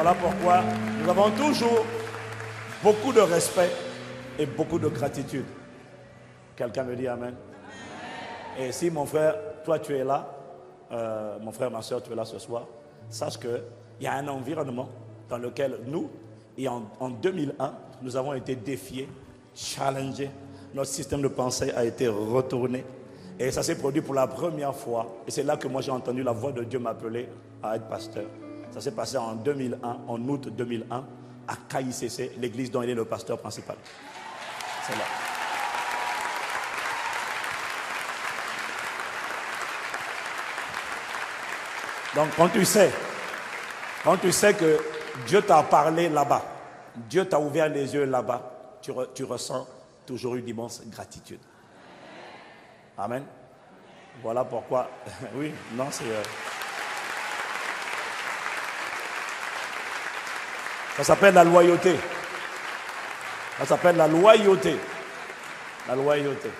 voilà pourquoi nous avons toujours beaucoup de respect et beaucoup de gratitude. Quelqu'un me dit Amen. Et si mon frère, toi tu es là, mon frère, ma soeur, tu es là ce soir, sache qu'il y a un environnement dans lequel nous, et en 2001, nous avons été défiés, challengés. Notre système de pensée a été retourné. Et ça s'est produit pour la première fois. Et c'est là que moi j'ai entendu la voix de Dieu m'appeler à être pasteur. Ça s'est passé en 2001, en août 2001, à KICC, l'église dont il est le pasteur principal. C'est là. Donc quand tu sais que Dieu t'a parlé là-bas, Dieu t'a ouvert les yeux là-bas, tu ressens toujours une immense gratitude. Amen. Voilà pourquoi, oui, non, c'est... Ça s'appelle la loyauté. Ça s'appelle la loyauté. La loyauté.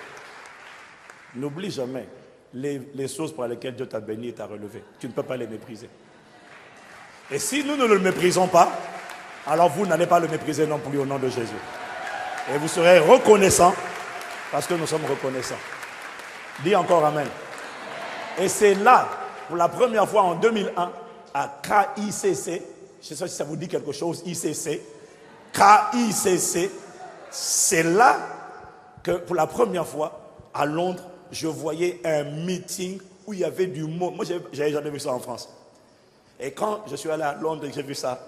N'oublie jamais les choses pour lesquelles Dieu t'a béni et t'a relevé. Tu ne peux pas les mépriser. Et si nous ne le méprisons pas, alors vous n'allez pas le mépriser non plus au nom de Jésus. Et vous serez reconnaissants parce que nous sommes reconnaissants. Dis encore Amen. Et c'est là, pour la première fois en 2001, à KICC, je ne sais pas si ça vous dit quelque chose, ICC, KICC, c'est là que pour la première fois, à Londres, je voyais un meeting où il y avait du monde. Moi, je n'avais jamais vu ça en France. Et quand je suis allé à Londres et j'ai vu ça,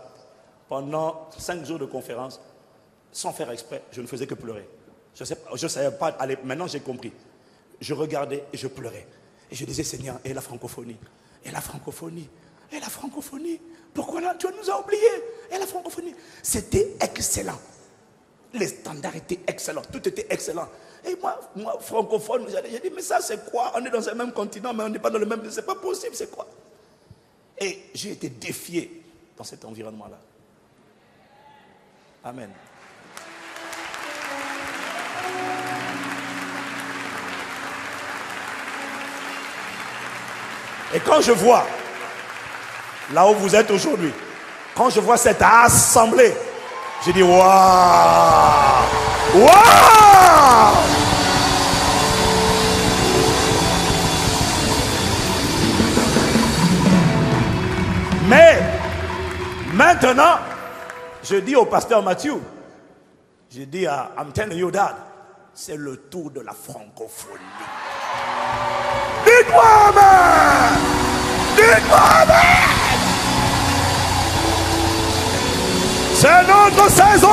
pendant 5 jours de conférence, sans faire exprès, je ne faisais que pleurer. Je ne savais pas aller. Maintenant, j'ai compris. Je regardais et je pleurais. Et je disais, Seigneur, et la francophonie, et la francophonie, et la francophonie. Pourquoi là, tu nous as oubliés? Et la francophonie. C'était excellent. Les standards étaient excellents. Tout était excellent. Et moi francophone, j'ai dit, mais ça c'est quoi? On est dans un même continent, mais on n'est pas dans le même... C'est pas possible, c'est quoi? Et j'ai été défié dans cet environnement-là. Amen. Et quand je vois, là où vous êtes aujourd'hui, quand je vois cette assemblée, je dis, waouh! Waouh! Mais, maintenant, je dis au pasteur Mathieu, je dis, I'm telling you that, c'est le tour de la francophonie. Dites-moi Amen! Dites-moi Amen! C'est notre saison!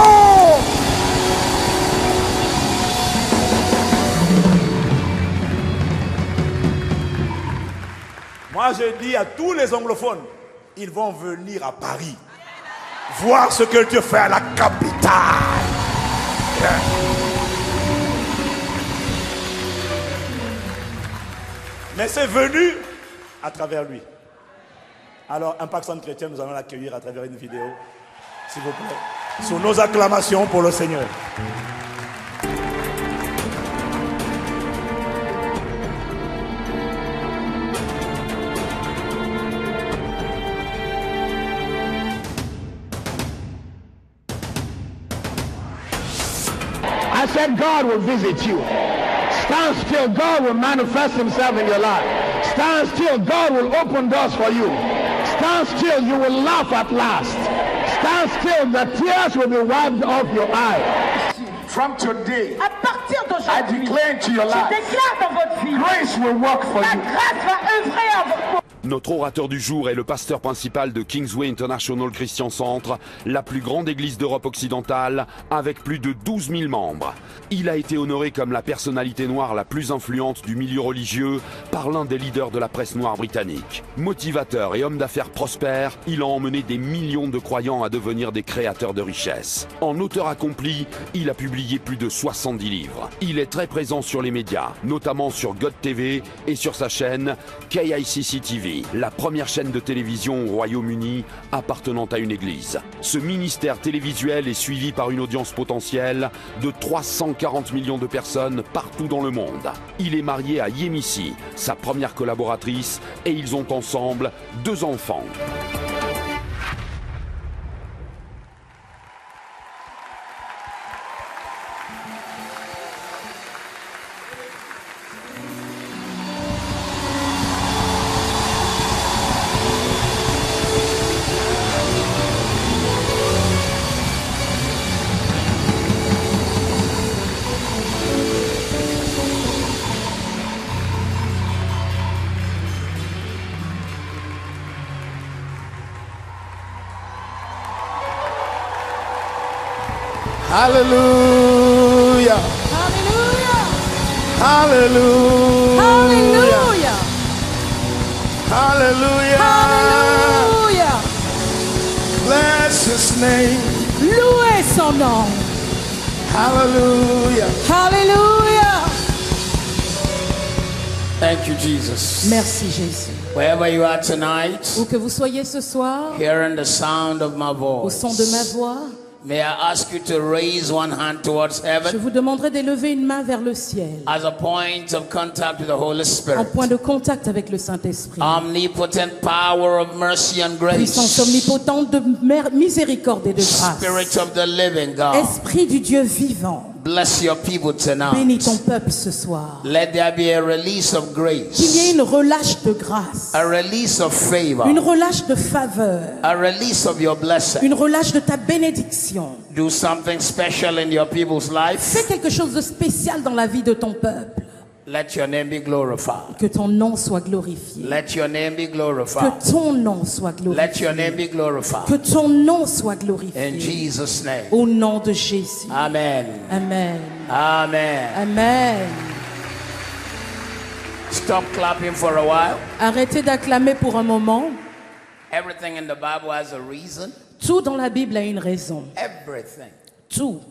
Moi, je dis à tous les anglophones, ils vont venir à Paris, voir ce que Dieu fait à la capitale. Mais c'est venu à travers lui. Alors, Impact Centre Chrétien, nous allons l'accueillir à travers une vidéo, s'il vous plaît, sous nos acclamations pour le Seigneur. I said God will visit you. Stand still, God will manifest himself in your life. Stand still, God will open doors for you. Stand still, you will laugh at last. Stand still, the tears will be wiped off your eyes. From today, à partir I d'aujourd'hui, declare into your je life, déclare dans votre vie, grace will work for la you. grâce va œuvrer à votre... Notre orateur du jour est le pasteur principal de Kingsway International Christian Centre, la plus grande église d'Europe occidentale, avec plus de 12 000 membres. Il a été honoré comme la personnalité noire la plus influente du milieu religieux par l'un des leaders de la presse noire britannique. Motivateur et homme d'affaires prospère, il a emmené des millions de croyants à devenir des créateurs de richesses. En auteur accompli, il a publié plus de 70 livres. Il est très présent sur les médias, notamment sur God TV et sur sa chaîne KICC TV. La première chaîne de télévision au Royaume-Uni appartenant à une église. Ce ministère télévisuel est suivi par une audience potentielle de 340 millions de personnes partout dans le monde. Il est marié à Yemisi, sa première collaboratrice, et ils ont ensemble 2 enfants. Hallelujah. Hallelujah. Hallelujah. Hallelujah. Hallelujah. Hallelujah. Bless his name. Louez son nom. Hallelujah. Hallelujah. Thank you, Jesus. Merci Jésus. Wherever you are tonight, Où que vous soyez ce soir, hearing the sound of my au voice, son de ma voix, may I ask you to raise one hand towards je heaven vous demanderai d'élever une main vers le ciel, as a point of contact with the Holy en Spirit. point de contact avec le Saint-Esprit. Omnipotent power of mercy and Puissance grace. omnipotente de miséricorde et de grâce. Spirit of the living God. Esprit du Dieu vivant, Bless your people bénis ton tonight. peuple ce soir. Let there be a release of Qu'il y ait grace, une relâche de grâce, a release of favor, une relâche de faveur, a release of your blessing. une relâche de ta bénédiction. Do something special in your people's life. Fais quelque chose de spécial dans la vie de ton peuple. Let your name be glorified. Que ton nom soit glorifié. Let your name be Que glorified. ton nom soit Let your name glorifié. be glorified. Que ton nom soit In glorifié. Jesus' name. Au nom de Jésus. Amen. Amen. Amen. Amen. Stop clapping for a while. Arrêtez d'acclamer pour un moment. Everything in the Bible has a reason. Tout dans la Bible a une raison. Everything. Tout.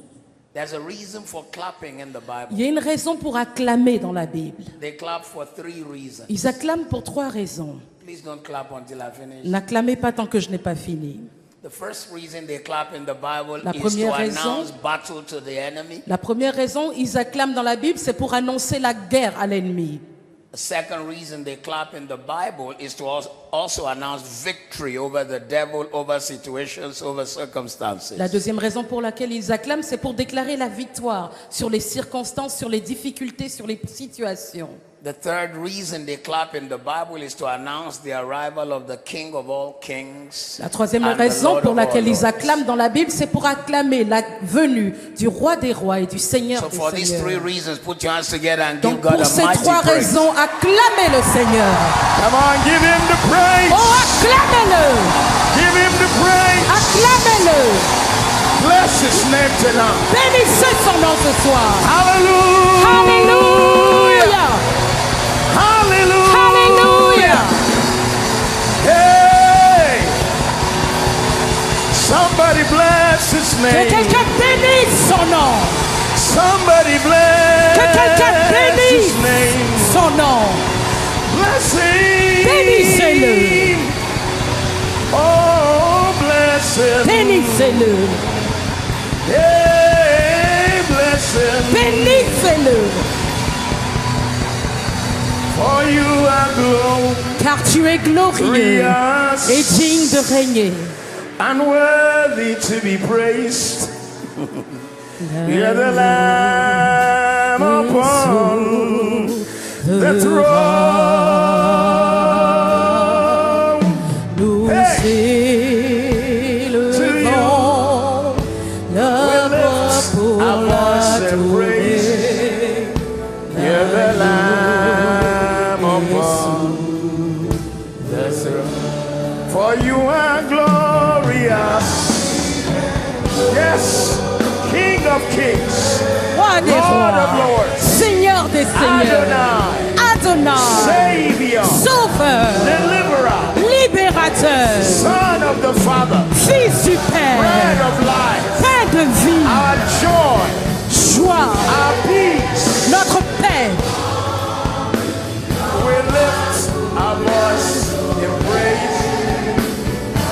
There's a reason for clapping in the Il Bible. y a une raison pour acclamer dans la Bible. They clap for 3 reasons. Ils acclament pour 3 raisons. Please don't clap until I finish. N'acclamez pas tant que je n'ai pas fini. The first reason they clap in the Bible La is to première raison- announce battle to the enemy. La première raison, ils acclament dans la Bible, c'est pour annoncer la guerre à l'ennemi. The second reason they clap in the Bible is to also announce victory over the devil, over situations, over circumstances. La deuxième raison pour laquelle ils acclament, c'est pour déclarer la victoire sur les circonstances, sur les difficultés, sur les situations. The third reason they clap in the Bible is to announce the arrival of the King of all kings. La troisième and the raison Lord pour of all laquelle ils lords. acclament dans la Bible, c'est pour acclamer la venue du roi des rois et du Seigneur So des for these 3 seigneurs. reasons, put your hands together and Donc give God pour a ces mighty 3 praise. raisons, acclamez le Seigneur. Come on, give him the praise. Oh, acclamez-le. Give him the praise. Acclamez-le. Bless his name tonight. Bénissez son nom ce soir. Hallelujah. Alléluia. Hallelujah. Alléluia. Hey. Somebody bless his Que name. quelqu'un bénisse son nom. Somebody bless Que quelqu'un bénisse his name. son nom. Bless him. Bénissez-le. Oh, bless him. Bénissez-le. Hey, bless him. Bénissez-le. For you are glorious Car tu es glorieux et digne de régner. and worthy to be praised. You're the Lamb upon the throne. Nous élevons la voix pour l'adorer. You're the Lamb upon the throne. For you are glorious. Yes, King of kings, Roi des Lord of rois, lords, Seigneur des seigneurs, Adonai, Savior, Sauveur, Deliverer, Libérateur, Son of the Father, Fils du Bread Père, of life, Pain de vie, our joy, joie, our peace. notre paix. We lift our voice in praise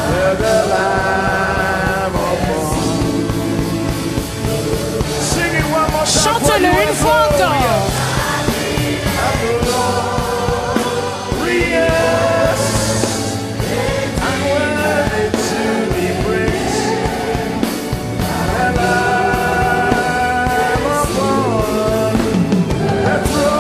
to the Lamb of God. Sing it one more time. Chante-le une fois encore. Glorious and worthy to be praised. The Lamb upon the throne.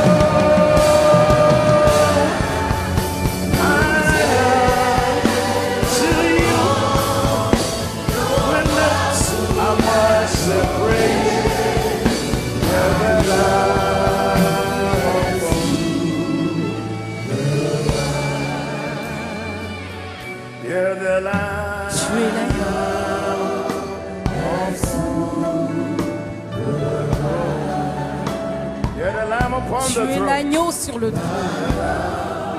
upon Tu the es throne. l'agneau sur le trône.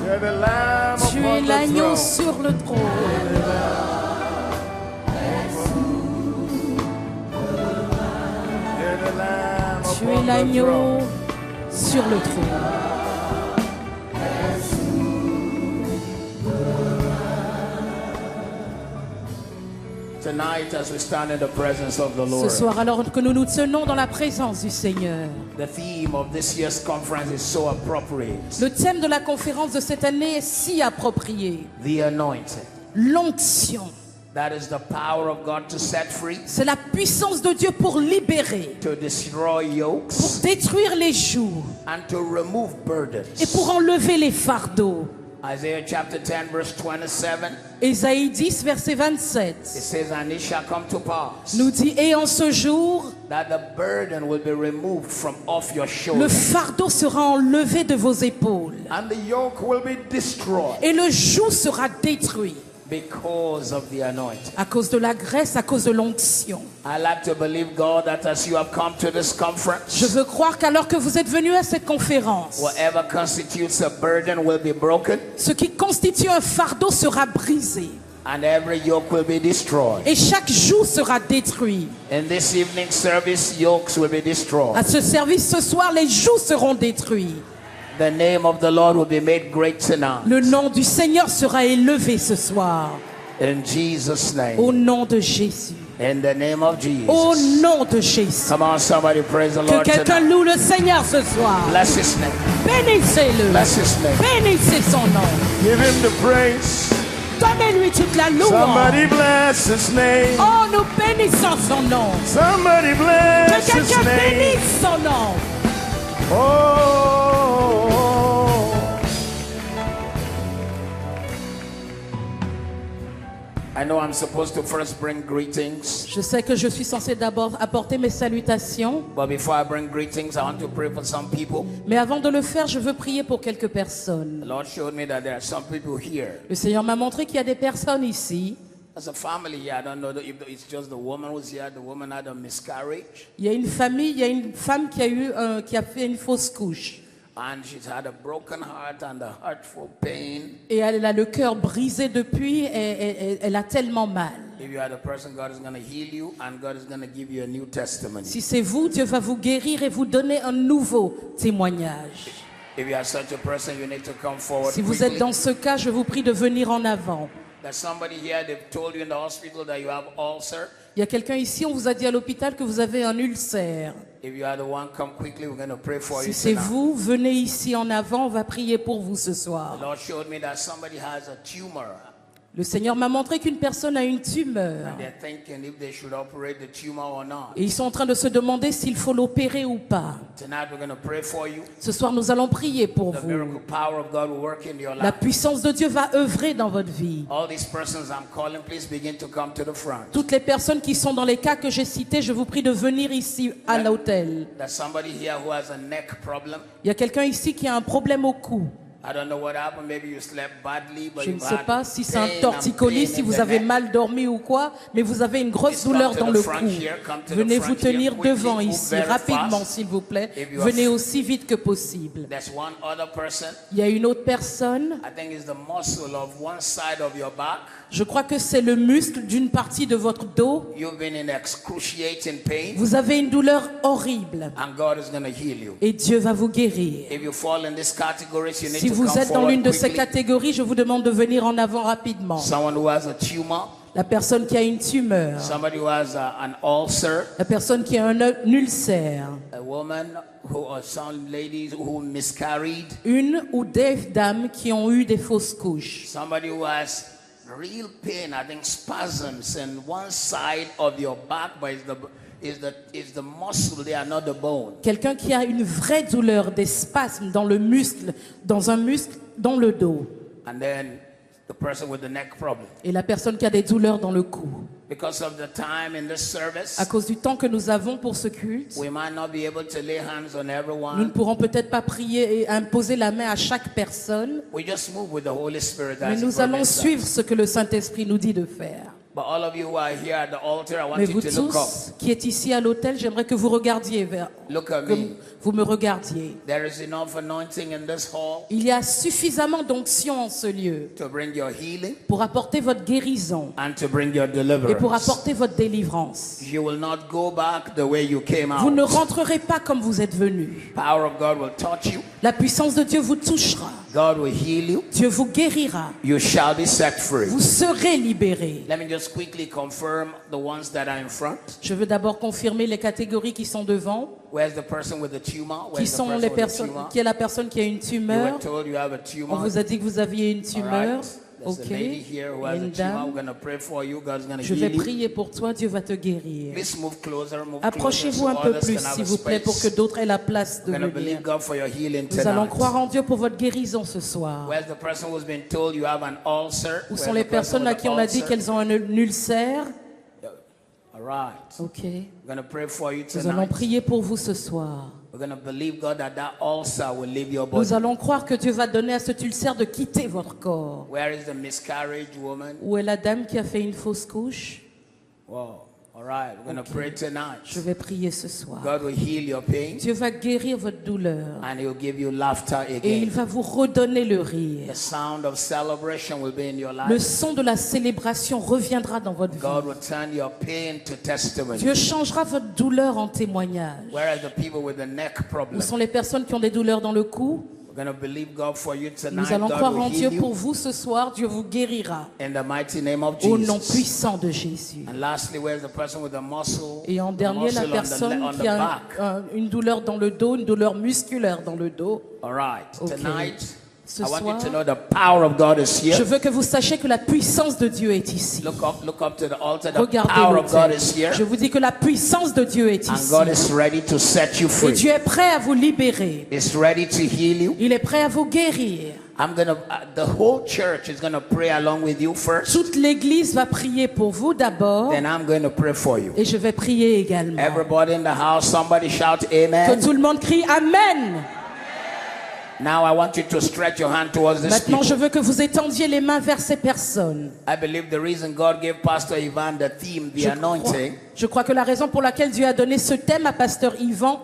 You're the Lamb Tu upon es the l'agneau throne. sur le trône. You're the Lamb Tu upon es the l'agneau throne. sur le trône. Tonight, as we stand in the presence of the Ce Lord, soir, alors que nous nous tenons dans la présence du Seigneur, the theme of this year's conference is so appropriate. le thème de la conférence de cette année est si approprié. The anointing. L'onction. That is the power of God to set free, C'est la puissance de Dieu pour libérer, to destroy pour yokes, détruire les jougs and to remove burdens. et pour enlever les fardeaux. Isaiah chapter 10 verse 27, Ésaïe 10, verset 27 it says, and it shall come to pass nous dit, et en ce jour, that the burden will be removed from off your le shoulders, fardeau sera enlevé de vos épaules and the yoke will be destroyed et le joug sera détruit because of the anointing. à cause de la graisse, à cause de l'onction. I like to believe, God, that as you have come to this Je conference, veux croire qu'alors que vous êtes venus à cette conférence, whatever constitutes a burden will be broken, ce qui constitue un fardeau sera brisé and every yoke will be destroyed. et chaque joug sera détruit. In this evening service, yokes will be destroyed. À ce service ce soir, les jougs seront détruits. The name of the Lord will be made great tonight. Le nom du Seigneur sera élevé ce soir. In Jesus' name. Au nom de Jésus. In the name of Au Jesus. nom de Jésus. Come on, somebody praise the Que Lord quelqu'un tonight. loue le Seigneur ce soir. Bless his name. Bénissez-le. Bless his name. Bénissez son nom. Give him the praise. Donnez-lui toute la louange. Somebody bless his name. Oh, nous bénissons son nom. Somebody bless Que his quelqu'un name. bénisse son nom. Oh. I know I'm supposed to first bring greetings, Je sais que je suis censé d'abord apporter mes salutations, but before I bring greetings, I want to pray for some people. mais avant de le faire, je veux prier pour quelques personnes. The Lord showed me that there are some people here. Le Seigneur m'a montré qu'il y a des personnes ici. As a family here, I don't know if it's just the woman who's here. The woman had a miscarriage, Il y a une famille, il y a une femme qui a fait une fausse couche. and she's had a broken heart and a hurtful pain. Et elle a le cœur brisé depuis, et elle a tellement mal. If you are the person, God is going to heal you, and God is going to give you a new testimony. Si c'est vous, Dieu va vous guérir et vous donner un nouveau témoignage. If you are such a person, you need to come forward Si vous quickly. êtes dans ce cas, je vous prie de venir en avant. There's somebody here, they've told you in the hospital that you have ulcer. Il y a quelqu'un ici, on vous a dit à l'hôpital que vous avez un ulcère. If you are the one, come quickly. We're going to pray for Si you c'est tonight. vous, venez ici en avant, on va prier pour vous ce soir. The Lord showed me that somebody has a tumor, Le Seigneur m'a montré qu'une personne a une tumeur. and they're thinking if they should operate the tumor or not. Et ils sont en train de se demander s'il faut l'opérer ou pas. Tonight we're going to pray for you. Ce soir, nous allons prier pour The vous. miracle power of God will work in your La life. puissance de Dieu va œuvrer dans votre vie. All these persons I'm calling, please begin to come to the front. Toutes les personnes qui sont dans les cas que j'ai cités, je vous prie de venir ici à l'hôtel. There's somebody here who has a neck problem. Il y a quelqu'un ici qui a un problème au cou. I don't know what happened. Maybe you slept badly, but Je ne you've sais had pas si c'est un pain and torticolis, pain si in vous the avez neck. mal dormi ou quoi, mais vous avez une grosse douleur dans le cou. Venez vous tenir devant ici, rapidement s'il vous plaît. Venez aussi vite que possible. There's one other person. Il y a une autre personne, I think it's the muscle of one side of your back. je crois que c'est le muscle d'une partie de votre dos. You've been in excruciating pain, Vous avez une douleur horrible and God is going to heal you. et Dieu va vous guérir. If you fall in this category, you need Si to vous come êtes dans l'une forward de ces quickly. catégories, je vous demande de venir en avant rapidement. Someone who has a tumor, La personne qui a une tumeur, somebody who has an ulcer, la personne qui a un ulcère, a woman who, or some ladies who miscarried, une ou des dames qui ont eu des fausses couches. somebody who has real pain, I think spasms in one side of your back, but it's the muscle there, not the bone. Quelqu'un qui a une vraie douleur, des spasmes dans le muscle, dans un muscle, dans le dos. And then the person with the neck problem. Et la personne qui a des douleurs dans le cou. Because of the time in this service, À cause du temps que nous avons pour ce culte, we might not be able to lay hands on nous ne everyone. pourrons peut-être pas prier et imposer la main à chaque personne, We just move with the Holy Spirit mais as He nous allons permits us. suivre ce que le Saint-Esprit nous dit de faire. But all of you who are here at the altar, I want Mais you vous to look up. tous qui êtes ici à l'autel, j'aimerais que vous regardiez vers, Look at que me. vous me regardiez. There is enough anointing in this hall Il y a suffisamment d'onction en ce lieu to bring your healing pour apporter votre guérison and to bring your et pour deliverance. apporter votre délivrance. You will not go back the way you came Vous ne out. rentrerez pas comme vous êtes venu. Power of God will touch you. La puissance de Dieu vous touchera. God will heal you. Dieu vous guérira. You shall be set free. Vous serez libérés. Let me just quickly confirm the ones that are in front. Je veux d'abord confirmer les catégories qui sont devant, Where's the person with the tumor? qui Where's the sont person les with the personnes, tumor? qui est la personne qui a une You tumeur. were told you have a On tumor. vous a dit que vous aviez une All tumeur. right. There's Ok. a lady here who has Une a tumor. We're dame. going to pray for you. God's going to Je vais heal you. prier pour toi. Dieu va te guérir. Please move closer, move Approchez-vous closer un so peu others plus, can have s'il a vous plaît, pour que space. d'autres aient la place de We're going to venir. believe God for your healing Nous allons tonight. croire en Dieu pour votre guérison ce soir. Where's the person who's been told you have an ulcer? Où Where's sont the les person personnes with à qui the on a dit ulcer? qu'elles ont un ulcère? All right. Ok. We're going to pray for you Nous allons tonight. prier pour vous ce soir. We're going to believe God that that ulcer will leave your body. Nous allons croire que Dieu va donner à cet ulcère de quitter votre corps. Where is the miscarriage woman? Où est la dame qui a fait une fausse couche? Wow. All right. We're going to pray tonight. Je vais prier ce soir. God will heal your pain Dieu va guérir votre douleur and He will give you laughter et il again. va vous redonner le rire. The sound of celebration will be in your Le life. son de la célébration reviendra dans votre God vie. will turn your pain to testimony. Dieu changera votre douleur en témoignage. Whereas the people with the neck Où problem, sont les personnes qui ont des douleurs dans le cou? we're going to believe God for you tonight. Nous allons God croire will en Dieu heal pour you vous ce soir. Dieu vous guérira in the mighty name of au nom Jesus. puissant de Jésus. And lastly, where's the person with the muscle? Et en the dernier, la muscle personne on the qui a back. une douleur dans le dos, une douleur musculaire dans le dos. All right. Okay. Tonight, Ce I want you soir, to know the power of God is here. je veux que vous sachiez que la puissance de Dieu est ici. Look up to the altar. The Regardez power of God l'autel. is here. Je vous dis que la puissance de Dieu est And ici. God is ready to set you Et free. Dieu est prêt à vous libérer. He's ready to heal you. Il est prêt à vous guérir. The whole church is gonna pray along with you first. Toute l'église va prier pour vous d'abord Then I'm going to pray for you. et je vais prier également. Everybody in the house, somebody shout Que amen. tout le monde crie Amen. Now I want you to stretch your hand towards this Maintenant, je people. veux que vous étendiez les mains vers ces personnes. I believe the reason God gave Pastor Ivan the theme, the anointing, Je crois que la raison pour laquelle Dieu a donné ce thème à Pasteur Yvan,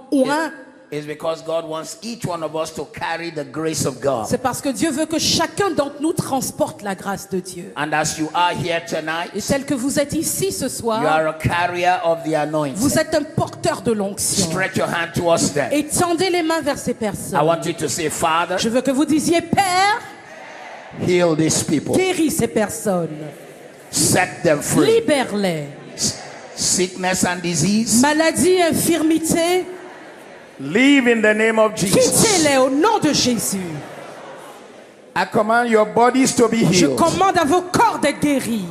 is because God wants each one of us to carry the grace of God. c'est parce que Dieu veut que chacun d'entre nous transporte la grâce de Dieu. And as you are here Et tonight, tel que vous êtes ici ce you soir, are a carrier of the anointing. vous êtes un porteur de l'onction. Stretch your hand towards them. Étendez les mains vers ces I personnes. want you to say, Father, Je veux que vous disiez, Père, heal these people. guéris ces personnes. Set them free. Libère-les. Sickness and disease, Maladie, infirmité, leave in the name of Jesus. quittez-les au nom de Jésus. I command your bodies to be Je healed. commande à vos corps d'être guéris.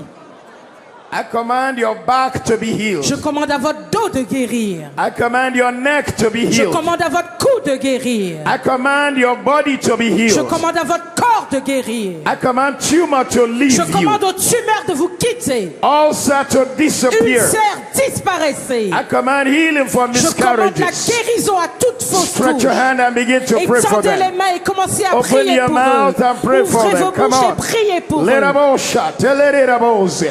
I command your back to be healed. Je commande à votre dos de guérir. I command your neck to be Je healed. commande à votre cou de guérir. I command your body to be Je healed. commande à votre corps de guérir. I command tumor to Je leave you. commande aux tumeurs de vous quitter. Ulcer to disappear. Ulcères, disparaissez. I command healing for Je commande la miscarriages. guérison à toute fausse Stretch your couche. hand and begin to pray for Étendez les them. mains et commencez à Open prier your pour mouth eux. and pray for Ouvrez them. vos Come bouches et on. priez pour eux. Lerabosha, telerabose.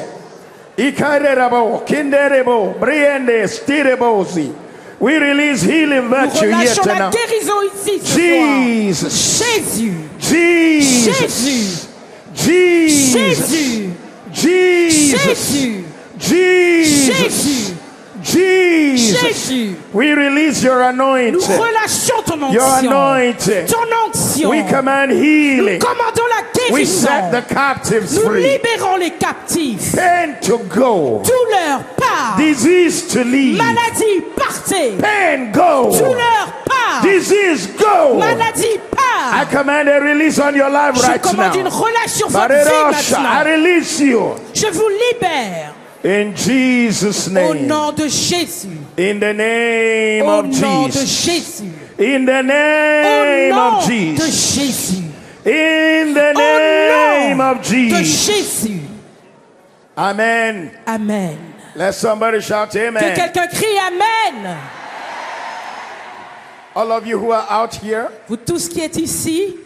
Ikarerabo, kinderebo, briende, stirebosi. We release healing Nous virtue here relâchons la tonight. guérison ici ce Jesus. soir. Jésus. Jesus. Jésus. Jesus. Jésus. Jesus. Jésus. Jesus. Jesus. Jésus. We release your Nous anointing. relâchons ton Your onction. anointing. Ton onction. We command healing. Nous commandons la We guérison. set the captives Nous free. libérons les captifs. Pain to go. Douleur, part. Disease to leave. Maladie, partez. Pain go. Douleur, part. Disease go. Maladie, part. I command a release on your life Je right commande une now. relâche sur votre vie Barerosha, I maintenant. release you. Je vous libère In Jesus' au name. nom de Jésus. In the name Au of nom de Jesus. Jésus. In the Au name nom of de Jesus. Jésus. In the Au name nom of de Jesus. Jésus. Amen. Amen. Let somebody shout Que amen. quelqu'un crie Amen. All of you who are out here, Vous tous qui êtes ici,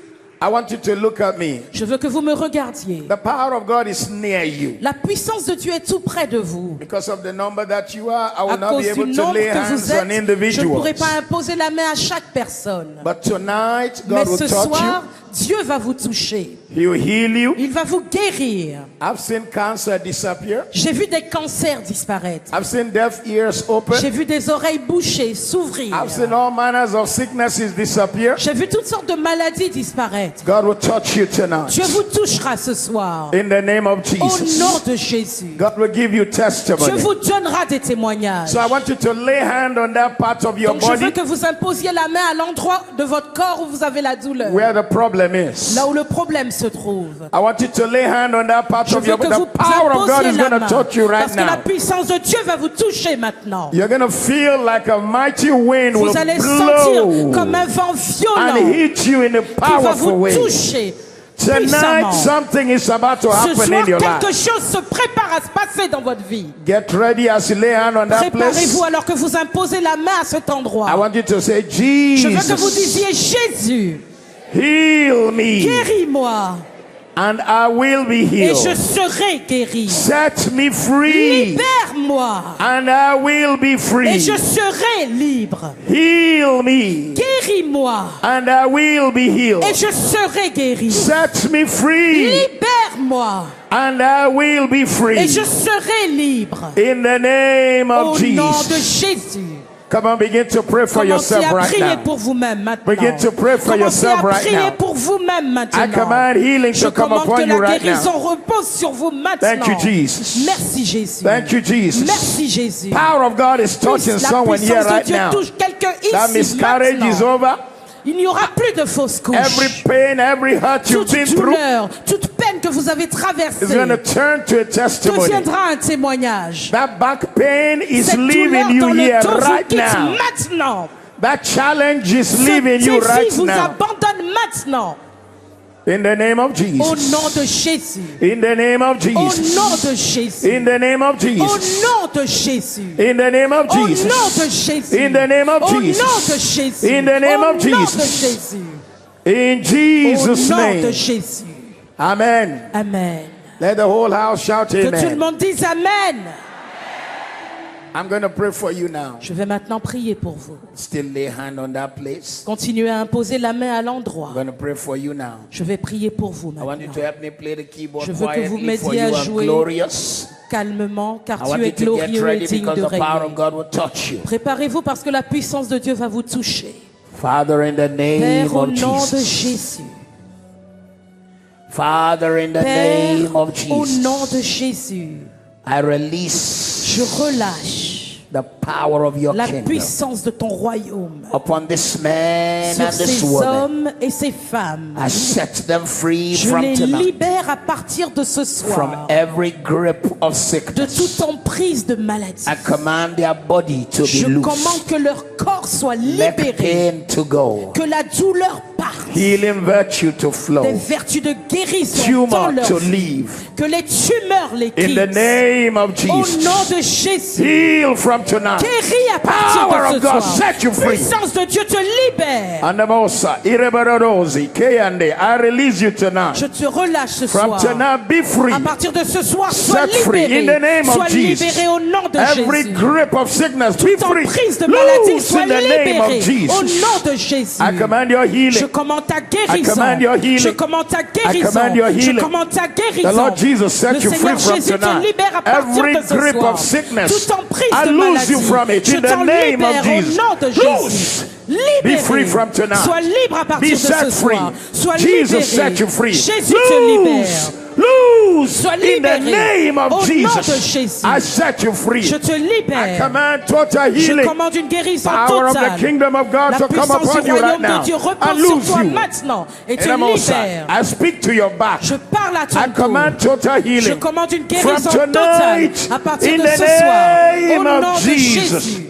I want you to look at me. Je veux que vous me regardiez. The power of God is near you. La puissance de Dieu est tout près de vous. Because of the number that you are, I À will not cause be du able to nombre lay que hands vous on êtes, je ne individuals. pourrai pas imposer la main à chaque personne. But tonight, Mais God will ce touch soir, you. Dieu va vous toucher. He will heal you. Il va vous guérir. I've seen cancer disappear. J'ai vu des cancers disparaître. I've seen deaf ears open. J'ai vu des oreilles bouchées s'ouvrir. I've seen all manners of sicknesses disappear. J'ai vu toutes sortes de maladies disparaître. God will touch you tonight. Dieu vous touchera ce soir. In the name of Au Jesus. nom de Jésus. God will give you Dieu testimony. vous donnera des témoignages. So I want you to lay hand on that part of your Donc je veux body que vous imposiez la main à l'endroit de votre corps où vous avez la douleur. where the problem is. Là où le problème se trouve. I want you to lay hand on that part Je of veux your que body. vous The power of God imposiez is la going to main. touch you right Parce que la now. puissance de Dieu va vous toucher maintenant. You're going to feel like a mighty wind will Vous allez sentir comme blow un vent and violent hit you in a qui va powerful vous way. toucher. Tonight, Puissamment. something is about to Ce happen soir, in your quelque life. chose se prépare à se passer dans votre vie. Get ready as you lay hand on that place. Préparez-vous alors que vous imposez la main à cet endroit. I want you to say, Je veux que vous Jesus, disiez Jésus, heal me guéris-moi and I will be et je healed. serai guéri. Set me free Libère-moi and I will be et free. je serai libre. Heal me Guéris-moi and I will be healed. et je serai guéri. Set me free Libère-moi and I will be et free. je serai libre. In the name Au of nom de Jesus. Jésus. Come on, begin to pray for Commencez yourself à right prier now. pour vous-même maintenant. Begin to pray for Commencez yourself à right prier now. pour vous-même maintenant. I command healing Je to come commande upon que you la right guérison now. repose sur vous maintenant. Thank you, Jesus. Merci Jésus. Thank you, Jesus. Merci Jésus. Power of God is touching La someone here puissance de right Dieu now. touche quelqu'un That ici miscarriage is maintenant. over. Il n'y aura plus de fausses couches. Every pain, every hurt you've Toute been through douleur, toute peine que vous avez is traversée going to turn to a testimony. deviendra un témoignage. That back pain is Cette douleur leaving dans you le here dos vous right quitte now. maintenant. That challenge is Ce leaving you défi right vous now. abandonne maintenant. In the name of Au Jesus. nom de Jésus. In the name of Au Jesus. nom de Jésus. In the name of Au Jesus. nom de Jésus. In the name of Au nom de Jesus. Jésus. In the name of Au nom de Jesus. Jésus. In the name Au of nom de Jesus. Jésus. In Au Jesus' nom de name. Jésus. Amen. Amen. Let the whole house shout Que tout le amen. monde dise Amen. I'm going to pray for you now. Je vais maintenant prier pour vous. Still lay hand on that place. Continuez à imposer la main à l'endroit. I'm going to pray for you now. Je vais prier pour vous I want you to maintenant. help me play the keyboard Je veux que vous quietly for m'aidiez you à are jouer. glorious. Calmement, car I want tu you es to get glorieux et ready digne because de the power of régner. God will touch you. Préparez-vous parce que la puissance de Dieu va vous toucher. Father, in the name Père, au of nom de Jesus. Jésus. Father, in the Père, name of au nom Jesus. de Jésus. I release Je relâche the power of your la kingdom puissance de ton royaume upon this man sur and this ces woman. hommes et ces femmes. I set them free Je from les tonight, libère à partir de ce from soir every grip of de sickness. toute emprise de maladie. I command their body to be Je loose. commande que leur corps soit Let libéré, pain to go. que la douleur parte, Healing virtue to des flow. vertus de guérison dans Tumor leur to vie, leave. que les tumeurs les In the quittent. name of Au Jesus. nom de Jésus, Heal from tonight. guéris à partir Power de of ce God soir. set you free. Puissance de Dieu te libère. Anamosa, Irebarosi, Kayande, I release you tonight. Je te relâche ce From soir. tonight, be free. À partir de ce soir, sois Set free in the libéré. name of Sois Jesus. libéré au nom de Every Jésus. grip of sickness, be Toute free. emprise de maladie, Loose sois in the name libéré of au Jesus. nom de Jésus. I command your Je healing. commande ta I guérison. command your healing. Je commande ta guérison. command your Je healing. commande ta guérison. The Lord Jesus set Le you Seigneur free from Jésus te tonight. libère à partir Every de ce grip soir. of sickness, Toute emprise I de loose maladie, you from it je in the t'en name libère of Jesus. au nom de Loose. Jésus. Libéré. Be free from tonight. Sois libre à Be partir de set ce free. soir. Sois Jesus libéré. set you free. Jésus te libère. Loose. Loose. Sois In the libéré. name of Au nom de Jesus. Jésus. I set you free. Je te I libère. command total Je healing. commande une guérison Power of totale. the kingdom of God La to come puissance upon du you right royaume now. de Dieu I repose sur lose toi you. maintenant et te Enamosa, libère. I speak to your back. Je parle à I ton cou. command total Je healing. commande une From guérison totale tonight, à partir in de the ce soir. Au name nom of de Jesus. Jésus.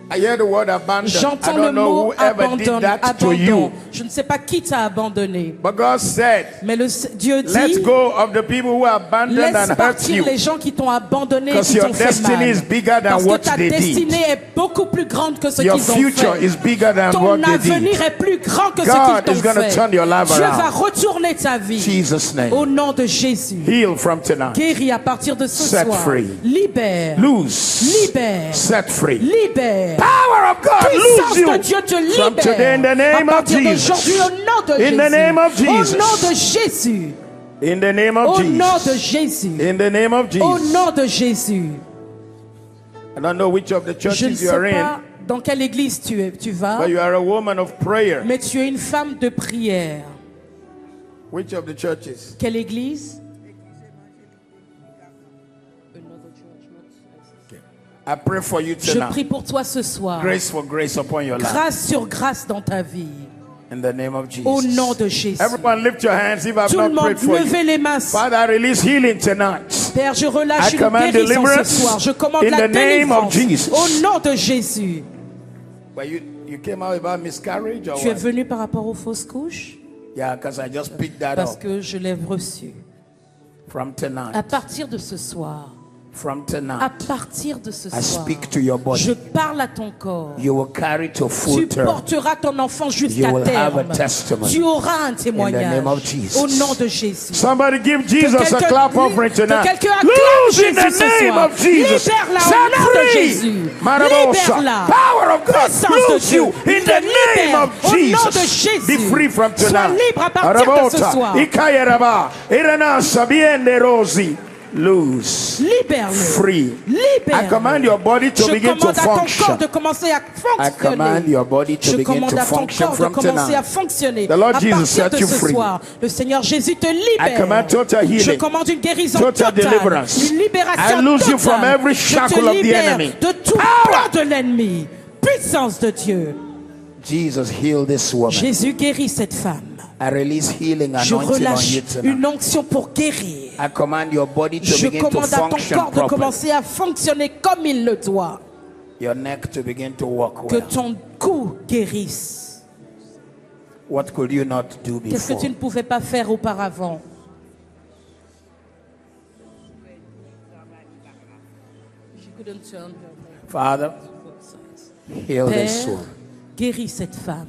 I hear the word abandon. I J'entends le don't know mot whoever did abandon, that to you. abandon. Je ne sais pas qui t'a abandonné. But God said, Mais Dieu let dit, go of the people who abandoned laisse and hurt partir you. les gens qui t'ont abandonné et Because qui your t'ont fait destiny mal. is bigger than Parce que what ta they did. destinée est beaucoup plus grande que ce Your qu'ils ont future fait. is bigger than Ton what they did. avenir est plus grand que God ce is qu'ils t'ont going to fait. turn your life Dieu around. va retourner ta vie. Jesus' name. Au nom de Jésus. Heal from tonight. Guéris à partir de ce Set soir. free. Libère. Loose. Libère. Set free. Libère. Power of God, Puissance lose you. de Dieu te From today in the libère. À name of partir d'aujourd'hui, Jesus. au nom de In Jésus. the name of Jesus. Au nom de Jésus. In the name of Au nom de Jesus. Jésus. In the name of Au Jesus. nom de Jésus. I don't know which of the Je ne churches you sais are in, pas dans quelle église tu vas, but you are a woman of prayer. mais tu es une femme de prière. Which of the churches? Quelle église? I pray for you Je tonight. prie pour toi ce soir. Grace for grace upon your life. Grâce sur grâce dans ta vie. In the name of Jesus. Au nom de Jésus. Everyone lift your hands if I've Tout le not prayed monde, for levez you. les mains. Father, I release healing tonight. Père, je relâche I une command guérison ce deliverance soir. Je commande in la the name of délivrance. Jesus. Au nom de Jésus. But you came out about miscarriage or Tu es what? venu par rapport aux fausses couches? Yeah, because I just picked that Parce up. que je l'ai reçu. From tonight. À partir de ce soir, From à tonight. partir de ce I soir, speak to your body. je parle à ton corps. You will carry to Tu full term. porteras ton enfant jusqu'à You will have a terme. testimony. Tu auras un In the témoignage. name of Jesus. Au nom de Jésus. Somebody give Jesus a quelqu'un- clap offering que tonight. quelqu'un acclame Lose in Jésus the ce name soir. of Jesus. Libère-la au Set nom de free. Jésus. Marabosa. Libère-la. Power of God. Puissance de Lose Dieu. you in Te the name libère of au nom Jesus. de Jésus. Be free from Sois tonight. libre à partir de ce soir. Ikayaraba. Irana sabiende rosi. Lose. Libère-le. Free. Libère-le. I command your body to Je begin to commande à ton corps function. de commencer à I command fonctionner. your body to Je begin commande to à ton function corps de from commencer à tonight. fonctionner. The Lord À Jesus partir set de you ce free. soir, le Seigneur Jésus te I libère. command total healing. Je commande une guérison Total totale, deliverance. une libération I loose totale. you from every Je shackle te of the libère enemy. de tout Power. plan de l'ennemi. Puissance de Dieu. Jesus, heal this woman. Jésus guérit cette femme. I release healing Je anointing on relâche you tonight. une onction pour guérir. I command your body to Je begin to commande à ton function corps de properly. commencer à fonctionner comme il le doit. Your neck to begin to walk Que well. ton cou guérisse. What could you not do Qu'est-ce que before? tu ne pouvais pas faire auparavant? Father, heal this Père, woman. guéris cette femme.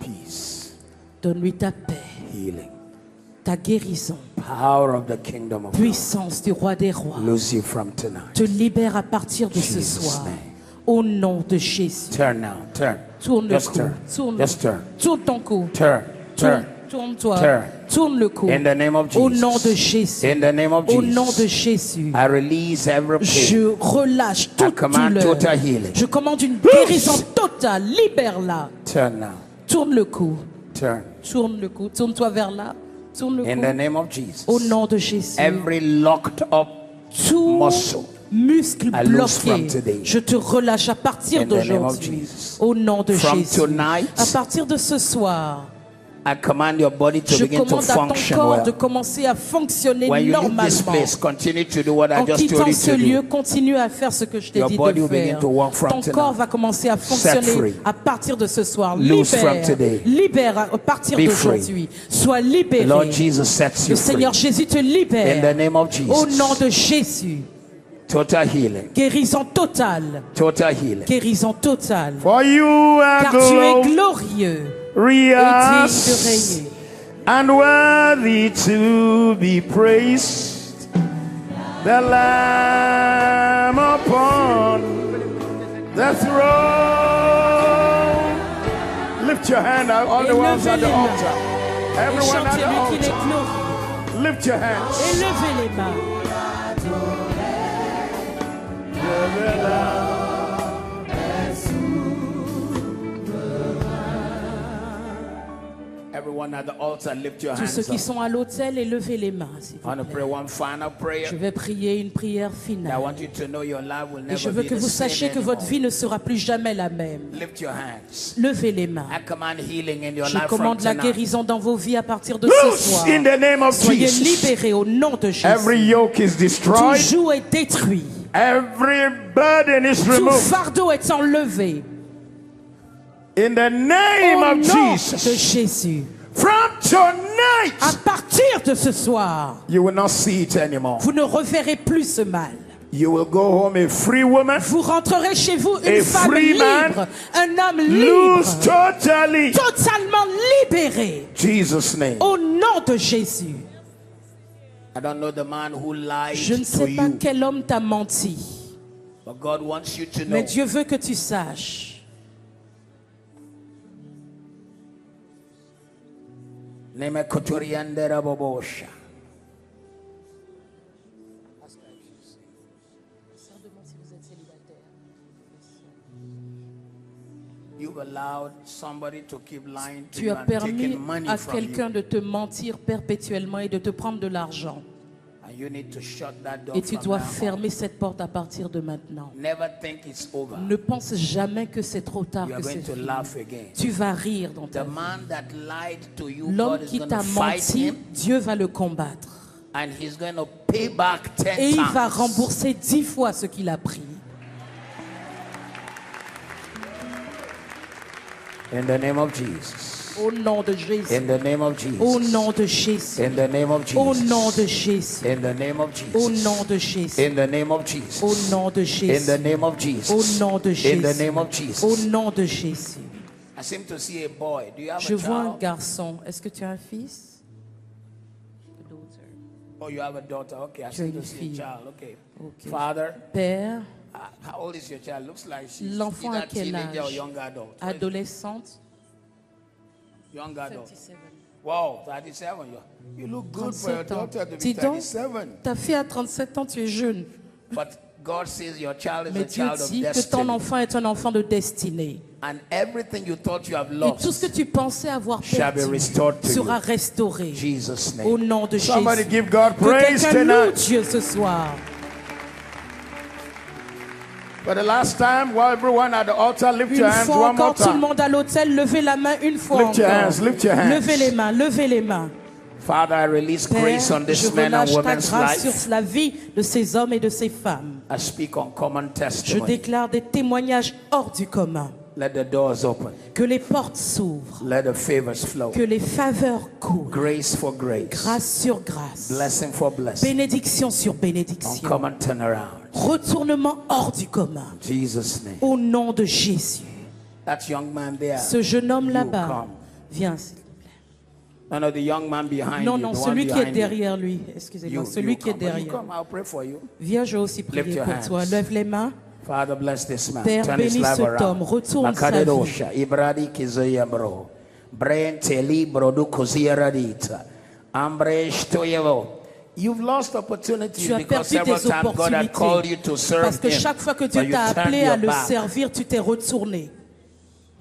Peace, Donne-lui ta paix, healing, ta guérison, power of the kingdom of God. puissance du roi des rois. Lose you from tonight. Te libère à partir de ce Jesus' soir. name. Au nom de Jésus. Turn now, turn. Tourne le Just cou. turn. Tourne, Just turn. tourne ton cou. Turn, turn. Tourne-toi. Turn. Tourne le cou. In the name of Au Jesus. nom de Jésus. In the name of Au Jesus. nom de Jésus. I release every pain. Je relâche toute command douleur. total healing. Je commande une guérison totale. Libère-la. Turn now. Tourne le cou. Turn. Tourne le cou. Tourne-toi vers là. Tourne le In cou. the name of Jesus. Au nom de Jésus. Every locked up Tout muscle. muscle I lose from bloqué, today. je te relâche à partir In the name of d'aujourd'hui. Jesus. Au nom de From Jésus. tonight, À partir de ce soir, I command your body to je begin to commande à ton function corps well. de commencer à fonctionner When you leave this normalement. place, continue to do what I En just told quittant you ce to lieu, do. continue à faire ce que je t'ai Your dit body de will begin faire. to work from Ton tonight. corps va commencer à Set fonctionner free. à partir de ce soir. Loose from Libère, today. libère à partir Be d'aujourd'hui. Sois The libéré. Lord Jesus sets Le you free. Seigneur Jésus te In the libère. name of Au nom Jesus. de Jésus. Total healing. Guérison totale. Total healing. Guérison totale. For you are Car tu es glorieux et digne de régner. and worthy to be praised. The Lamb upon the throne. Lift your hand out, all the ones at the Élevez les mains. altar. Et Everyone at the chantez-lui qu'il est altar. glorieux. Lift your hands. Élevez les mains. Everyone at the altar, lift your Tous ceux hands qui up. sont à l'autel, élevez les mains, s'il I vous want to plaît. pray one final prayer. Je vais prier une prière I finale. want you to know your life will Et je never veux be que the vous same sachiez que votre anymore. vie ne sera plus jamais la même. Lift your hands. Levez les mains. I command healing in your Je life from commande la tonight. guérison dans vos vies à partir de ce Loose soir. in the name of Soyez Jesus. libérés au nom de Jésus. Every yoke is Tout destroyed. joug est détruit. Every burden is Tout removed. fardeau est enlevé. In the name Au of nom Jesus. de Jésus. From tonight, À partir de ce soir, you will not see it anymore. vous ne reverrez plus ce mal. You will go home a free woman. Vous rentrerez chez vous A une femme free man. libre, un homme Loose libre, totally. totalement libéré. Jesus' name. Au nom de Jésus. I don't know the man who lied Je ne to sais pas you, quel homme t'a menti, but God wants you to know. mais Dieu veut que tu saches. Neme kotoriandera bobosha. You've allowed somebody to keep lying to Tu you as and permis taking money à from you. quelqu'un de te mentir perpétuellement et de te prendre de l'argent. And you need to shut that door Et tu from dois now on. fermer cette porte à partir de maintenant. Never think it's over. Ne pense jamais que c'est trop tard, You are que going c'est to fini. laugh again. Tu vas rire dans ta The vie. man that lied to you, L'homme God is qui going t'a to fight menti, him Dieu va le combattre. and he's going to pay back 10 Et il times. va rembourser 10 fois ce qu'il a pris. In the name of Jesus. Au nom de Jésus. In the name of Jesus. Au nom de Jésus. In the name of Jesus. Au nom de Jésus. In the name of Jesus. Au nom de Jésus. In the name of Jesus. Au nom de In Jésus. the name of Jesus. Au nom de In the Jésus. name of Jesus. Au nom de Jésus. I seem to see a boy. Do you have Je a vois un child? garçon. Est-ce que tu as un fils? Oh, you have a daughter. Okay, I Tu as seem to une see a fille. child. Okay. Ok. Father, Père, how old is your child? Looks like she's l'enfant either à quel teenager or âge? young adult. Adolescente? Young adult. Wow, 37. You look good for your 37 ans. daughter to be Dis donc, 37. ta fille a 37 ans, tu es jeune. But God says your child is Mais a Dieu child of dit que ton destiny. enfant est un enfant de destinée. And everything you thought you have Et tout ce lost que tu pensais avoir shall be perdu restored to sera you. restauré. Jesus' Au name. nom de Somebody Jésus. give God Que praise quelqu'un loue tonight. Dieu ce soir. For the last time, while everyone at the altar, lift Une your hands fois one more encore, tout le time. monde à l'autel, levez la main une fois Lift your encore. hands, lift your hands. Levez les mains, levez les mains. Father, I release Père, grace on je this man and relâche ta woman's grâce life. sur la vie de ces hommes et de ces femmes. I speak on common Je testimony. déclare des témoignages hors du commun. Let the doors open. Que les portes s'ouvrent. Let the favors flow. Que les faveurs courent. Grace for grace. Grâce sur grâce. Blessing for blessing. Bénédiction sur On bénédiction. common turnaround. Retournement hors du commun. Jesus' name. Au nom de Jésus. That young man there. Ce jeune homme You là-bas. come. Viens, s'il te plaît. No, no, the young man behind Non, you. non, the celui one qui est behind you. derrière lui. Excusez-moi, celui qui est come. When you derrière. come, I'll pray for you. Viens, je vais aussi Lift prier your pour hands. toi. Lève les mains. Father, bless this man. Père, Turn his bénis life cet around. homme. Retourne sa vie. Makadedosha, Ibradi kizoya bro. Brain teli brodu kozieradita. Ambresh toyevo. You've lost opportunities Tu as because perdu several des times God had called you opportunités. to serve Parce que him, chaque fois que but Dieu you t'a turned appelé your à le back. servir, tu t'es retourné.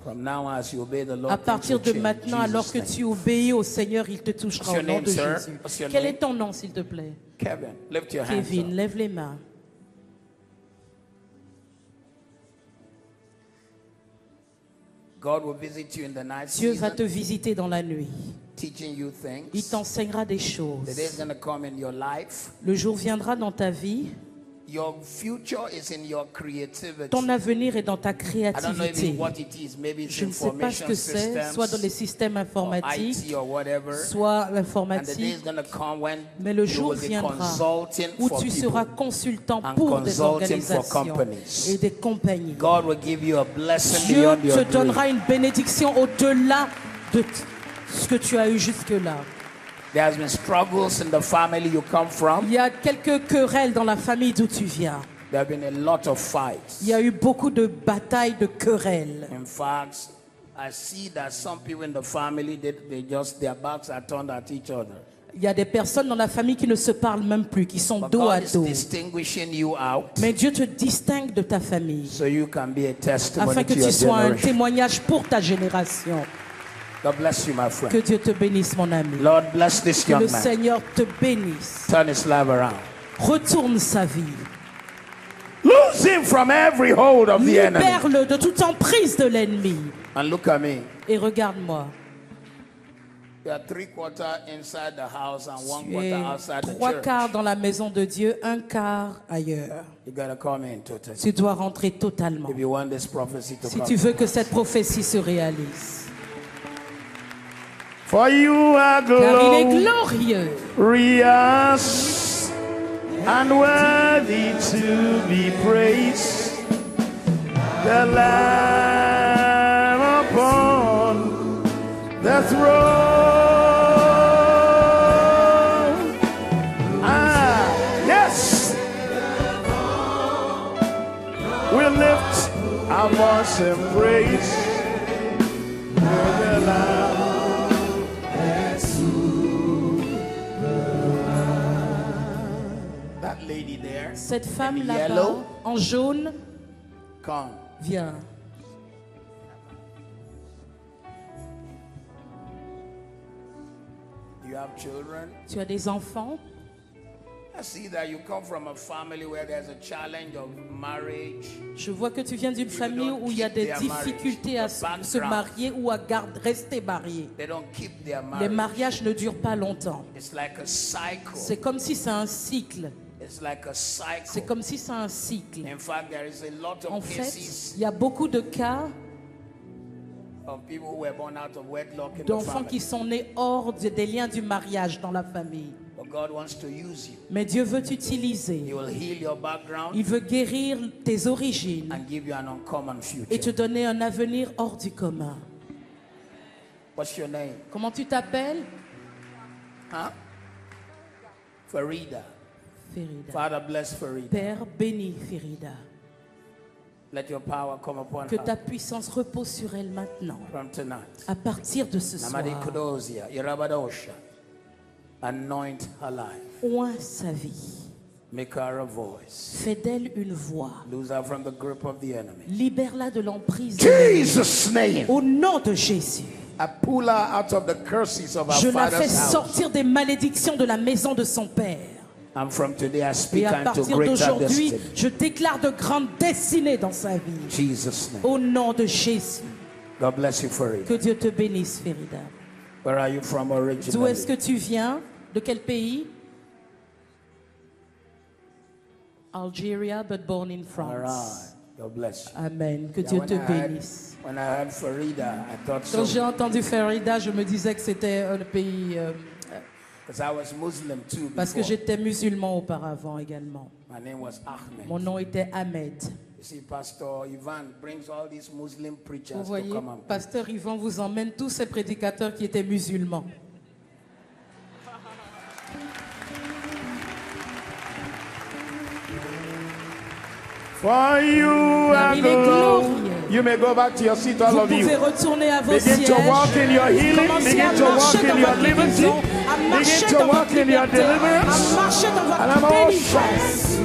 From now, as you obey the Lord, À things partir will de change. maintenant, Jesus' alors que name. tu obéis au Seigneur, il te touchera What's au your nom name, de sir? Jésus. What's your Quel name? est ton nom, s'il te plaît? Kevin, lift your hands Kevin, up. lève les mains. God will visit you in the night Dieu va te season, visiter dans la nuit. teaching you Il things. t'enseignera des The day is choses. going to come in your life. Le jour viendra dans ta vie. Your future is in your creativity. Ton avenir est dans ta I don't know even créativité. what it is. Maybe it's Je ne sais pas ce information que c'est, systems, soit dans les systèmes or informatiques, IT or whatever. soit And the day is l'informatique. going to come when Mais le you jour will be viendra consulting où for tu people. seras consultant and pour des consulting for organisations companies. et des compagnies. God will give you a blessing Dieu beyond your te dream. donnera une bénédiction au-delà de ce que tu as eu jusque-là. There has been struggles in the family you come from. Il y a quelques querelles dans la famille d'où tu viens. There have been a lot of fights. Il y a eu beaucoup de batailles, de querelles. In fact, I see that some people in the family, their backs are turned at each other. Il y a des personnes dans la famille qui ne se parlent même plus, qui sont But dos à God is dos. distinguishing you out Mais Dieu te distingue de ta famille so you can be a testimony afin que to your tu sois un generation. témoignage pour ta génération. God bless you, my friend. Que Dieu te bénisse, mon ami. Lord, bless this Que le young man. Seigneur te bénisse. Turn his life around. Retourne sa vie. Lose him from every hold of the enemy. Libère-le de toute emprise de l'ennemi. And look at me. Et regarde-moi. You are 3/4 inside the house and Tu 1/4 es outside the 3/4 church. dans la maison de Dieu, 1/4 ailleurs. You gotta come in totally. Tu dois rentrer totalement. If you want this prophecy to Si come. tu veux que cette prophétie se réalise. For you are Car il est glorieux glorious and worthy to be praised. The Lamb upon the throne. Ah, yes. We lift our voice and praise the Lamb. That lady there, Cette femme in là-bas, yellow, en jaune, come. viens. You have children. Tu as des enfants. I see that you come from a family where there's a challenge of marriage. Je vois que tu viens d'une famille où il y a des difficultés à se marier ou à rester marié. They don't keep their Les marriage. mariages ne durent pas longtemps. It's like a cycle. C'est comme si c'est un cycle. It's like a cycle. C'est comme si c'est un cycle. In fact, there is a lot En of fait, cases il y a beaucoup de cas of people who were born out of wedlock in the d'enfants qui family. sont nés hors des liens du mariage dans la famille. But God wants to use you. Mais Dieu veut He t'utiliser. will heal your background Il veut guérir tes origines and give you an uncommon et te future. donner un avenir hors du commun. What's your name? Comment tu t'appelles? Huh? Farida. Ferida. Father, bless Farida. Père, bénis Ferida. Let your power come upon Que ta her puissance repose sur elle maintenant. from tonight. À partir de ce soir, Namadi Kudosia, Irabadosha. Anoint her life. oint sa vie. Make her a voice. Fais d'elle une voix. Lose her from the grip of the enemy. Libère-la de l'emprise de l'ennemi. Jesus' name. Au nom de Jésus, I pull her out of the curses of her je la fais father's house. sortir des malédictions de la maison de son père. And from today I Et speak à unto partir greater d'aujourd'hui, destiny. je déclare de grandes destinées dans sa vie. Jesus' name. Au nom de Jésus, God bless you for it. que Dieu te bénisse, Ferida. Where are you from D'où originally? est-ce que tu viens? De quel pays? Algeria, but born in All France. right. God bless you. Amen. Que Yeah, Dieu when te I heard- bénisse. When I heard Farida, I thought Quand so. j'ai entendu Ferida, je me disais que c'était le pays Because I was Muslim too parce que before. j'étais musulman auparavant également. My name was Ahmed. Mon nom était Ahmed. You see, Pastor Ivan brings all these Muslim preachers Vous to voyez, come and preach. Pasteur Yvan vous emmène tous ces prédicateurs qui étaient musulmans. For you Car are il est glorious. glorieux. You may go back to your seat, all Vous of pouvez you. retourner à vos Begin to walk in your sièges. healing. Commencez à Begin to walk marcher in dans your votre liberty. guérison, à marcher Begin to dans walk votre in your liberté, deliverance. à marcher dans And I'm votre all délivrance.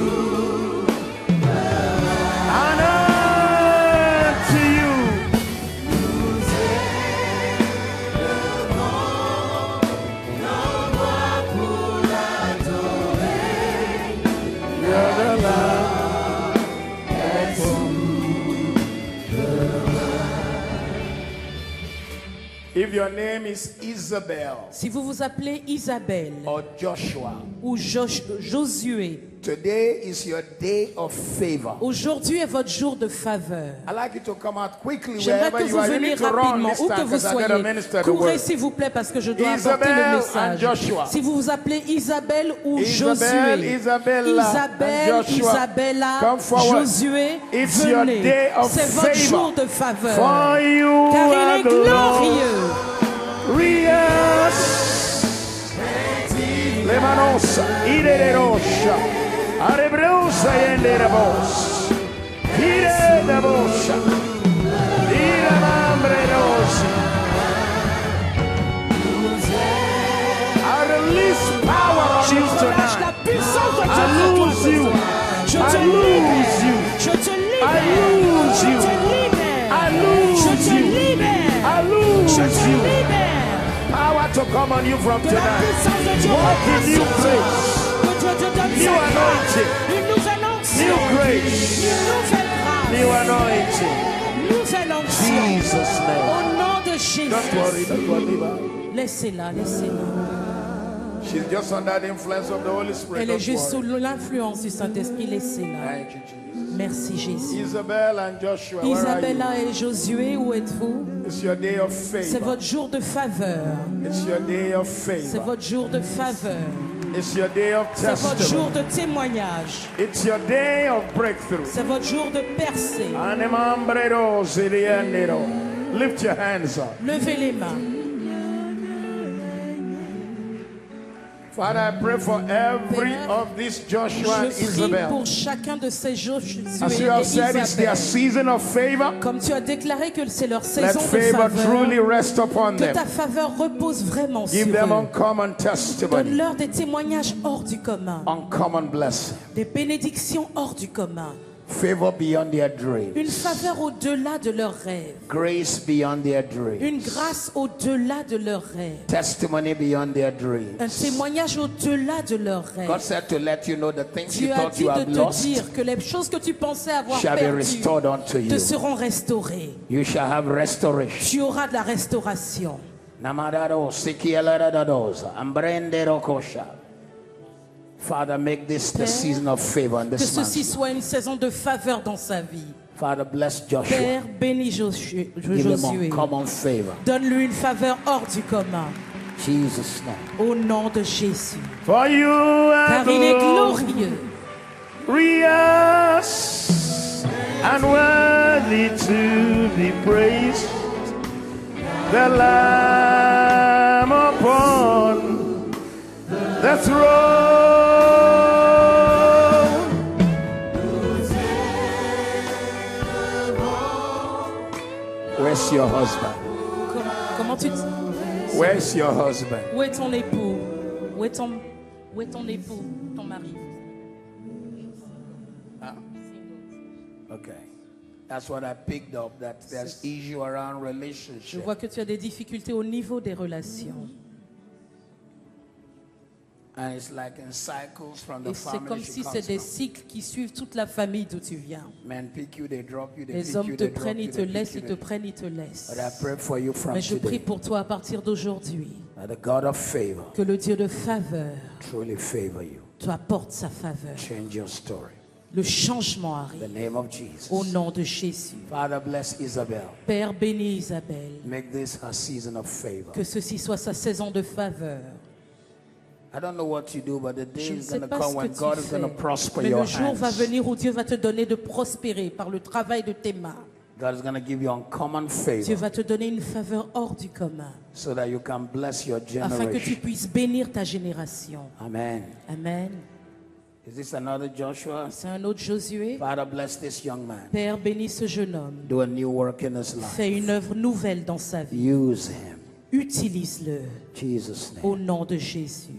And unto you. You're the Lamb. If your name is Isabel Si vous vous appelez Isabelle Or Joshua, ou Josué, today is your day of favor. aujourd'hui est votre jour de faveur. I'd like you to come out quickly J'aimerais wherever que you vous are. You veniez need to run rapidement, this où que time vous because I gotta soyez. minister the Courez word. s'il vous plaît parce que je dois Isabel apporter le and message. Joshua. Si vous vous appelez Isabelle ou Isabel, Josué, Isabella Isabelle, and Joshua. Isabella, Come forward. Josué, It's your venez. day of C'est votre favor. jour de faveur. for you Car il are est glorieux. glorious. Le manos, ire roscia, arebreusa e le bos, ire de boscia, ire mambre rosi. I release power on you Relâche tonight. la puissance de I Dieu lose sur you. toi. Je te I libère. lose you. Je te libère. I lose Je you. te libère. I Je lose te you. libère. I Je lose te you. libère. Power to come on you from Que la tonight. puissance de Dieu Walk in repasse new sur toi. grace. Que Dieu te donne New sa grâce. anointing. Une nouvelle onction. New grace. Une nouvelle grâce. New anointing. Nouvelle onction. Jesus' name. Au nom de Jésus. Don't worry, don't worry. Laissez-la, laissez-la. She's just under the influence of the Holy Spirit. Elle est Don't juste sous worry. l'influence du Saint-Esprit. Laissez-la. Thank you, Jesus. Merci Jésus. Isabel and Joshua, where are Isabella et Josué, où êtes-vous? you? It's your day of C'est favor. votre jour de faveur. It's your day of C'est favor. votre jour de faveur. It's your day of C'est votre jour testimony. de témoignage. It's your day of breakthrough. C'est votre jour de percée. Anemambrero zirienero. Lift your hands up. Levez les mains. Father, I pray for every of these Joshua and Je prie Isabel. pour chacun de ces Josué As you et have said, it's their Isabelle. season of favor. Comme tu as déclaré que c'est leur Let saison de favor truly faveur, rest upon que them. ta faveur repose vraiment sur Give them eux. uncommon testimony, Donne-leur des témoignages hors du commun, uncommon blessing, des bénédictions hors du commun, favor beyond their une dreams, faveur au-delà de leurs rêves, grace beyond their une dreams, grâce au-delà de leurs rêves, testimony beyond their un dreams. témoignage au-delà de leurs God rêves. said to let you know the things Tu you as thought dit you de have te lost dire que les choses que tu pensais avoir shall be perdues restored unto you. te seront restaurées. You shall have restoration. Tu auras de la restauration. Namadaro sikieladados, ambrendero kosha. Father, make this the Père, season of favor in Que this ceci month. soit une saison de faveur dans sa vie. Father, bless Joshua. Père, bénis Josué. Give him uncommon favor. Donne-lui une faveur hors du commun. Jesus' name. Au nom de Jésus. For you are Car il est glorieux. glorious and worthy to be praised. The Lamb upon the throne. Where's your husband? Comment tu Where's your husband? Où est ton époux? Où est ton époux, ton mari? Okay. That's what I picked up, that there's issue around Je relationship. vois que tu as des difficultés au niveau des relations. And it's like in cycles from the Et c'est family comme she si comes c'est des from. cycles qui suivent toute la famille d'où tu viens. Men pick you, they drop you, they Les pick hommes you, te they drop prennent, you, ils te they pick laissent, you, ils te they- prennent, ils te laissent. But I pray for you from Mais je prie today, pour toi à partir d'aujourd'hui that the God of favor que le Dieu de faveur truly favor you. t'apporte sa faveur. Change your story. Le changement In the arrive name of Jesus. au nom de Jésus. Father, bless Isabel. Père, bénis Isabelle. Make this her season of favor. Que ceci soit sa saison de faveur. I don't know what you do, but the day Je ne is sais going to pas come ce que when God is tu going to fais, prosper mais your le jour va hands. venir où Dieu va te donner de prospérer par le travail de tes mains. God is going to give you uncommon Dieu favor va te donner une faveur hors du commun, so that you can bless your afin que tu generation. puisses bénir ta génération. Amen. Amen. Is this another Joshua? C'est un autre Josué. Father, bless this young man. Père, bénis ce jeune homme. Do a new work in his life. Fais une œuvre nouvelle dans sa vie. Use him. Utilise-le Jesus' au name. nom de Jésus.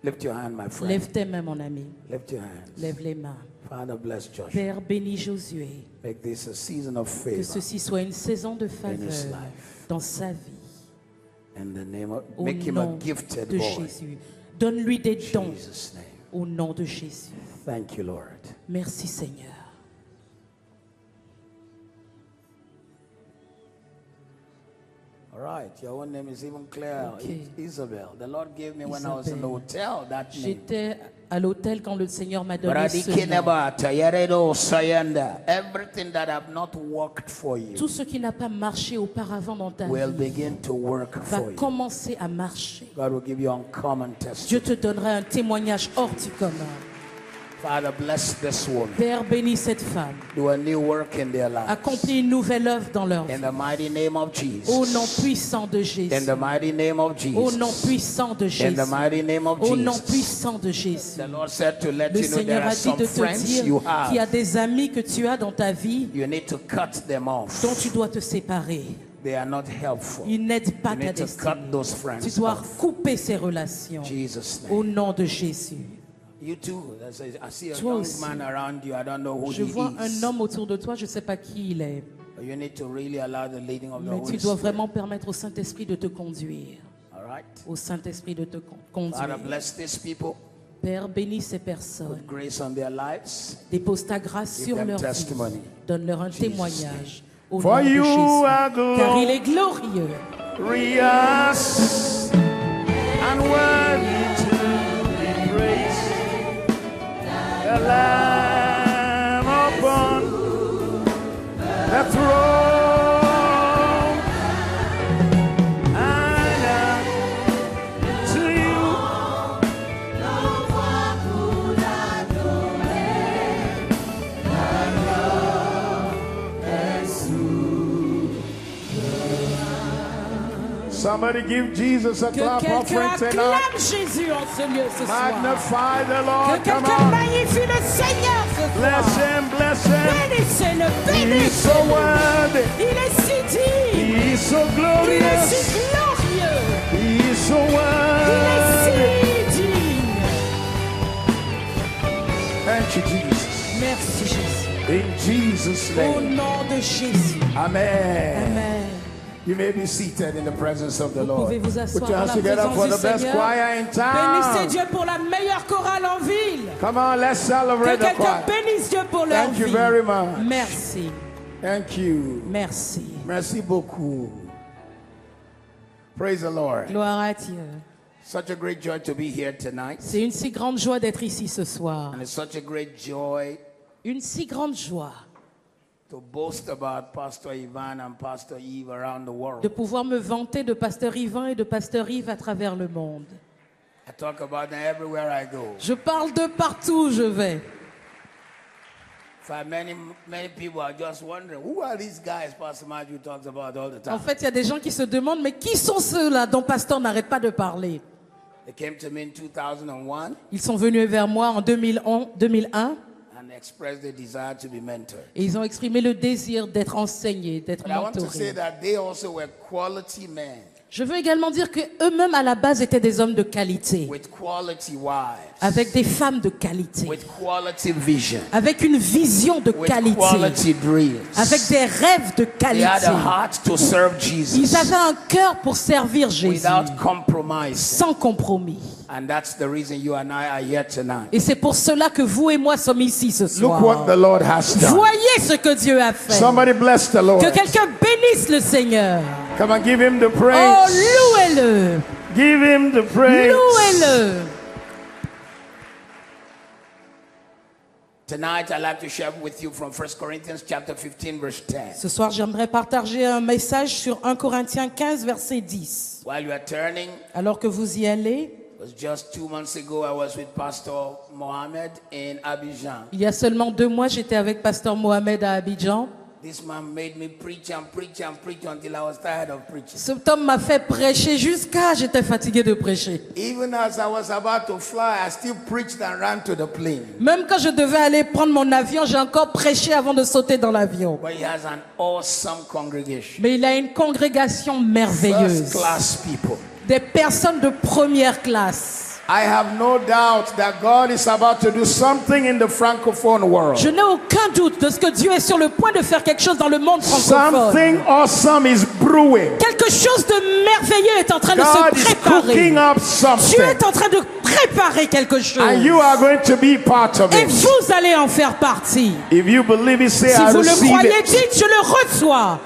Lift your hand, my friend. Lève tes mains, mon ami. Lift your hands. Lève les mains. Father, bless Joshua. Père, bénis Josué. Make this a season of Que favor ceci soit une saison de in his faveur life. dans sa vie. In the name of, Au make him a nom gifted de boy. Jésus. Donne-lui des dons Jesus' name. au nom de Jésus. Thank you, Lord. Merci Seigneur. All right, your own name is even clear. Okay. Isabel. The Lord gave me when I was in the hotel that name. J'étais à l'hôtel quand le Seigneur m'a donné ce nom. Bradikinebata, Yaredo, Sayanda. Everything that have not worked for you Tout ce qui n'a pas marché auparavant dans ta will vie begin to work va for you. commencer à marcher. God will give you uncommon Dieu testimony. te donnera un témoignage hors du commun. Father, bless this woman. Père, bénis cette femme. Do a new work in their lives. Accomplis une nouvelle œuvre dans leur vie. In the mighty name of Jesus. Au nom puissant de In Jésus. the mighty name of Au nom Jesus. puissant de In Jésus. the mighty name of Au nom Jesus. puissant de Jésus. The Lord said to let Le you know there Seigneur are a dit some de te friends dire you qu'il y a have. des amis que tu as dans ta vie You need to cut them off. dont tu dois te séparer. They are not helpful. Ils n'aident pas You ta need to destinée. cut those friends Tu dois off. couper ces relations. Jesus' Au name. nom de Jésus. You too. I see a Toi young aussi. man around you. I don't know who Je he vois is. un homme autour de toi, je ne sais pas qui il est. But you need to really allow the leading of the Mais tu Holy dois Spirit. vraiment permettre au Saint-Esprit de te conduire. All right. Au Saint-Esprit de te Father, conduire. bless these people. Père, bénis ces personnes. Put grace on their lives. Dépose ta grâce Give sur them leur vie. testimony. Donne-leur un Jesus' témoignage. Au For nom de you Jésus. are Car il est glorieux. glorious and worthy to be praised. The Lamb upon the throne. And to you somebody give Jesus a Que clap quelqu'un offering tonight. acclame Jésus en ce lieu ce soir. Magnify the Que Lord. Come quelqu'un on. magnifie le Seigneur ce Bless soir. him, bless him. Bénissez-le, He's bénissez-le. so worthy. Il est si digne. He's so Il est glorious. si glorieux. He's so Il est worthy. si digne. Thank you, Jesus. Merci Jésus. In Jesus' Au name. nom de Jésus. Amen. Amen. You may be seated in the presence of the Vous Lord. pouvez vous Put asseoir your dans hands la together for présence the du best Seigneur. choir in Bénissez town. Dieu pour la meilleure chorale en ville. Come on, let's Que celebrate the quelqu'un choir. bénisse Dieu pour leur Thank you vie. very much. Merci. Thank you. Merci. Merci beaucoup. Praise the Lord. Gloire à Dieu. Such a great joy to be here tonight. C'est une si grande joie d'être ici ce soir. And it's such a great joy Une si grande joie to boast about Pastor Ivan and Pastor Eve around the world. de pouvoir me vanter de Pasteur Ivan et de Pasteur Yves à travers le monde. I talk about them everywhere I go. Je parle de partout où je vais. For many people are just wondering, who are these guys Pastor Matthew talks about all the En time? fait, il y a des gens qui se demandent, mais qui sont ceux-là dont Pasteur n'arrête pas de parler? They came to me in 2001 Ils sont venus vers moi en 2001 and expressed the desire to be mentored. et ils ont exprimé le désir d'être enseignés, d'être But I want to say mentorés. that they also were quality men Je veux également dire qu'eux-mêmes, à la base, étaient des hommes de qualité, with quality wives, avec des femmes de qualité, with quality vision, avec une vision de with qualité, quality dreams. avec des rêves de They had qualité. a heart to serve Ils Jesus avaient un cœur pour servir Jésus, without compromise. sans compromis. And that's the reason you and I are here tonight. Et c'est pour cela que vous et moi sommes ici ce Look soir. what the Lord has done. Voyez ce que Dieu a fait. Somebody bless the Lord. Que quelqu'un bénisse le Seigneur. Come on, give him the Oh, praise. louez-le. Give him the praise. Louez-le. Tonight I'd like to share with you from 1 Corinthians chapter 15 verse 10. Ce soir, j'aimerais partager un message sur 1 Corinthiens 15, verset 10. While you are turning, Alors que vous y allez, it was just 2 months ago I was with Pastor Mohammed in Abidjan. il y a seulement 2 mois, j'étais avec Pasteur Mohamed à Abidjan. This man made me preach and preach and preach until I was tired of preaching. Cet homme m'a fait prêcher jusqu'à j'étais fatigué de prêcher. Even as I was about to fly, I still preached and ran to the plane. Même quand je devais aller prendre mon avion, j'ai encore prêché avant de sauter dans l'avion. But he has an awesome congregation. Mais il a une congrégation First merveilleuse. class people. Des personnes de première classe. I have no doubt that God is about to do something in the francophone world. Je n'ai aucun doute de ce que Dieu est sur le point de faire quelque chose dans le monde francophone. Something awesome is brewing. Quelque chose de merveilleux est en train de God se is cooking préparer. up Dieu something. est en train de préparer quelque chose. And you are going to be part of Et it. vous allez en faire partie. If you believe it, say Si I vous le receive croyez, it. dites, je le reçois.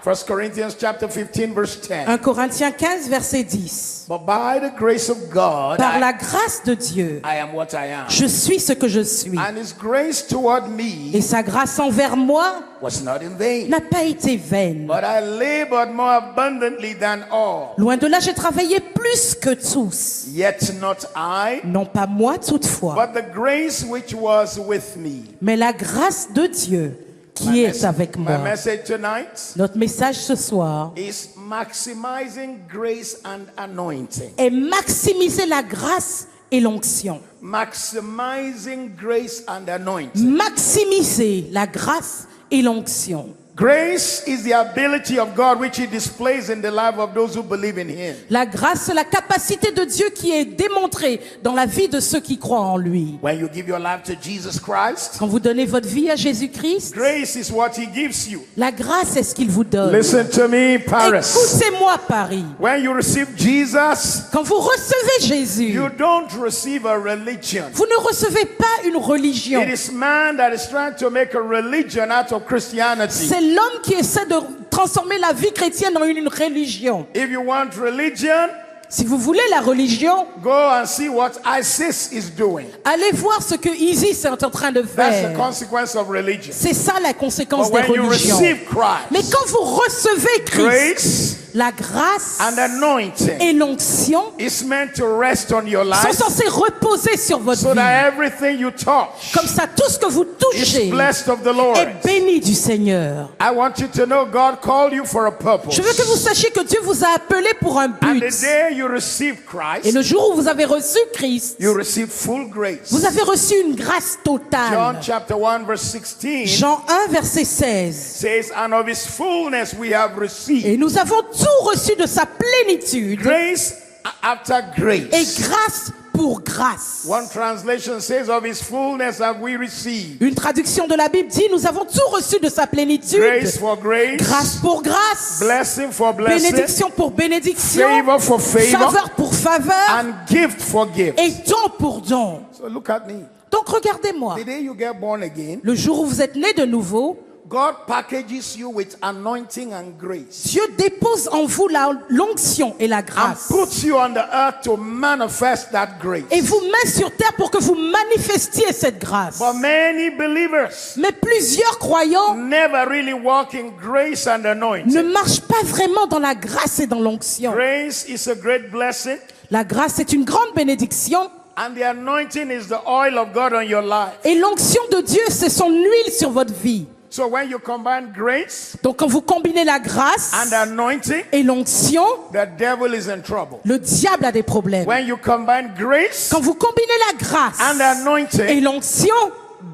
1 Corinthians chapter 15 verse 10. 1 Corinthiens 15, verset 10. But by the grace of God, Par la grâce de Dieu, I am what I am. je suis ce que je suis. And his grace toward Et me sa grâce envers moi was not in vain. n'a pas été vaine. But I labored more abundantly than all. Loin de là, j'ai travaillé plus que tous. Yet not I, Non pas moi toutefois, but the grace which was with me. mais la grâce de Dieu qui est avec My moi. message tonight Notre message ce soir is maximizing grace and anointing. est maximiser la grâce et l'onction. Maximizing grace and anointing. Maximiser la grâce et l'onction. Grace is the ability of God which He displays in the life of those who believe in Him. La grâce, c'est la capacité de Dieu qui est démontrée dans la vie de ceux qui croient en lui. When you give your life to Jesus Christ, Quand vous donnez votre vie à Jésus-Christ, grace is what He gives you. la grâce est ce qu'il vous donne. Listen to me, Paris. Écoutez-moi, Paris. When you receive Jesus, Quand vous recevez Jésus, you don't receive a religion. vous ne recevez pas une religion. It is man that is trying to make a religion out of Christianity. C'est l'homme qui essaie de transformer la vie chrétienne en une religion. If you want religion, Si vous voulez la religion, go and see what ISIS is doing. allez voir ce que ISIS est en train de That's the faire. consequence of religion. C'est ça la conséquence But des when you religions. receive Christ, Mais quand vous recevez Christ, grace la grâce and anointing et l'onction is meant to rest on your sont life censés reposer sur votre so vie. that everything you touch Comme ça, tout ce que vous is touchez blessed of the Lord. est béni du Seigneur. I want you to know God called you for a purpose. Je veux que vous sachiez que Dieu vous a appelé pour un And but. the day you receive Et Christ, le jour où vous avez reçu Christ, you receive full grace. vous avez reçu une grâce John totale. chapter 1 verse 16 Jean 1, verset 16. says, and of his fullness we have received Et nous avons tout reçu de sa plénitude grace after et grace. grâce pour grâce. One translation says, of his fullness have we received Une traduction de la Bible dit, nous avons tout reçu de sa plénitude. grace for grace, Grâce pour grâce. blessing for blessing, Bénédiction pour bénédiction. favor for favor, Faveur pour faveur. and gift for gift. Et don pour don. So look at me. Donc regardez-moi. The day you get born again, Le jour où vous êtes né de nouveau, God packages you with anointing and grace Dieu dépose en vous l'onction et la and grâce. puts you on the earth to manifest that grace. Et vous met sur terre pour que vous manifestiez cette grâce. But many believers Mais plusieurs croyants never really walk in grace and ne anointing. marchent pas vraiment dans la grâce et dans l'onction. Grace is a great blessing, La grâce est une grande bénédiction and the anointing is the oil of God on your life. et l'onction de Dieu, c'est son huile sur votre vie. So when you combine grace Donc quand vous combinez la grâce and anointing, et l'onction, the devil is in trouble. le diable a des problèmes. When you combine grace Quand vous combinez la grâce and et anointing, l'onction,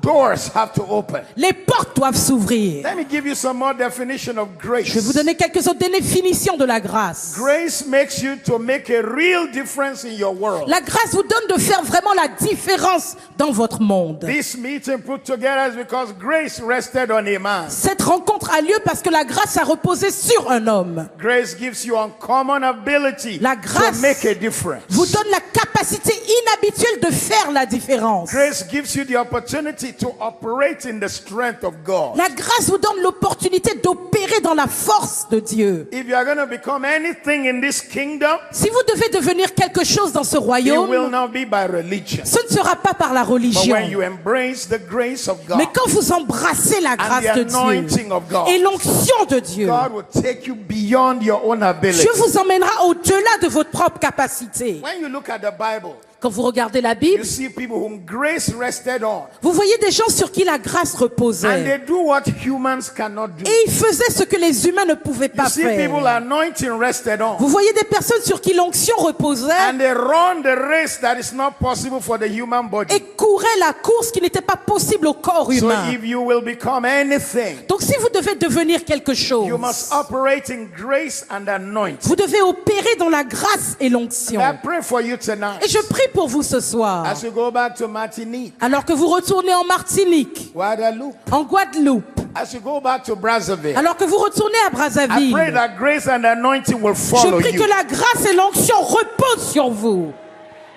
doors have to open. les portes doivent s'ouvrir. Let me give you some more definition of grace. Je vais vous donner quelques autres définitions de la grâce. Grace makes you to make a real difference in your world. La grâce vous donne de faire vraiment la différence dans votre monde. This meeting put together is because grace rested on a man. Cette rencontre a lieu parce que la grâce a reposé sur un homme. Grace gives you uncommon ability La grâce to make a difference. vous donne la capacité inhabituelle de faire la différence. Grace gives you the opportunity to operate in the strength of God. La grâce vous donne l'opportunité d'opérer dans la force de Dieu. If you are going to become anything in this kingdom, Si vous devez devenir quelque chose dans ce it will royaume, not be by religion. ce ne sera pas par la But religion. when you embrace the grace of God, Mais quand vous embrassez la grâce the de Dieu anointing of God, et l'onction de Dieu, God will take you beyond your own ability. Dieu vous emmènera au-delà de votre propre capacité. When you look at the Bible, Quand vous regardez la you Bible, see people whom grace rested on. vous voyez des gens sur qui la grâce And reposait. they do what humans cannot do. Et ils faisaient ce que les humains ne pouvaient You pas see people faire. anointing rested on. Vous voyez des personnes sur qui l'onction reposait And they run the race that is not possible for the human body. et couraient la course qui n'était pas possible au corps So humain. if you will become anything, Donc si vous devez devenir quelque chose, you must operate in grace and anointing. vous devez opérer dans la grâce et l'onction. I pray for you tonight. Et je prie pour vous ce soir. As you go back to Martinique, Alors que vous retournez en Martinique, Guadeloupe, en Guadeloupe, as you go back to Brazzaville, alors que vous retournez à I pray Brazzaville, that grace and anointing will je follow prie you. que la grâce et l'onction reposent sur vous.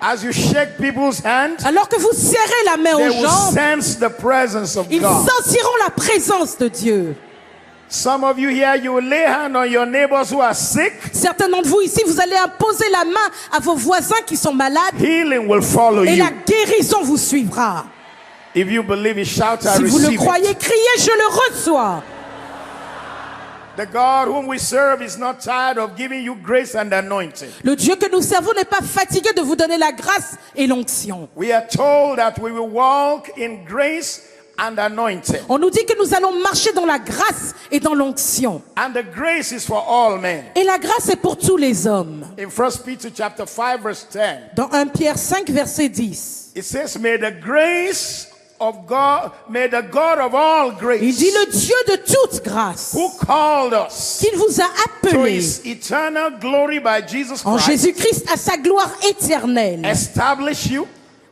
As you shake people's hands, Alors que vous serrez la main they aux will gens, sense the presence of ils God. sentiront la présence de Dieu. Some of you here, you will lay hand on your neighbors who are sick. Certains d'entre vous ici, vous allez imposer la main à vos voisins qui sont malades Healing will follow et you. la guérison vous suivra. If you believe it, shout, I Si vous le receive croyez, it. criez, je le reçois. The God whom we serve is not tired of giving you grace and anointing. Le Dieu que nous servons n'est pas fatigué de vous donner la grâce et l'onction. We are told that we will walk in grace and anointing. On nous dit que nous allons marcher dans la grâce et dans l'onction. And the grace is for all men. Et la grâce est pour tous les hommes. In 1 Peter chapter 5 verse 10, Dans 1 Pierre 5, verset 10, it says, may the grace of God, may the God of all il grace, dit le Dieu de toute grâce, who called us qu'il vous a to appelé his eternal glory by Jesus en Christ, Jésus-Christ à sa gloire éternelle, establish you,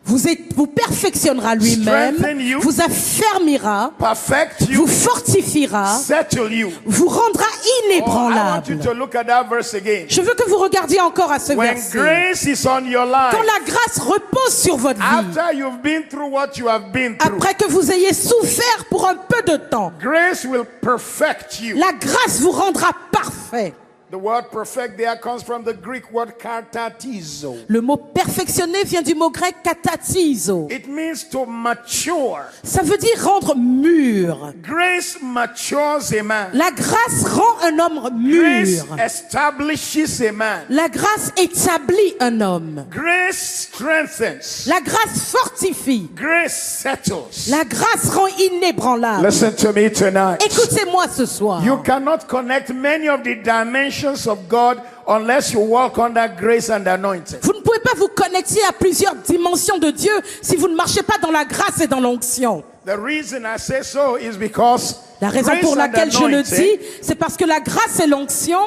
vous perfectionnera lui-même, strengthen you, vous affermira, perfect vous you, fortifiera, settle you. vous rendra Oh, I want you inébranlable. to look at that verse again. Je veux que vous regardiez encore à ce When verset. grace is on your life, Quand la grâce repose sur votre vie, after you've been through what you have been through, après que vous ayez souffert pour un peu de temps, grace will perfect you. la grâce vous rendra parfait. The word perfect there comes from the Greek word katatizo. Le mot perfectionner vient du mot grec katatizo. It means to mature. Ça veut dire rendre mûr. Grace matures a man. La grâce rend un homme Grace mûr. establishes a man. La grâce établit un homme. Grace strengthens. La grâce fortifie. Grace settles. La grâce rend inébranlable. Listen to me tonight. Écoutez-moi ce soir. You cannot connect many of the dimensions of God unless you walk under grace and anointing. Vous ne pouvez pas vous connecter à plusieurs dimensions de Dieu si vous ne marchez pas dans la grâce et dans l'onction. The reason I say so is because La raison grace pour and laquelle je le anointing dis, c'est parce que la grâce et l'onction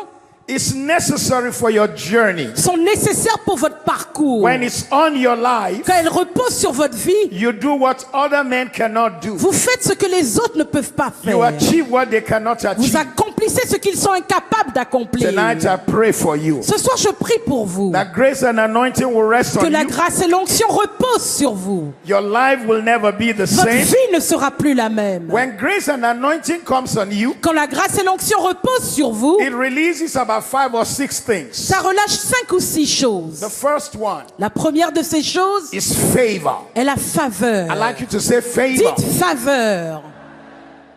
is necessary for your journey. sont nécessaires pour votre parcours. When it's on your life, Quand elles reposent sur votre vie, you do what other men cannot do. vous faites ce que les autres ne peuvent pas You faire. achieve what they cannot Vous achieve. accomplissez ce qu'ils sont incapables d'accomplir. Tonight I pray for you Ce soir, je prie pour vous that grace and anointing will rest que on la you. grâce et l'onction reposent sur vous. Your life will never be the Votre same. vie ne sera plus la même. When grace and anointing comes on you, Quand la grâce et l'onction reposent sur vous, it releases about 5 or 6 things. ça relâche 5 ou 6 choses. The first one La première de ces choses is favor. est la faveur. I like you to say favor. Dites faveur.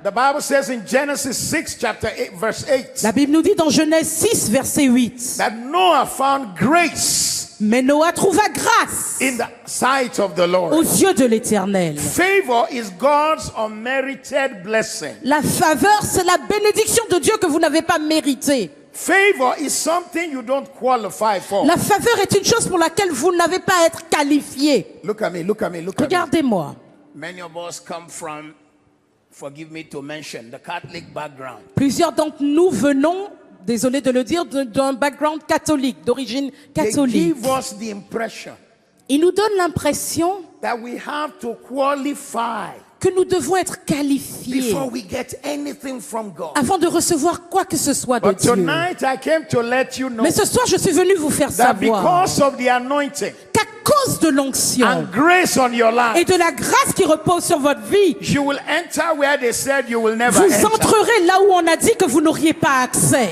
The Bible says in Genesis 6 chapter 8 verse 8 La Bible nous dit dans Genèse 6, verset 8. that Noah found grace Mais Noah trouva grâce in the sight of the Lord. aux yeux de l'Éternel. Favor is God's unmerited blessing. La faveur, c'est la bénédiction de Dieu que vous n'avez pas méritée. Favor is something you don't qualify for. La faveur est une chose pour laquelle vous n'avez pas à être qualifié. Look at me, look at me, look at me. Regardez-moi. Many of us come from, forgive me to mention, the Catholic background. Plusieurs d'entre nous venons, désolé de le dire, d'un background catholique, d'origine They catholique. give us the impression Il nous donne l'impression that we have to qualify que nous devons être qualifiés before we get anything from God. avant de recevoir quoi que ce soit de But Dieu. tonight I came to let you know Mais ce soir, je suis venu vous faire that savoir because of the anointing qu'à cause de l'onction and grace on your et life, de la grâce qui repose sur votre vie, you will enter where they said you will never vous enter. entrerez là où on a dit que vous n'auriez pas accès.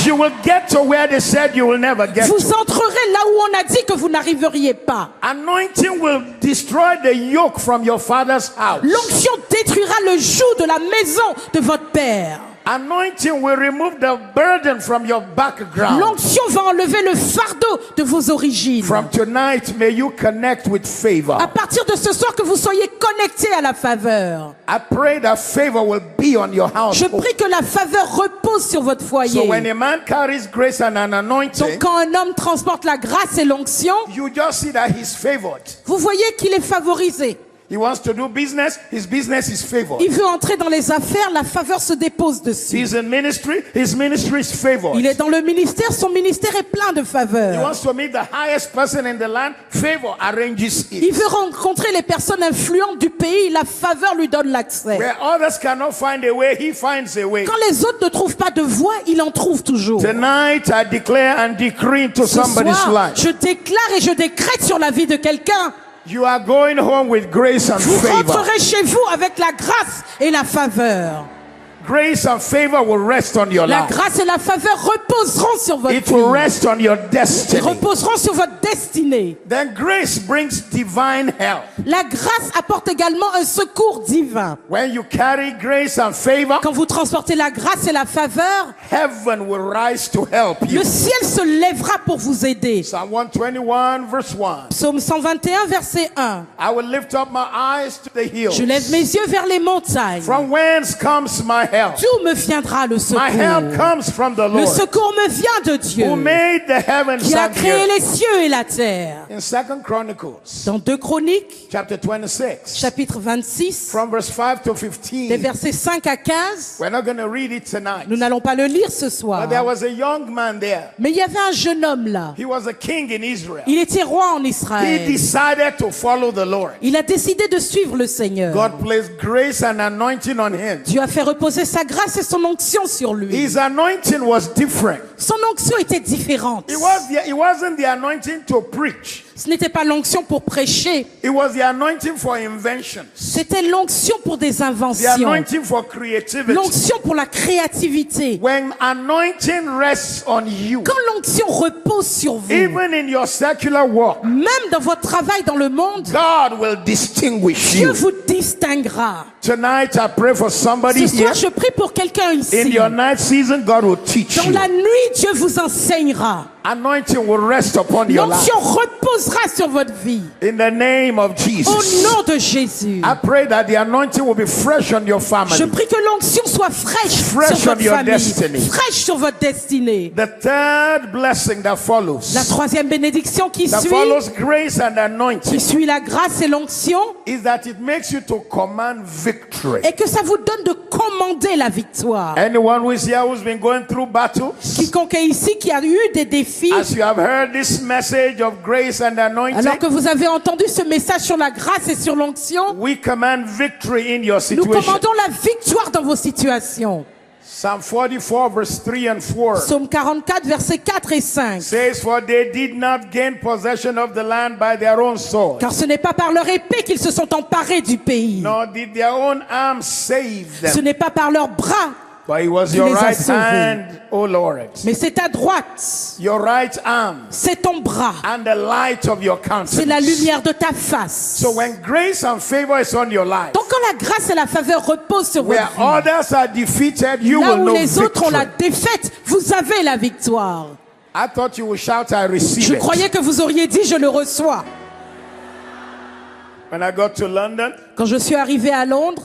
You will get to where they said you will never get Vous to. entrerez là où on a dit que vous n'arriveriez pas. Anointing will destroy the yoke from your father's house. L'onction détruira le joug de la maison de votre père. Anointing will remove the burden from your background. L'onction va enlever le fardeau de vos origines. From tonight, may you connect with favor. À partir de ce soir, que vous soyez connectés à la faveur. I pray that favor will be on your house. Je prie que la faveur repose sur votre foyer. So when a man carries grace and an anointing, Donc quand un homme transporte la grâce et l'onction, you just see that he's favored. vous voyez qu'il est favorisé. He wants to do business, his business is favored. Il veut entrer dans les affaires, la faveur se dépose dessus. He's in ministry, his ministry is favored. Il est dans le ministère, son ministère est plein de He faveur. wants to meet the highest person in the land, favor arranges Il it. veut rencontrer les personnes influentes du pays, la faveur lui donne l'accès. Where others cannot find a way, he finds a way. Quand les autres ne trouvent pas de voie, il en trouve toujours. Tonight I declare and decree into Ce somebody's soir, life. je déclare et je décrète sur la vie de quelqu'un. You are going home with grace and Vous favor. rentrerez chez vous avec la grâce et la faveur. Grace and favor will rest on your La life. grâce et la faveur reposeront sur votre It will vie. rest on your destiny. Reposeront sur votre destinée. Then grace brings divine help. La grâce apporte également un secours divin. When you carry grace and favor, Quand vous transportez la grâce et la faveur, heaven will rise to help you. le ciel se lèvera pour vous aider. Psalm 121 verse 1. Psaume 121, verset 1. I will lift up my eyes to the hills. Je lève mes yeux vers les montagnes. From whence comes my help? D'où me viendra le My help secours? comes from the Le Lord, secours me vient de Dieu, who made the heavens qui a and the créé earth. les cieux et la terre. In 2 Chronicles, Dans 2 Chroniques, chapter 26, chapitre 26, from verse 5 to des 15, versets 5 à 15, we're not going to read it tonight. nous n'allons pas le lire ce soir. But there was a young man there. Mais il y avait un jeune homme là. He was a king in Israel. Il était roi en He Israël. decided to follow the Lord. Il a décidé de suivre le Seigneur. God placed grace and anointing on him. Dieu a fait reposer sa grâce et son onction sur lui. His anointing was different. Son onction était différente. It wasn't the anointing to preach. Ce n'était pas l'onction pour prêcher. It was the anointing for inventions. C'était l'onction pour des The inventions. anointing for creativity. L'onction pour la créativité. When anointing rests on you, Quand l'onction repose sur vous, even in your secular work, même dans votre travail dans le monde, God will distinguish Dieu you. vous distinguera. Tonight I pray for somebody Ce here. soir, je prie pour quelqu'un In ici. your night season, God will teach Dans you. la nuit, Dieu vous enseignera. Anointing will rest upon your life. L'onction reposera sur votre vie. In the name of Au Jesus. nom de Jésus. I pray that the anointing will be fresh on your Je family. prie que l'onction soit fraîche Fresh sur on votre your famille, destiny. fraîche sur votre destinée. The third blessing that follows, La troisième bénédiction qui that suit follows grace and anointing, la grâce et l'onction, is that it makes you to command victory. et que ça vous donne de commander la victoire. Anyone who is here who's been going through battles, Quiconque est ici qui a eu des défis, as you have heard this message of grace and anointing, alors que vous avez entendu ce message sur la grâce et sur l'onction, we command victory in your nous situation. commandons la victoire dans vos situations. Psalm 44 verse 3 and 4 Psaume 44, versets 4 et 5. says, for they did not gain possession of the land by their own sword, Car ce n'est pas par leur épée qu'ils se sont emparés du pays. nor did their own arm save Ce them. n'est pas par leurs bras, But it was Tu your les as right sauvés. hand, O Lord. mais c'est ta droite, Your right arm c'est ton bras, and the light of your c'est la countenance. lumière de ta face. So when grace and favor is on your life, Donc quand la grâce et la faveur reposent sur where votre vie, others are defeated, you là will où know les autres ont la victory. défaite, vous avez la victoire. I thought you would shout, I receive Je it. croyais que vous auriez dit je le reçois. When I got to London, Quand je suis arrivé à Londres,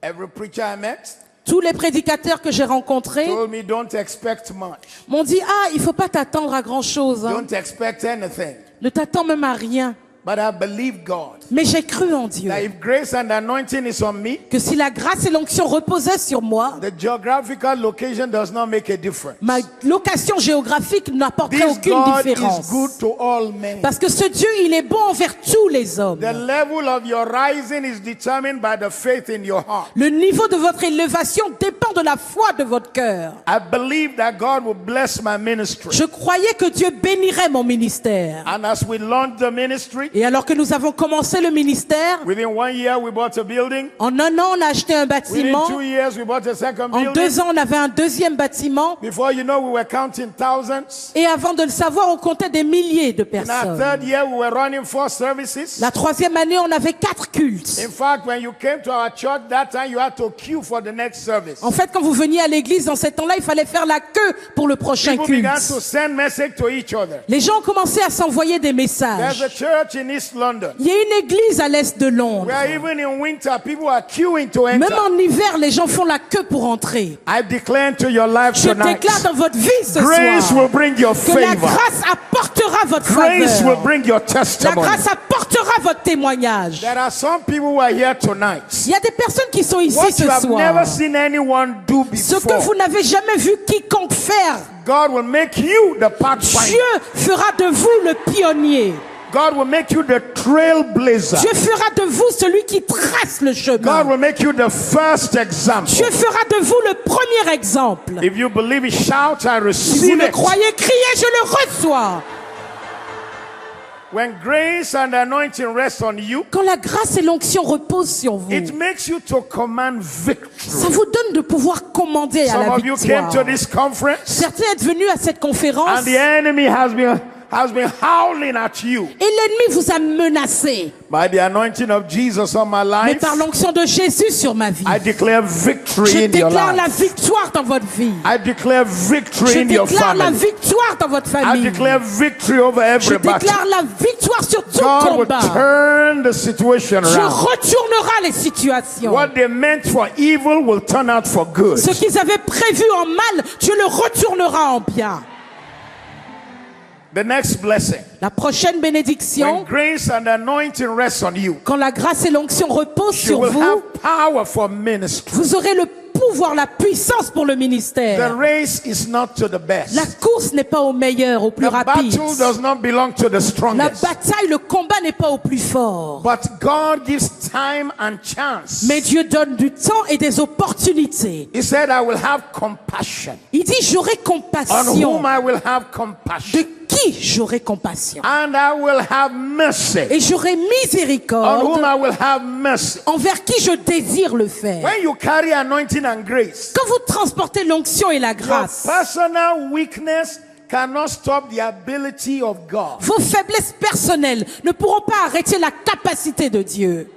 every preacher I met tous les prédicateurs que j'ai rencontrés told me, don't expect much. m'ont dit il faut pas t'attendre à grand chose, hein. Don't expect anything. Ne t'attends même à rien. But I believe God Mais j'ai cru en Dieu that if grace and anointing is on me, que si la grâce et l'onction reposaient sur moi, the geographical location does not make a difference. ma location géographique n'apporterait This aucune God différence. is good to all men. Parce que ce Dieu, il est bon envers tous les hommes. The level of your rising is determined by the faith in your heart. Le niveau de votre élévation dépend de la foi de votre cœur. I believe that God will bless my ministry. Je croyais que Dieu bénirait mon ministère. And as we launch the ministry, Et alors que nous avons commencé le ministère, within 1 year we bought a building. en 1 an, on a acheté un Within bâtiment. 2 years we bought a second En building. 2 ans, on avait un deuxième bâtiment. Before you know, we were counting thousands. Et avant de le savoir, on comptait des milliers de In our personnes. third year, we were running 4 services. La 3e année, on avait 4 cultes. In fact, when you came to our church that time, you had to queue for the next service. En fait, quand vous veniez à l'église dans ces temps-là, il fallait faire la queue pour le prochain People culte. began to send messages to each other. Les gens ont commencé à s'envoyer des There's messages. a church in East London. Il y a une église à l'est de Londres. Where even in winter, people are queuing to enter. Même en hiver, les gens font la queue pour entrer. I declare into your life Je tonight, déclare dans votre vie ce grace soir will bring your que la favor. grâce apportera votre Grace will faveur. bring your La testimony. grâce apportera votre témoignage. There are some people who are here tonight. Il y a des personnes qui sont ici What ce you have soir. never seen anyone do Ce que before, vous n'avez jamais vu quiconque faire, God will make you the pathfinder. Dieu fera de vous le pionnier. God will make you the trailblazer. Dieu fera de vous celui qui trace le God chemin. will make you the first example. Dieu fera de vous le premier exemple. If you believe it, shout, I Si vous receive le it. croyez, criez, je le reçois. When grace and anointing rest on you, Quand la grâce et l'onction reposent sur vous, it makes you to command victory. ça vous donne de pouvoir commander à Some la of you came victoire. to this conference Certains êtes venus à cette conférence and the enemy has been howling at you. et l'ennemi vous a menacé. By the anointing of Jesus on my Mais life, par l'onction de Jésus sur ma vie, I declare je victory in your déclare la life. victoire dans votre vie. I declare victory Je in your déclare la family. victoire dans votre I famille. declare victory over Je every battle. déclare la victoire sur tout God will combat. turn the situation Je around. retournerai les situations. What they meant for evil will turn out for good. Ce qu'ils avaient prévu en mal, Dieu le retournera en bien. The next blessing. La prochaine When bénédiction, grace and anointing rest on you, quand la grâce et l'onction reposent you sur will vous, have power for ministry. vous aurez le pouvoir, la puissance pour le The ministère. race is not to the La best. course n'est pas au meilleur, au plus The rapide. battle does not belong to the La strongest. bataille, le combat n'est pas au plus fort. But God gives time and chance. Mais Dieu donne du temps et des opportunités. He said, I will have compassion. Il dit, j'aurai On compassion. whom I will have De compassion. qui j'aurai compassion? And I will have mercy. Et j'aurai On whom miséricorde I will have mercy. envers qui je désire le faire. When you carry anointing and grace, Quand vous transportez l'onction et la your grâce, personal weakness cannot stop the ability of God. vos faiblesses personnelles ne pourront pas arrêter la capacité de Dieu.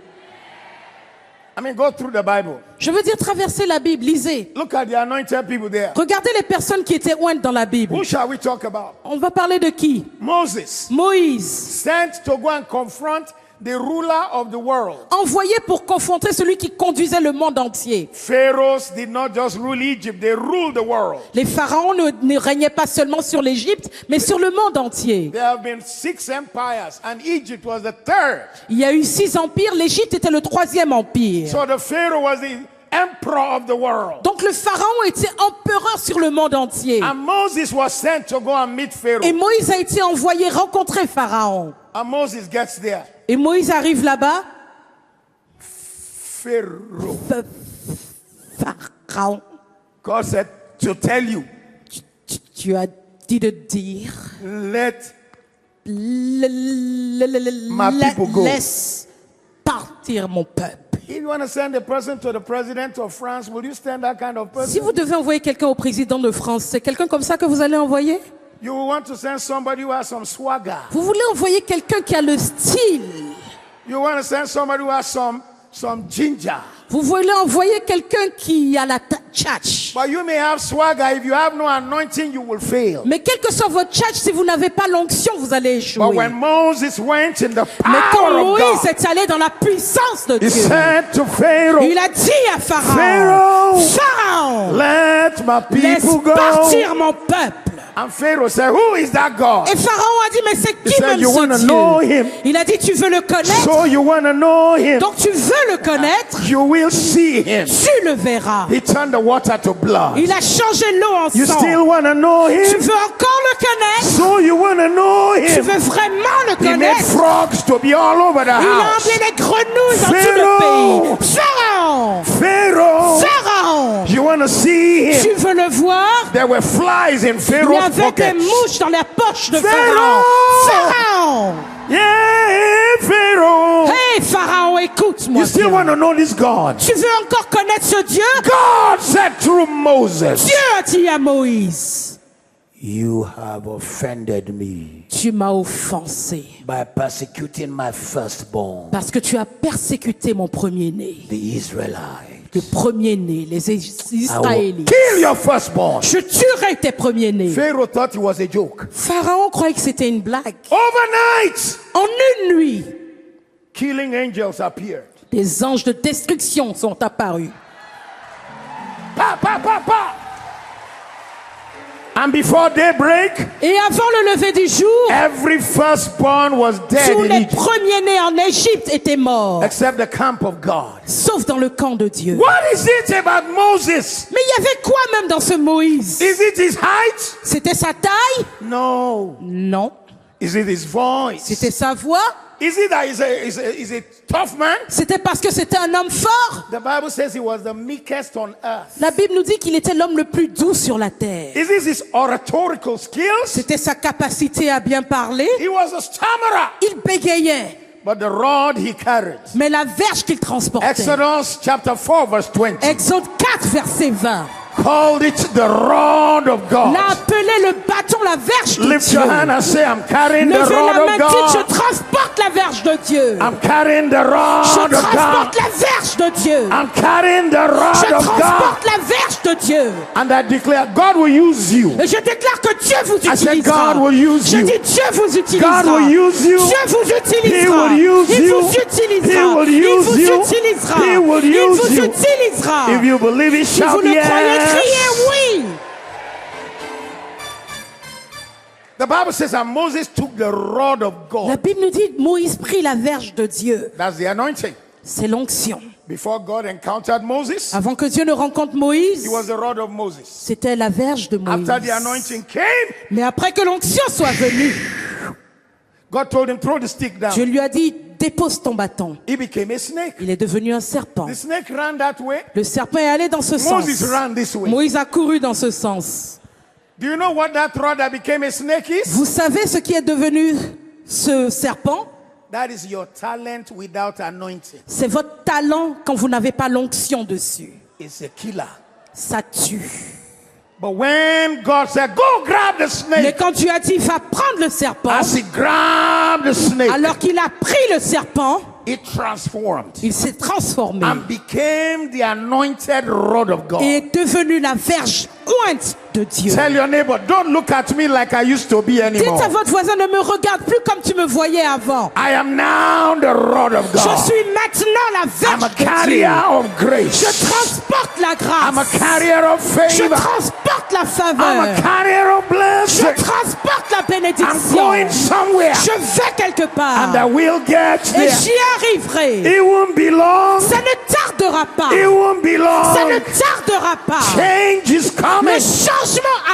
I mean, go through the Bible. Je veux dire, traversez la Bible, lisez. Look at the anointed people there. Regardez les personnes qui étaient ointes dans la Bible. Who shall we talk about? On va parler de qui? Moses, Moïse, sent to go and confront the ruler of the world. envoyé pour confronter celui qui conduisait le monde entier. Pharaohs did not just rule Egypt, they ruled the world. Les pharaons ne régnaient pas seulement sur l'Égypte, mais sur le monde entier. There have been 6 empires, and Egypt was the 3rd. Il y a eu 6 empires, l'Égypte était le 3e empire. So the Pharaoh was the emperor of the world. Donc le pharaon était empereur sur le monde entier. And Moses was sent to go and meet Pharaoh. Et Moïse a été envoyé rencontrer Pharaon. And Moses gets there. Et Moïse arrive là-bas. Pharaoh. Pharaon, God said to tell you, tu as dit de dire, let My people go. laisse partir mon peuple. If you want to send a person to the president of France, will you send that kind of Si person? vous devez envoyer quelqu'un au président de France, c'est quelqu'un comme ça que vous allez envoyer? You will want to send somebody who has some swagger. Vous voulez envoyer quelqu'un qui a le style. You want to send somebody who has some ginger. Vous voulez envoyer quelqu'un qui a la tchatch. But you may have swagger. If you have no anointing, you will fail. Mais quel que soit votre tchatch, si vous n'avez pas l'onction, vous allez échouer. But when Moses went in the Mais quand power of Moïse God, est allé dans la puissance de he Dieu, said to Pharaoh, il a dit à Pharaon, Pharaoh, Pharaon, let my laisse people go. partir mon peuple. And Pharaoh said, who is that God? Et Pharaon a dit, mais c'est qui said, même "You wanna ce know Dieu? him?" Il a dit, tu veux le connaître? So you want to know him? Donc tu veux le connaître? You will see him. Tu le verras. He turned the water to blood. Il a changé l'eau en You sang. still want to know Tu him? veux encore le connaître? So you want to know Tu him? veux vraiment le He made connaître? frogs to be all over the Il a house. enlevé les grenouilles dans tout Pharaoh. le pays. Pharaon! Pharaoh, Pharaon! you want to see him? Tu veux le voir? There were flies in Il y Pharaoh's avait des pockets. mouches dans la poche de Pharaoh! Pharaon. Pharaon! Yeah, Pharaoh. Hey Pharaon, écoute-moi. You still bien. want to know this God? Tu veux encore connaître ce Dieu? God said through Moses, Dieu a dit à Moïse, you have offended me tu m'as offensé by persecuting my firstborn, parce que tu as persécuté mon premier-né. the Israelites. Le premier-né, les I will Israélites. kill your firstborn. Je tuerai tes premiers-nés. Pharaoh thought it was a joke. Pharaon croyait que c'était une blague. Overnight, En une nuit, killing angels appeared. des anges de destruction sont apparus. Pa, pa, pa, pa. And before daybreak, Et avant le lever du jour, every firstborn was dead tous in les Egypt, premiers-nés en Égypte étaient morts, except the camp of God. sauf dans le camp de Dieu. What is it about Moses? Mais il y avait quoi même dans ce Moïse? Is it his height? C'était sa taille? No. Non. Is it his voice? C'était sa voix? Is it that he's a tough man? C'était parce que c'était un homme fort? The Bible says he was the meekest on earth. La Bible nous dit qu'il était l'homme le plus doux sur la terre. Is this his oratorical skills? C'était sa capacité à bien parler. He was a stammerer. Il bégayait. But the rod he carried. Mais la verge qu'il transportait. Exodus chapter 4 verse 20 Exode 4, verset 20. called it the rod of God. L'a appelé le bâton, la verge de Lift Dieu. your hand and say, I'm carrying the Levez rod la of main, dites, je God. transporte la verge de Dieu. I'm carrying the Je rod of God. transporte la verge de Dieu. I'm carrying the rod Je of God. transporte la verge de Dieu. And I declare, God will use you. Et je déclare que Dieu vous I said, utilisera. God will use Je you. dis Dieu vous utilisera. God will use you. Dieu vous He utilisera. will use Il you. vous utilisera. He will Il use vous you. utilisera. He will Il use vous you. utilisera. If you believe it, Si vous shout le croyez, criez yes. oui. The Bible says that Moses took the rod of La God. Bible nous dit Moïse prit la verge de Dieu. That's the anointing. C'est l'onction. Before God encountered Moses, Avant que Dieu ne rencontre Moïse, he was the rod of Moses. c'était la verge de Moïse. After the anointing came, Mais après que l'onction soit venue, God told him, throw the stick down. Dieu lui a dit, dépose ton bâton. He became a snake. Il est devenu un serpent. The snake ran that way. Le serpent est allé dans ce sens. Moses ran this way. Moïse a couru dans ce sens. Do you know what that rod that became a snake is? Vous savez ce qui est devenu ce serpent? That is your talent without anointing. C'est votre talent quand vous n'avez pas l'onction dessus. It's a killer. Ça tue. But when God said, go grab the Mais snake, quand tu as dit, va prendre le serpent, as he grabbed the snake, alors qu'il a pris le serpent, it transformed il s'est transformé and became the anointed rod of God. et est devenu la verge ointe de Dieu. Tell your neighbor, don't look at me like I used to be Dites à anymore. votre voisin, ne me regarde plus comme tu me voyais avant. I am now the rod of Je God. suis maintenant la I'm a verge de Dieu. carrier of Je grace. transporte la I'm a grâce. carrier of Je favor. transporte la I'm a faveur. carrier of Je blessing. transporte la I'm bénédiction. going somewhere Je vais quelque part. and I will get Et there. j'y arriverai. It won't be long. Ça ne tardera pas. It won't be Ça ne long. tardera pas. Change is Le coming. changement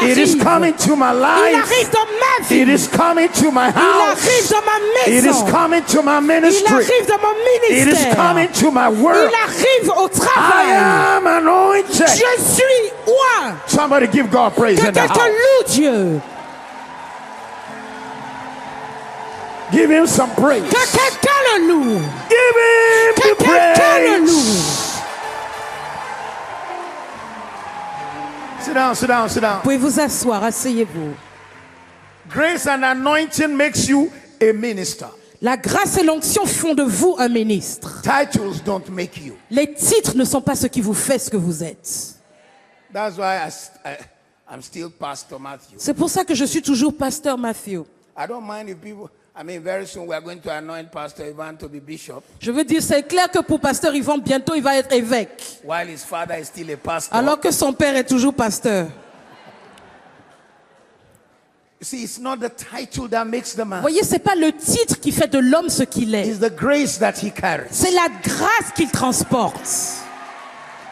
It is arrive. coming to my Il life. arrive dans ma vie. It is coming to my Il arrive house. dans ma It is maison. coming to my Il ministry. arrive dans mon It is ministère. coming to my Il work. arrive au I travail. am anointed. Je suis oint. Somebody give God praise Que in the quelqu'un house. loue Dieu. Give him some praise. Que quelqu'un le loue. Give him Que the quelqu'un le praise. loue. Sit down, sit down, sit down. Vous pouvez vous asseoir, asseyez-vous. Grace and anointing makes you a minister. La grâce et l'onction font de vous un ministre. Titles don't make you. Les titres ne sont pas ce qui vous fait ce que vous êtes. That's why I'm still Pastor Matthew. C'est pour ça que je suis toujours pasteur Matthew. I don't mind if people, very soon we are going to anoint Pastor Ivan to be bishop, Je veux dire, c'est clair que pour pasteur Yvan, bientôt il va être évêque. while his father is still a pastor. Alors que son père est toujours pasteur. You see, it's not the title that makes the Vous man. voyez, c'est pas le titre qui fait de l'homme ce qu'il est. It's the grace that he carries. C'est la grâce qu'il transporte.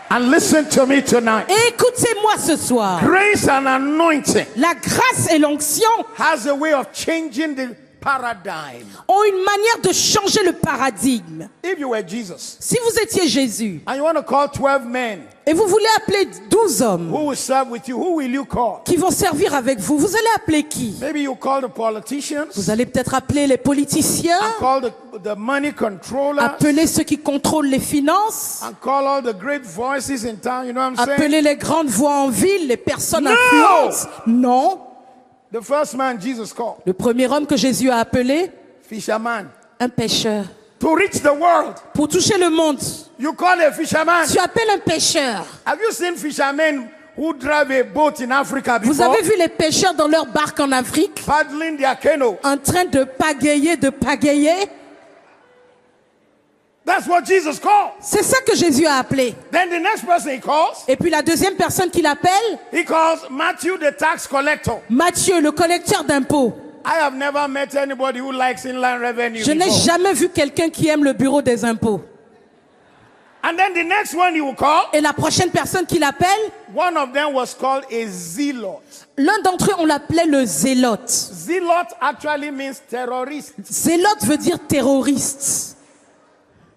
And listen to me tonight. Et écoutez-moi ce soir. Grace and anointing La grâce et l'onction has a way of changing the paradigm. ont une manière de changer le paradigme. If you were Jesus Si vous étiez Jésus and you want to call 12 men et vous voulez appeler 12 hommes who will serve with you, who will you call? qui vont servir avec vous, vous allez appeler qui? Maybe you call the politicians, Vous allez peut-être appeler les politiciens, and call the money controllers, appeler ceux qui contrôlent les finances, and call all the great voices in town. You know what I'm saying? appeler les grandes voix en ville, les personnes No! influentes. Non. The first man Jesus called, Le premier homme que Jésus a appelé, fisherman, un pêcheur. to reach the world. Pour toucher le monde, You call a fisherman. tu appelles un pêcheur. Have you seen fishermen who drive a boat in Africa Vous before? avez vu les pêcheurs dans leur barque en Afrique Paddling their canoe. en train de pagayer? That's what Jesus called. C'est ça que Jésus a appelé. Then the next person he calls, Et puis la deuxième personne qu'il appelle, he calls Matthew the tax collector. Matthieu, le collecteur d'impôts. I have never met anybody who likes inland revenue Je n'ai before. jamais vu quelqu'un qui aime le bureau des impôts. And then the next one he will call, Et la prochaine personne qu'il appelle, one of them was called a zealot. l'un d'entre eux, on l'appelait le zélote. Zealot actually means terrorist. Zélote veut dire terroriste.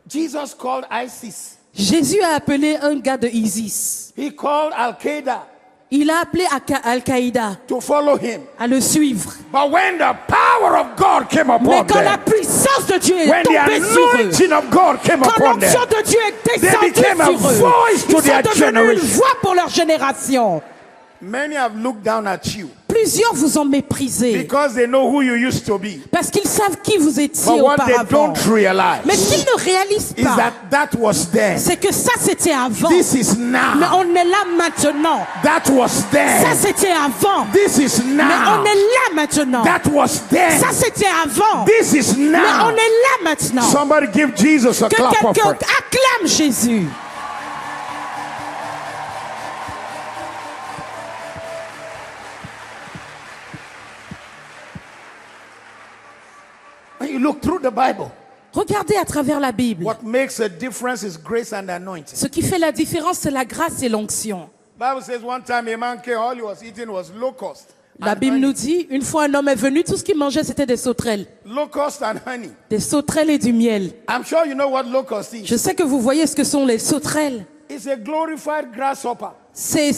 Jesus called ISIS. Jésus a appelé un gars de ISIS. He called Al-Qaeda Il a appelé Al-Qaïda to follow him. à le suivre. But when the power of God came Mais upon quand la them, puissance de Dieu est when the tombée sur eux, anointing of God came quand upon them, l'onction de Dieu est descendue became a sur eux, voice to ils their sont devenus une generation. voix pour leur génération. many have looked down at you Plusieurs vous ont méprisé because they know who you used to be. parce qu'ils savent qui vous étiez But what they auparavant. don't realize Mais ce qu'ils ne réalisent is pas, that was then. c'est que ça c'était avant. This is Mais now. on est là maintenant. That was Ça then. c'était avant. This is Mais now. on est là maintenant. That was then. Ça c'était avant. This is Mais on now. est là maintenant. Somebody give Jesus a Que clap of quelqu'un praise. acclame Jésus. look through the Bible. Regardez à travers la Bible. What makes a difference is grace and anointing. Ce qui fait la différence, c'est la grâce et l'onction. Bible says one time a man came, all he was eating was locust. La Bible nous dit, une fois un homme est venu, tout ce qu'il mangeait, c'était des sauterelles. Locust and honey. Des sauterelles et du miel. I'm sure you know what locust is. Je sais que vous voyez ce que sont les sauterelles. It's a glorified grasshopper. C'est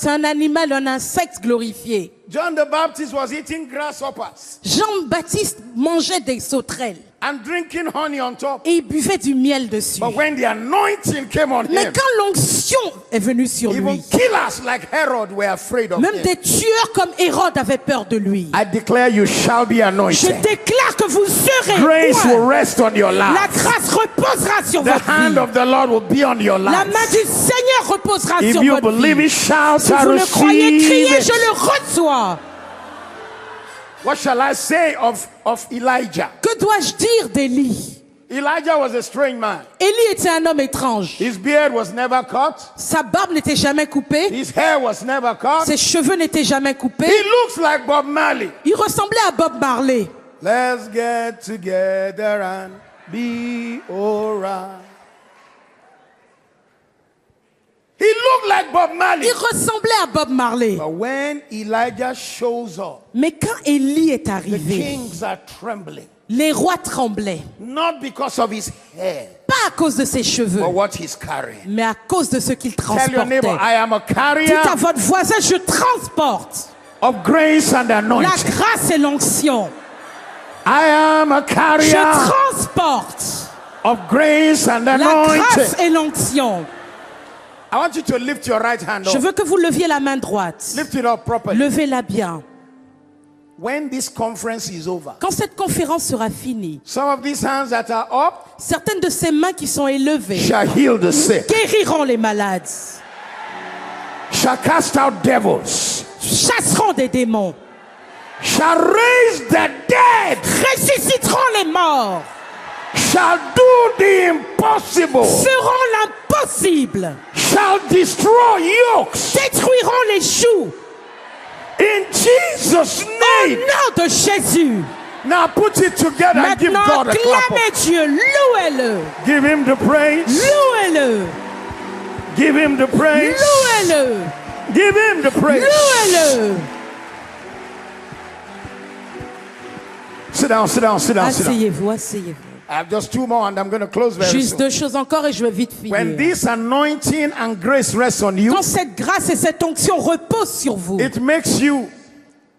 un animal, un insecte glorifié. John the Baptist was eating grasshoppers Jean-Baptiste mangeait des sauterelles and drinking honey on top. et il buvait du miel dessus. But when the anointing came on Mais him, quand l'onction est venue sur even lui, killers like Herod were afraid of même him. des tueurs comme Hérode avaient peur de lui. I declare you shall be Je anointed. déclare que vous serez Grace oints. will rest on your La life. grâce reposera sur The votre hand vie. of the Lord will be on your La life. main du Seigneur reposera If sur you votre believe vie. it, shout, Si I vous le croyez, criez, receive je it. le reçois. What shall I say of Elijah? Que dois-je dire d'Élie? Elijah was a strange man. Élie était un homme étrange. His beard was never cut. Sa barbe n'était jamais coupée. His hair was never cut. Ses cheveux n'étaient jamais coupés. He looks like Bob Marley. Il ressemblait à Bob Marley. Let's get together and be alright. He looked like Bob Marley. Il ressemblait à Bob Marley. But when Elijah shows up, Mais quand Élie est the arrivé, kings are trembling. les rois tremblaient. Not because of his hair, Pas à cause de ses cheveux, but what he's carrying. mais à cause de ce qu'il Tell your transportait. neighbor, I am a Dites carrier à votre voisin, je transporte of grace and la anointing. grâce et l'onction. I am a Je carrier transporte of grace and la grâce anointing. et l'onction. I want you to lift your right hand Je up. veux que vous leviez la main droite. Lift it up properly. Levez-la bien. When this conference is over, Quand cette conférence sera finie, some of these hands that are up certaines de ces mains qui sont élevées shall heal the sick, guériront les malades, shall cast out devils, chasseront des démons, shall raise the dead, ressusciteront les morts, shall do the impossible, feront l'impossible, shall destroy yokes. détruiront les jougs. In Jesus' Au name. nom de Jésus. Now put it together and give Maintenant, God a clap. clamez Dieu, louez-le, Give him the praise. louez-le, Give him the praise. louez-le, Give him the praise. louez-le. Sit down, sit down, sit down, sit down. Asseyez-vous, asseyez-vous. I have just two more and I'm going to close very Juste soon. deux choses encore et je vais vite When finir. this anointing and grace rest on you, Quand cette grâce et cette onction reposent sur vous, it makes you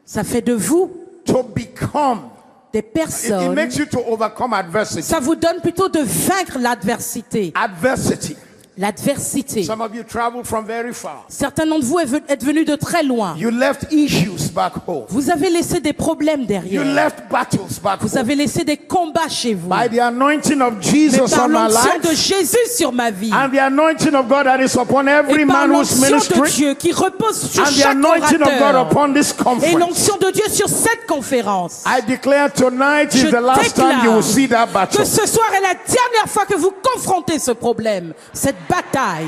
ça fait de vous to become, des it personnes, makes you to overcome adversity. ça vous donne plutôt de vaincre l'adversité. Adversity. L'adversité. Some of you travel from very far. Certains d'entre vous êtes venus de très loin. You left issues back home. Vous avez laissé des problèmes You derrière. left battles back Vous home. avez laissé des combats chez vous. By the anointing of Mais Jesus par on my l'onction de life Jésus sur ma vie. and the anointing of God that is upon every Et par man whose l'onction de ministry Dieu qui repose sur and the chaque anointing of God orateur. upon this Et conference. l'onction de Dieu sur cette conférence. I declare tonight Je is the last time you will see that déclare battle. que ce soir est la dernière fois que vous confrontez ce problème, cette bataille.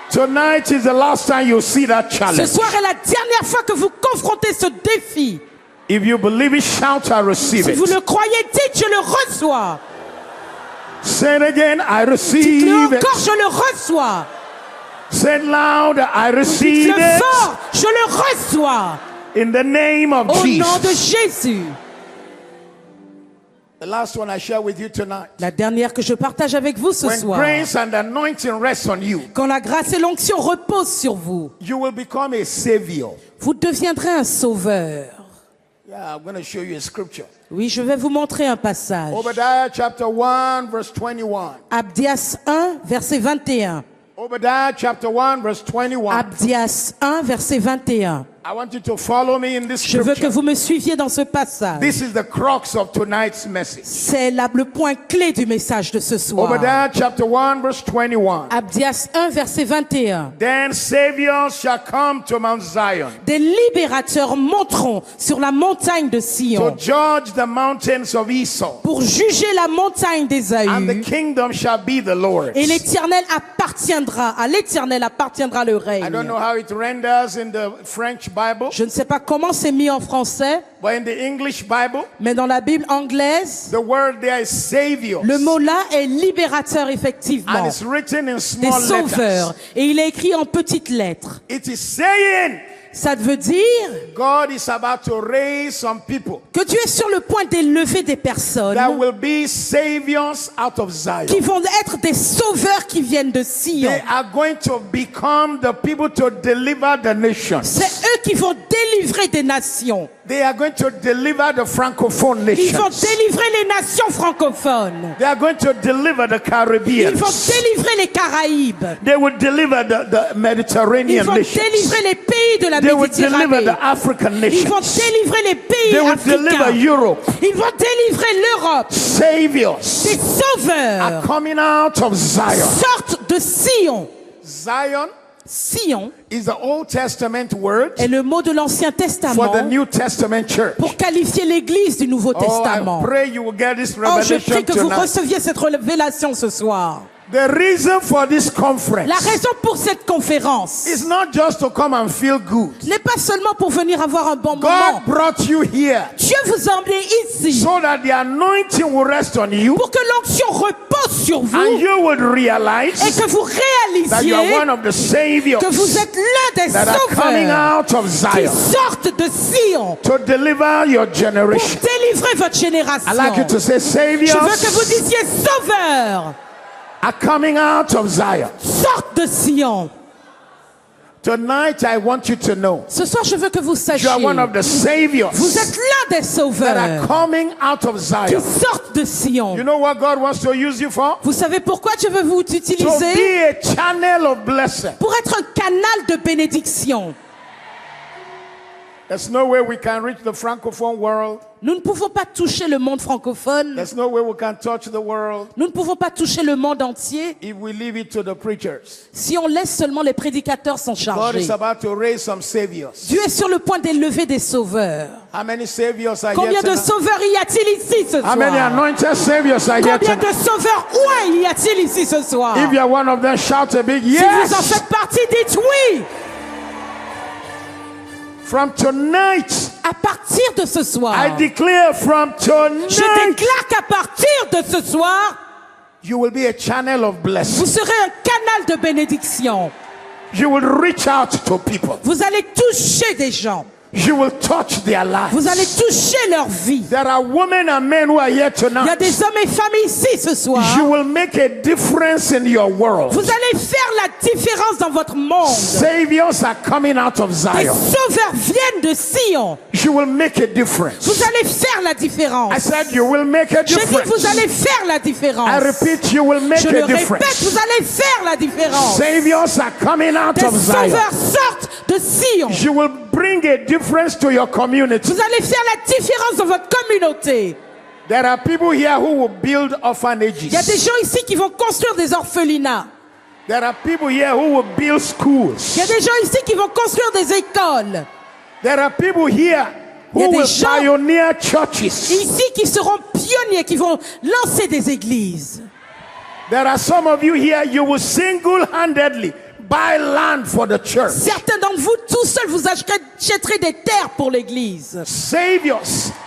Tonight is the last time you'll see that Ce challenge. soir est la dernière fois que vous confrontez ce défi. If you believe it, shout, I receive Si vous it. le croyez, dites, je le reçois. Say it again, I Dites-le receive it. encore, je le reçois. Say it loud, I receive Dites-le it. fort, je le reçois. In the name of Au nom de Jesus. Jésus. The last one I share with you tonight. La dernière que je partage avec vous ce When soir. grace and anointing rest on you, Quand la grâce et l'onction reposent sur vous, you will become a savior. vous deviendrez un sauveur. Yeah, I'm going to show you a scripture. Oui, je vais vous montrer un passage. Obadiah chapter 1 verse 21. Abdias 1, verset 21. Obadiah chapter 1 verse 21. Abdias 1, verset 21. I want you to follow me in this Je veux que scripture. vous me suiviez dans ce passage. This is the crux of tonight's message. C'est le point clé du message de ce soir. Obadiah chapter 1 verse 21. Abdias 1, verset 21. Then saviors shall come to Mount Zion Des libérateurs monteront sur la montagne de to Sion judge the mountains of Esau, pour juger la montagne and the d'Ésaü. kingdom shall be the Lord's. Et à l'Éternel appartiendra le I don't règne. know how it renders in the French Bible, Je ne sais pas comment c'est mis en français, but in the English Bible, mais dans la Bible anglaise, the word there is savior. le mot là est libérateur, effectivement. And it's written in Des small sauveurs. letters. Et il est écrit en petites lettres. It is saying Ça veut dire God is about to raise some people que Dieu est sur le point d'élever des personnes that will be saviors out of Zion. qui vont être des sauveurs qui viennent de Sion. They are going to become the people to deliver the nations. C'est eux qui vont délivrer des nations. They are going to deliver the francophone Ils vont nations. délivrer les nations francophones. They are going to deliver the Ils Caribbean. vont délivrer les Caraïbes. They will deliver the Ils Mediterranean vont nations. délivrer les pays de la They will deliver Méditerranée. the African Ils vont nations. délivrer les pays They will deliver africains. Europe. Ils vont délivrer l'Europe. Saviors Des are sauveurs coming out of Zion. sortent de Sion. Zion Sion is the Old Testament word est le mot de l'Ancien for the Testament New Testament church. pour qualifier l'Église du Nouveau Oh, I Testament. pray you will get this Oh, je revelation prie que vous tonight. receviez cette révélation ce soir. The reason for this La conference raison pour cette conférence is not just to come and feel good. n'est pas seulement pour venir avoir un bon God moment. brought you here Dieu vous a emmené ici so that the anointing will rest on you pour que l'onction repose sur and vous you would et realize que vous that you are réalisiez one of the saviors que vous êtes l'un des that are coming sauveurs out of qui Zion sortent de Sion to deliver your pour generation. délivrer votre I like you to génération. say Je veux que vous saviors disiez sauveurs, are coming out of Zion. sortent de Sion. Tonight I want you to know Ce soir, je veux que vous you sachiez, are one of the saviors vous êtes l'un des that are sauveurs coming out of qui Zion. sortent de Sion. You know what God wants to use you for? Vous savez pourquoi Dieu veut vous To utiliser? be a channel of blessing. Pour être un canal de bénédiction. There's no way we can reach the francophone world. Nous ne pouvons pas toucher le monde francophone. There's no way we can touch the world Nous ne pouvons pas toucher le monde entier if we leave it to the preachers. si on laisse seulement les prédicateurs s'en God charger. is about to raise some saviors. Dieu est sur le point d'élever des sauveurs. How many saviors are Combien here de tonight? sauveurs y a-t-il ici ce How many soir? anointed saviors are here Combien de tonight? sauveurs ouin y a-t-il ici ce soir? If you are one of them, shout a big Si vous en yes. faites partie, dites oui. From tonight, À partir de ce soir, I declare from je tonight, déclare qu'à partir de ce soir, you will be a channel of vous blessing. serez un canal de bénédiction. You will reach out to people. Vous allez toucher des gens. You will touch their Vous lives. allez toucher leur vie. There are women and men who are here Il y a tonight. des hommes et femmes ici ce soir. You will make a difference in your world. Vous allez faire la différence dans votre monde. Saviors are coming out of Les Zion. sauveurs viennent de Sion. You will make a difference. Vous allez faire la différence. I said you will make a Je dis que vous difference. allez faire la différence. I repeat, you will make Je a le répète, difference. vous allez faire la différence. Saviors are coming out Des of Zion. sauveurs sortent de Sion. You will bring a difference to your community. Vous allez faire la différence dans votre communauté. There are people here who will build Il y a des orphanages. gens ici qui vont construire des orphelinats. There are people here who will build Il y a schools. des gens ici qui vont construire des écoles. There are people here Il y a who des will gens pioneer churches. Ici qui seront pionniers, qui vont lancer des églises. There are some of you here, you will single-handedly buy land for the church. Certains d'entre vous, tout seuls, vous achèterez des terres pour l'église. Saviors.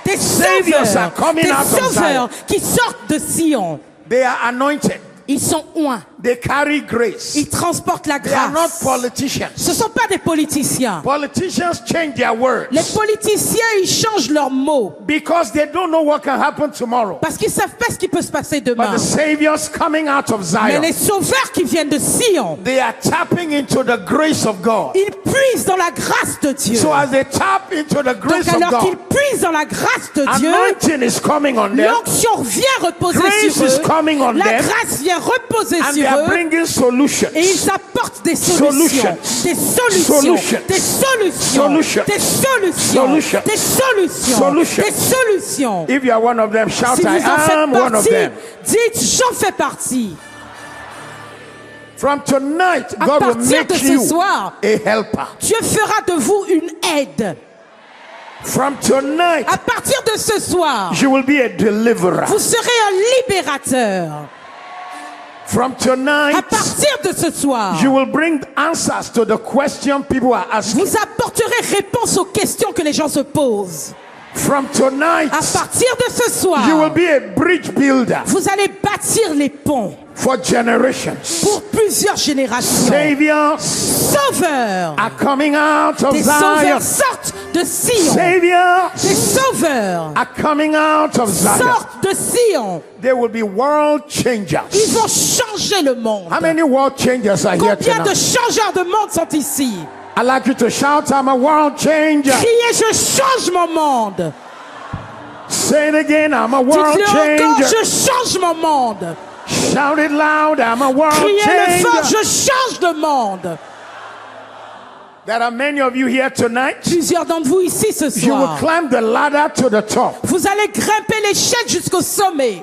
Des Saviors are sauveurs, coming des out of Zion. sauveurs qui sortent de Sion. They are anointed. Ils sont oints. They carry grace. Ils transportent la They are not grâce. politicians. Ce ne sont pas des politiciens. Politicians change their words Les politiciens, ils changent leurs mots because they don't know what can happen tomorrow. parce qu'ils ne savent pas ce qui peut se passer But demain. the saviors coming out of Mais Zion, les sauveurs qui viennent de Sion, they are tapping into the grace of God. ils puisent dans la grâce de Dieu. So as they tap into the grace Donc of alors qu'ils God, puisent dans la grâce de Dieu, anointing is coming on them, l'onction vient reposer Grace sur is eux. coming on La them. grâce vient reposer and they sur are eux. bringing solutions. Et ils apportent des solutions. Des solutions. Solutions. Des solutions. Solutions. Des solutions. Solutions. Des solutions. Solutions. Des solutions. If you are one of them, shout, Si vous I en faites am one of partie, them. dites j'en fais partie. From tonight, À God will partir make de ce you soir, a helper. Dieu fera de vous une aide. From tonight, À partir de ce soir, you will be a deliverer. vous serez un libérateur. From À tonight, partir de ce soir, you will bring answers to the question people are asking. vous apporterez réponse aux questions que les gens se posent. From tonight, À partir de ce soir, you will be a bridge builder vous allez bâtir les ponts for generations. pour plusieurs générations. Saviors Sauveurs. are coming out of Des Zion. sauveurs sortent de Sion. Saviors Des sauveurs are coming out of Zion. sortent de Sion. They will be world changers. Ils vont changer le monde. How many world changers are here Combien de tonight? changeurs de monde sont ici? I'd like you to shout, I'm a world changer. Criez, je change mon monde. Say it again, I'm a world Dites-le encore, changer. je change mon monde. Shout it loud, I'm a world Criez-le fort, changer. je change de monde. There are many of you here tonight. Plusieurs d'entre vous ici ce You will soir. climb the ladder to the top. Vous allez grimper l'échelle jusqu'au sommet.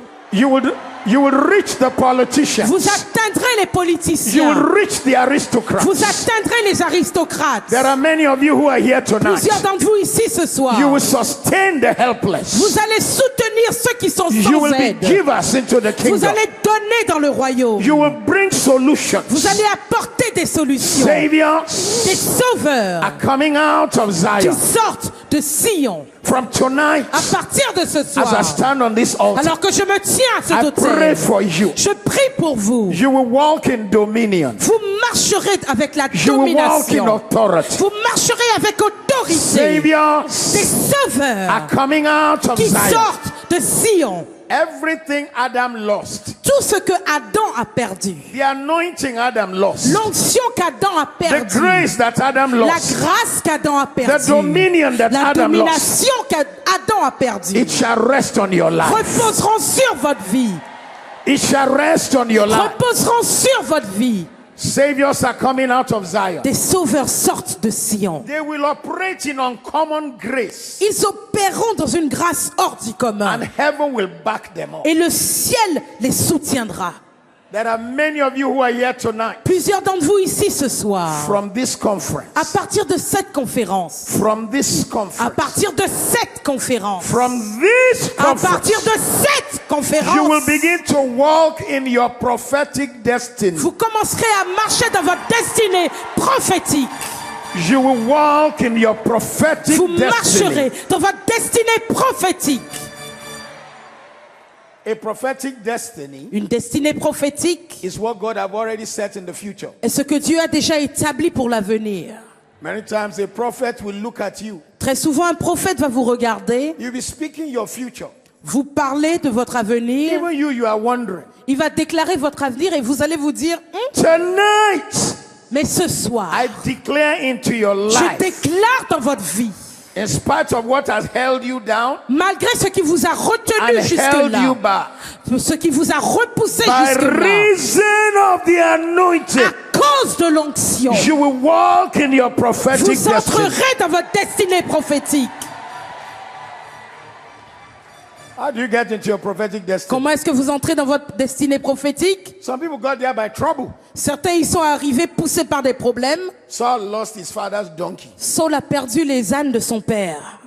You will reach the politicians. Vous atteindrez les You will politiciens. reach the aristocrats. Vous atteindrez les aristocrates. There are many of you who are here tonight. Plusieurs d'entre vous ici ce soir. You will sustain the helpless. Vous allez soutenir ceux qui sont You sans will be aide. givers into the Vous kingdom. allez donner dans le royaume. You will bring solutions. Vous allez apporter des solutions. Saviors Des sauveurs are coming out of qui Zion. sortent de Sion. From tonight, À partir de ce as I soir, stand on this altar, alors que je me tiens à cet I pray autel, for you. je prie pour vous. You will walk in dominion. Vous marcherez avec la You will walk in domination. authority. Vous marcherez avec autorité. Saviors Des sauveurs are coming out of qui Zion. sortent de Sion. Everything Adam lost, Tout ce que Adam a perdu, the anointing Adam lost, l'onction qu'Adam a the perdue, grace that Adam la lost, grâce qu'Adam a the perdue, dominion that la Adam lost, domination qu'Adam a perdue, it shall rest on your life. reposeront sur votre vie. It shall rest on your life. Reposeront sur votre vie. Saviors are coming out of Zion. Des sauveurs sortent de Sion. They will operate in uncommon grace, Ils opéreront dans une grâce hors du commun. and heaven will back them up. Et le ciel les soutiendra. There are many of you who are here tonight Plusieurs d'entre vous ici ce soir, from this conference, à partir de cette conférence, from this à conference, partir de cette conférence, from this à partir conference, de cette you will conférence, begin to walk in your prophetic destiny. vous commencerez à marcher dans votre destinée prophétique. You will walk in your prophetic Vous destiny. marcherez dans votre destinée prophétique. A prophetic destiny Une destinée prophétique is what God have already set in the future. est ce que Dieu a déjà établi pour l'avenir. Many times a prophet will look at you. Très souvent, un prophète va vous regarder, You'll be speaking your future. vous parler de votre avenir, Even you are wondering. il va déclarer votre avenir et vous allez vous dire, Tonight, mais ce soir, I declare into your je life, déclare dans votre vie, in spite of what has held you down malgré ce qui vous a and retenu held you jusque-là, back, ce qui vous a repoussé by jusque-là, reason of the anointing, à cause de l'onction, you will walk in your prophetic vous destiny. entrerez dans votre destinée prophétique. How do you get into your prophetic destiny? Comment est-ce que vous entrez dans votre destinée prophétique? Some people got there by trouble. Certains y sont arrivés poussés par des problèmes. Saul lost his father's donkey. Saul a perdu les ânes de son père.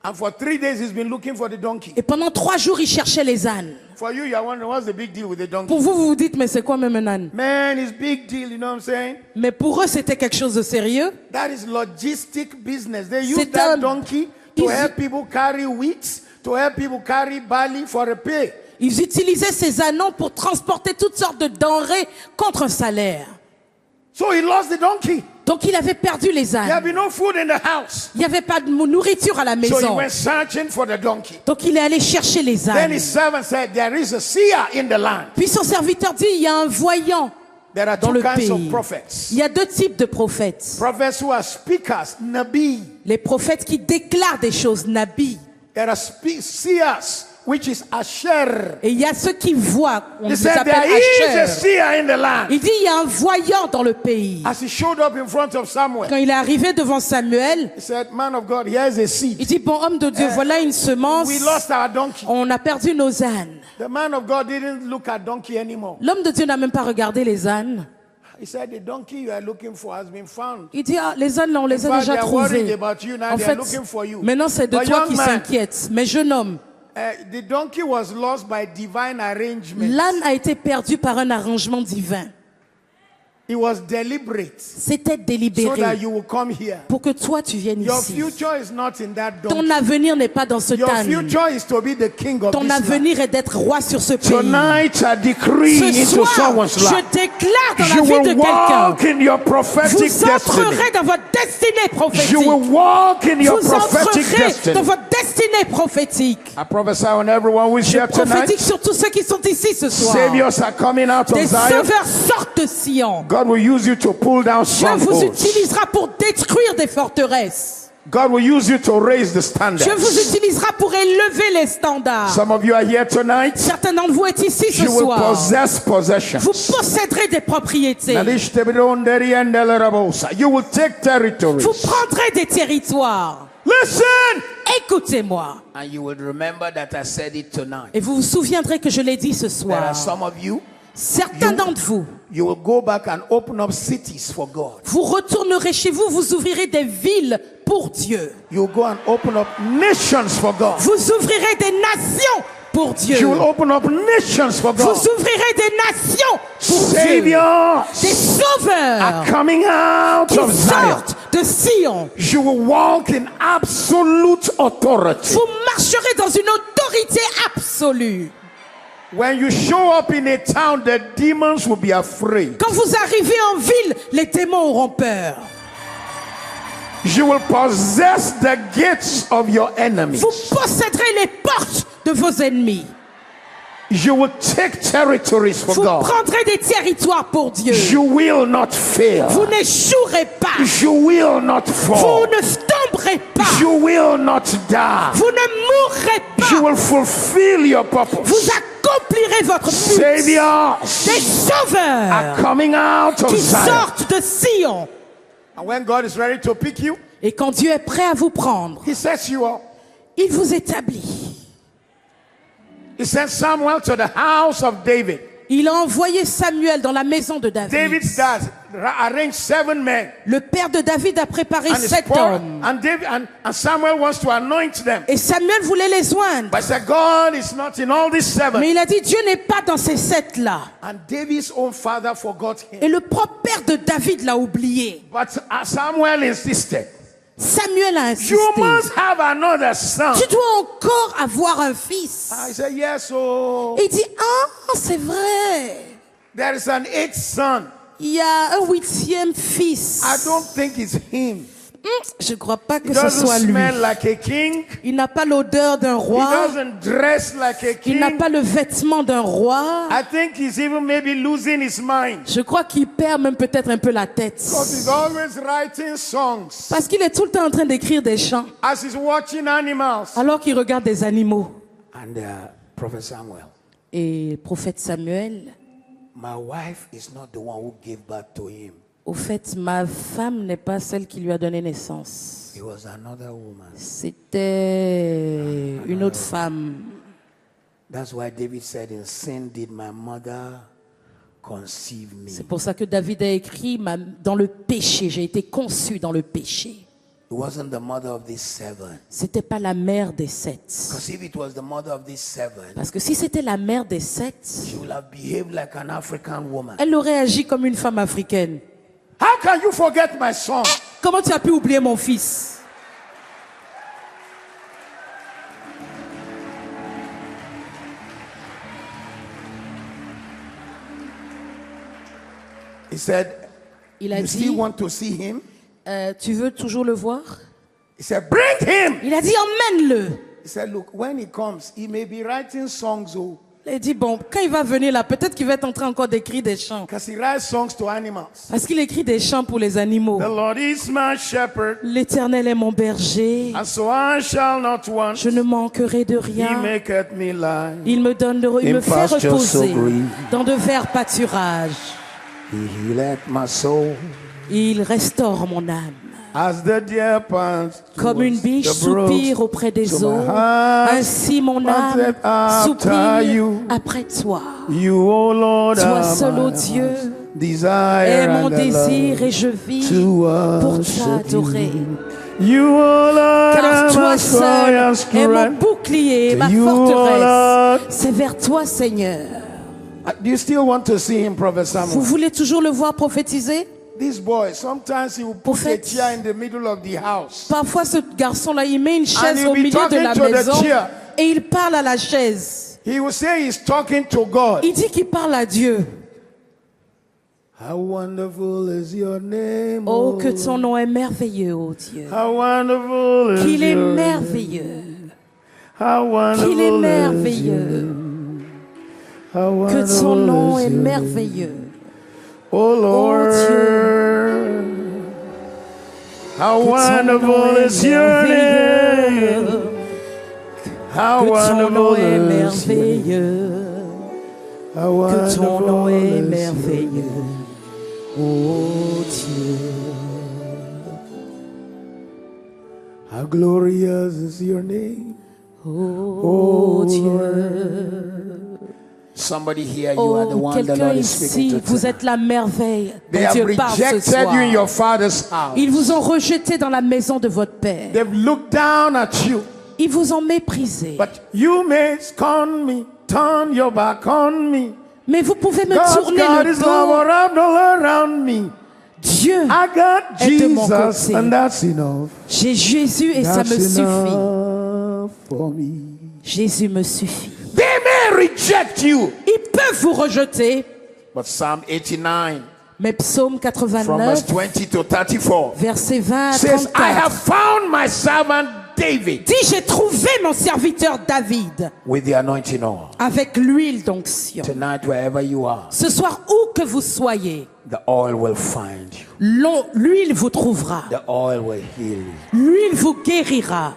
And for 3 days, he's been looking for the donkey. Et pendant 3 jours, il cherchait les ânes. For you, you're wondering, what's the big deal with the donkey? Pour vous, vous vous dites, mais c'est quoi même un âne? Man, it's big deal, you know what I'm saying? Mais pour eux, c'était quelque chose de sérieux. That is logistic business. They use C'est that un- donkey to Ils- help people carry wheat, to help people carry barley for a pay. Ils utilisaient ces ânons pour transporter toutes sortes de denrées contre un salaire. So he lost the donkey. Donc il avait perdu les There had ânes. been no food in the house. Il n'y avait pas de nourriture à la So he maison. went searching for the donkey. Donc il est allé chercher les Then ânes. his servant said, there is a seer in the land. Puis son serviteur dit, il y a un voyant There are dans two le kinds of pays. prophets. Il y a 2 types de prophètes. Prophets who are speakers, nabi. Les prophètes qui déclarent des choses, nabi. There are seers, which is asher. Et il y a ceux qui voient, on He les said, appelle there is a Asher. seer in the land. Il dit, il y a un voyant dans le pays. As he showed up in front of Samuel, Quand il est arrivé devant Samuel, he said, man of God, here's a il seed. dit, bon homme de Dieu, voilà une semence. We lost our donkey. On a perdu nos ânes. The man of God didn't look at donkey anymore. L'homme de Dieu n'a même pas regardé les ânes. He said, the donkey you are looking for has been found. Il dit, ah, les ânes, là, on les In a fact, déjà they are worried trouvés. about you now. En They are fait, looking for you. maintenant, c'est de But toi young qui man, s'inquiète. Mais jeune homme, The donkey was lost by divine arrangement. L'âne a été perdu par un arrangement divin. It was deliberate. C'était So délibéré that you will come here. pour que toi tu viennes Your ici. future is not in that Ton donkey. avenir n'est pas dans ce Your âne. future is to be the king of Ton this land. avenir est d'être roi sur ce pays. Tonight I decree Ce into soir, someone's je life. déclare dans You la vie de will walk quelqu'un. in your prophetic Vous destiny. entrerez dans votre destinée prophétique. You will walk in your Vous prophetic entrerez destiny. dans votre destinée prophétique. I prophesy on everyone who's here Prophétique tonight. sur tous ceux qui sont ici ce soir. Saviors are coming out of Des Zion. sauveurs sortent de Sion. God will use you to pull down Dieu vous strongholds. utilisera pour détruire des forteresses. God will use you to raise the Dieu standards. vous utilisera pour élever les standards. Some of you are here tonight. Certains d'entre vous êtes ici ce You will soir. possess possessions. Vous posséderez des propriétés. You will take territories. Vous prendrez des territoires. Listen! Écoutez-moi. And you will remember that I said it tonight. Et vous vous souviendrez que je l'ai dit ce There soir. are some of you, Certains d'entre vous, you will go back and open up cities for God. vous retournerez chez vous, vous ouvrirez des villes pour Dieu. You will go and open up nations for God. Vous ouvrirez des nations pour Dieu. You will open up nations for God. Vous ouvrirez des nations pour Dieu. Saviors Des sauveurs are coming out qui of Zion. sortent de Sion. You will walk in absolute authority. Vous marcherez dans une autorité absolue. When you show up in a town, the demons will be afraid. Quand vous arrivez en ville, les démons auront peur. You will possess the gates of your enemies. Vous posséderez les portes de vos ennemis. You will take territories for Vous God. prendrez des territoires pour Dieu. You will not fail. Vous n'échouerez pas. You will not Vous fall. ne tomberez pas. You will not die. Vous ne mourrez You pas. will fulfill your purpose. Vous accomplirez votre but. Saviors Des sauveurs are coming out of qui Zion. sortent de Sion. And when God is ready to pick you, Et quand Dieu est prêt à vous prendre, He sets you up. il vous établit. He sent Samuel to the house of David. Il a envoyé Samuel dans la maison de David. David's dad arranged 7 men. Le père de David a préparé And, his 7 hommes. and Samuel wants to anoint them. Et Samuel voulait les joindre. But he said, God is not in all these 7. Mais il a dit, Dieu n'est pas dans ces 7-là. And David's own father forgot him. Et le propre père de David l'a oublié. But Samuel insisted. Samuel a insisté. You must have another son. Tu dois encore avoir un fils. I said, yes, oh. Et il dit, ah, c'est vrai. There is an 8th son. Il y a un 8e fils. I don't think it's him. Je ne crois pas que He ce doesn't soit lui. smell like a king. Il n'a pas l'odeur d'un He roi. doesn't dress like a Il n'a king. pas le vêtement d'un roi. I think he's even maybe losing his mind. Je crois qu'il perd même peut-être un peu la tête. Because he's always writing songs Parce qu'il est tout le temps en train d'écrire des chants. as he's watching animals. Alors qu'il regarde des animaux. And Prophet Samuel, Et le prophète Samuel, my wife is not the one who gave birth to him. au fait, ma femme n'est pas celle qui lui a donné naissance. It was another woman. C'était une autre femme. That's why David said, in sin did my mother conceive me. C'est pour ça que David a écrit, dans le péché, j'ai été conçu dans le péché. It wasn't the mother of these 7. C'était pas la mère des 7. Because if it was the mother of these 7, Parce que si c'était la mère des 7, she would have behaved like an African woman. elle aurait agi comme une femme africaine. How can you forget my son? Comment tu as pu oublier mon fils? He said, Il a you still dit, want to see him? tu veux toujours le voir? He said, bring him. Il a dit, emmène-le. He said, look, when he comes, he may be writing songs, oh, Il a dit, bon, quand il va venir là, peut-être qu'il va être en train encore d'écrire des chants. because he writes songs to animals. Parce qu'il écrit des chants pour les animaux. The Lord is my shepherd, L'Éternel est mon berger. and so I shall not want. Je ne manquerai de He rien. maketh me lie. Il me donne il me fait pastures so reposer green. dans de verts pâturages. He healeth my soul. Il restaure mon âme. As the deer pants Comme une biche towards the brooks, soupire auprès des so my eaux, heart ainsi mon âme panted after soupire you. après toi. You, O Lord, Toi are seul, ô my Dieu, heart. desire est mon and the désir love et je vis to pour worship t'adorer. You, oh Lord, Car are toi my seul joy and est mon strength. bouclier et ma To you, oh forteresse. Lord. C'est vers toi, Seigneur. Do you still want to see him, Prophet Vous Samuel? voulez toujours le voir prophétiser? This boy, sometimes he will put a Prophète. chair in the middle of the house. Parfois, ce garçon-là, il met une chaise he'll au be milieu de talking la to the maison chair. et il parle à la chaise. He will say he's talking to God. Il dit qu'il parle à Dieu. How wonderful is your name, Oh, oh que ton nom est merveilleux, oh Dieu. How wonderful is Qu'il est your merveilleux. How wonderful Qu'il est is merveilleux. How Que ton wonderful nom is est your merveilleux. Oh Lord, how Que ton wonderful nom est is your merveilleux. name. How Que ton nom wonderful est is your merveilleux. How Que ton nom wonderful est is your merveilleux. Oh Dieu. How glorious is your name. Oh Dieu. Somebody here, you are the Oh, one the quelqu'un Lord is speaking ici, to. vous êtes la merveille They dont have Dieu parle ce rejected soir. you in your father's house. Ils vous ont rejeté dans la maison de votre père. They've looked down at you. Ils vous ont méprisé. But you may scorn me, turn your back on me. Mais vous pouvez me God, tourner God le is love dos. all around me. Dieu I got est de mon Jesus, côté. and that's enough. J'ai Jésus et ça me That's suffit. enough for me. Jésus me suffit. They may reject you. Ils peuvent vous rejeter. But Psalm 89, Mais Psaume from verse 89, 20 to 34, versets 20 à says, I have 34, found my servant David dit, j'ai trouvé mon serviteur David with the anointing oil. avec l'huile d'onction. Tonight, wherever you are, Ce soir, où que vous soyez, the oil will find you. l'huile vous trouvera. The oil will heal you. L'huile vous guérira.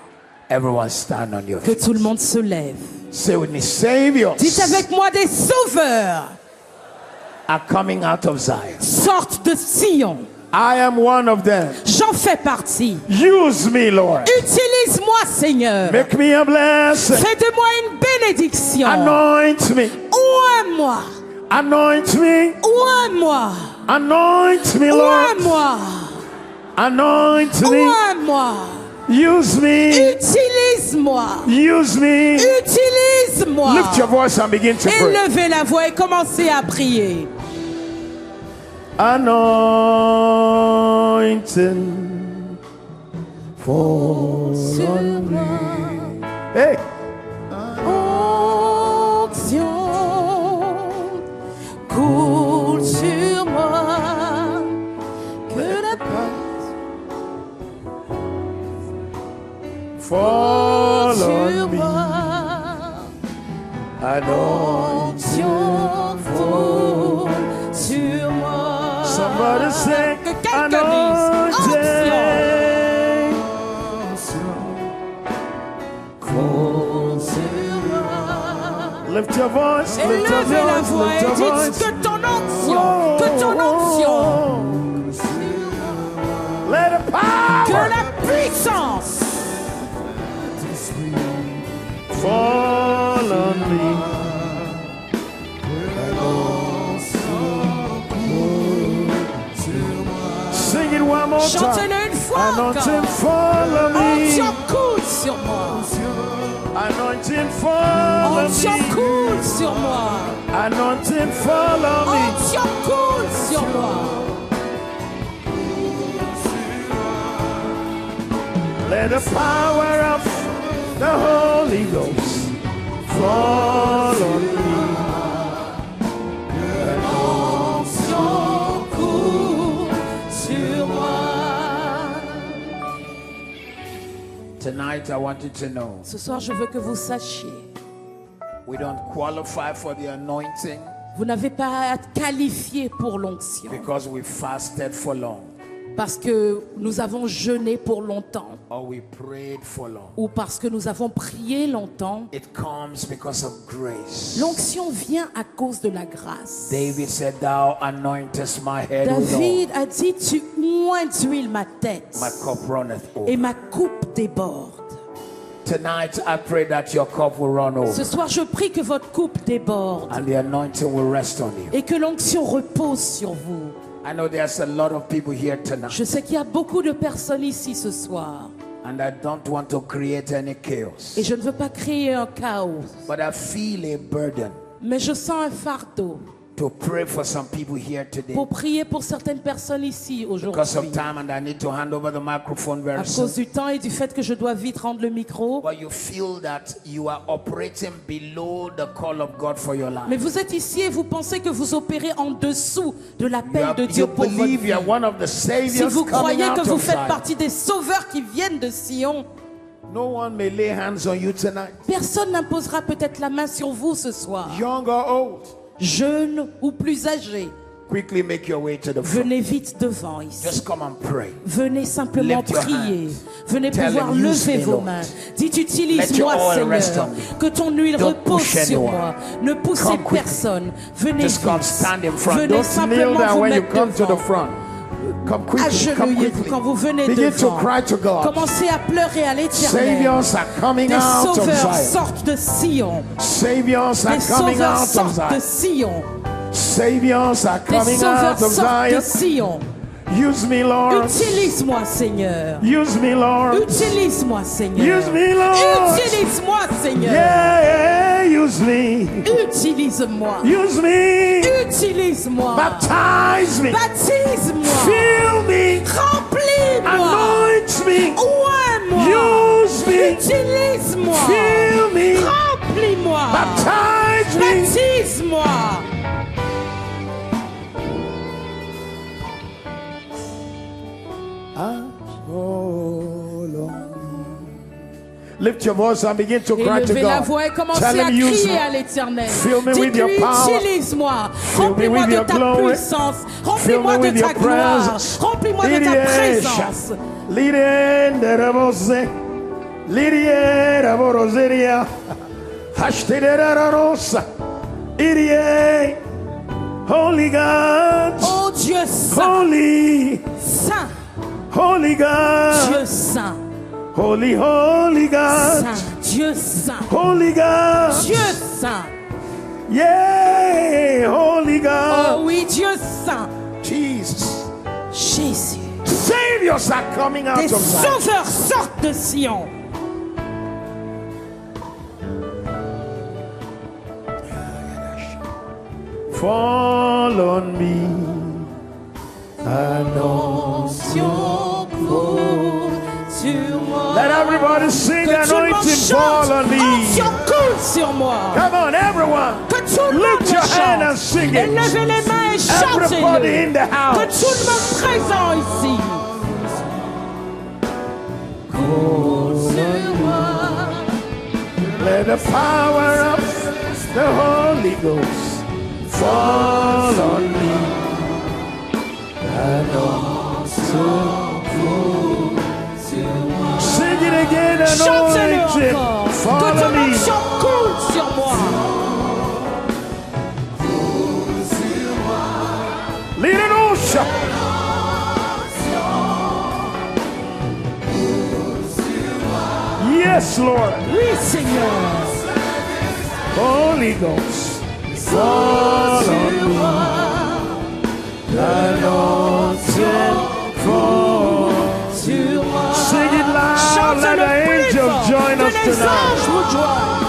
Everyone stand on your Que feet. tout le monde se lève. Say with me, Saviors Dites avec moi, des sauveurs are coming out of Zion. sortent de Sion. I am one of them. J'en fais partie. Use me, Lord. Utilise-moi, Seigneur. Make me a blessing. Fais de moi une bénédiction. Anoint me. Oins-moi. Anoint me. Oins-moi. Anoint me, Lord. Oins-moi. Anoint me. Oins-moi. Use me. Utilise-moi. Use me. Utilise-moi. Lift your voice and begin to pray. Élevez la voix et commencez à prier. Anointing fall on me. Hey. Onction coule sur moi. Que la Fall sur on me. moi. Onction coule sur moi. Somebody say, Que quelqu'un dise onction. Coule sur moi. Lift your voice, lift your Élevez la voice, voix lift et your dites voice. que ton onction, que ton onction, Let the que power la puissance fall on me. Sing it one more time. chantez-le une fois Anointing encore. fall on me. Onction coule sur moi. Anointing fall on Onction me. coule sur moi. Anointing fall on me. Onction coule sur moi. Let the power of the Holy Ghost fall on me. Onction coule sur moi. Tonight I want you to know Ce soir, je veux que vous sachiez, we don't qualify for the anointing vous n'avez pas à être qualifié pour l'onction. because we fasted for long Parce que nous avons jeûné pour longtemps or we prayed for long. ou parce que nous avons prié longtemps. It comes because of grace. L'onction vient à cause de la grâce. David said, Thou anointest my head with David oil. a dit, tu oins d'huile ma tête My cup runneth et over. ma coupe déborde. Tonight, I pray that your cup will run over. Ce soir, je prie que votre coupe déborde And the anointing will rest on you. et que l'onction repose sur vous. I know there's a lot of people here tonight. Je sais qu'il y a beaucoup de personnes ici ce soir. And I don't want to create any chaos. Et je ne veux pas créer un chaos. But I feel a burden Mais je sens un fardeau to pray for some people here today. pour prier pour certaines personnes ici Because aujourd'hui. of time and I need to hand over the microphone very À soon. cause du temps et du fait que je dois vite rendre le micro. But you feel that you are operating below the call of God for your life. Mais vous êtes ici et vous pensez que vous opérez en dessous de l'appel de Dieu You pour votre believe vie. you are one of the Si saviors vous coming croyez que out vous of faites Zion. partie des sauveurs qui viennent de Sion, No one may lay hands on you tonight. personne n'imposera peut-être la main sur vous ce soir. Young or old, Jeune ou plus âgé, quickly make your way to the front. venez vite devant ici. Just come and pray. Venez simplement Lift your prier. Venez Tell pouvoir him, use lever me, vos Lord. mains. Dites, Let utilise-moi, your oil rest Seigneur. on me. Que ton huile Don't repose push sur anyone. moi. Ne poussez Come quickly. personne. Venez Just come vite. stand in front. Venez Don't kneel simplement down vous when you mettre come to the devant. front. Come quickly. Come Agenouillez-vous quickly. quand vous venez Begin to devant. cry to God. Commencez à pleurer à l'Éternel. Saviors are coming Des out of sauveurs Zion. sortent de Sion. Saviors are Des coming sauveurs out of sortent de Zion. Sion. Saviors are Des coming sauveurs out of sortent de Zion. Sion. Use me, Lord. Utilise-moi, Seigneur. Use me, Lord. Utilise-moi, Seigneur. Use me, Lord. Utilise-moi, Seigneur. Yeah, use me. Utilise-moi. Use me. Utilise-moi. Baptize me. Baptise-moi. Fill me. Remplis-moi. Anoint me. Oins-moi. Use me. Utilise-moi. Fill me. Remplis-moi. Baptize me. Baptise-moi. Lift your voice and begin to cry to Élevez la God. voix et commencez Tell à him, use crier me. à l'Éternel. Fill me with your Dites-lui, power. utilise-moi. Fill me Remplis-moi with de your ta glory. puissance. Fill Remplis-moi me de with ta your gloire. presence. Remplis-moi de ta présence. Lydien de Rabose. Lydien de Boroseria. Hashtag de Rosa. Lydien. Holy God. Oh Dieu saint, Holy. saint, Holy God. Dieu saint, Holy, holy God. saint, Dieu saint, Holy God. Dieu saint. Yeah, holy God. Oh oui, Dieu saint. Jesus. Jésus. Saviors are coming out Des of Zion. sauveurs sortent de Sion. Fall on me. Onction coule sur moi. Let everybody sing Que tout le monde anointing chante. fall on me. Onction coule sur moi. Come on, everyone. Que tout le Lift monde your hand and chante. sing Et it. levez les mains et Everybody chantez-le. in the Que house. tout le monde présent ici. Coule sur moi. Let the power of the Holy Ghost fall on me. Sing it again, Chantez-le anointing encore. Que fall ton on me. onction coule sur moi. Little ocean. Yes, Lord. Oui, Seigneur. Holy Ghost, fall on me. Anointing fall. Sur moi. Sing it loud, let Chantez-le the plus angels fort. join Que us les tonight. anges vous joignent.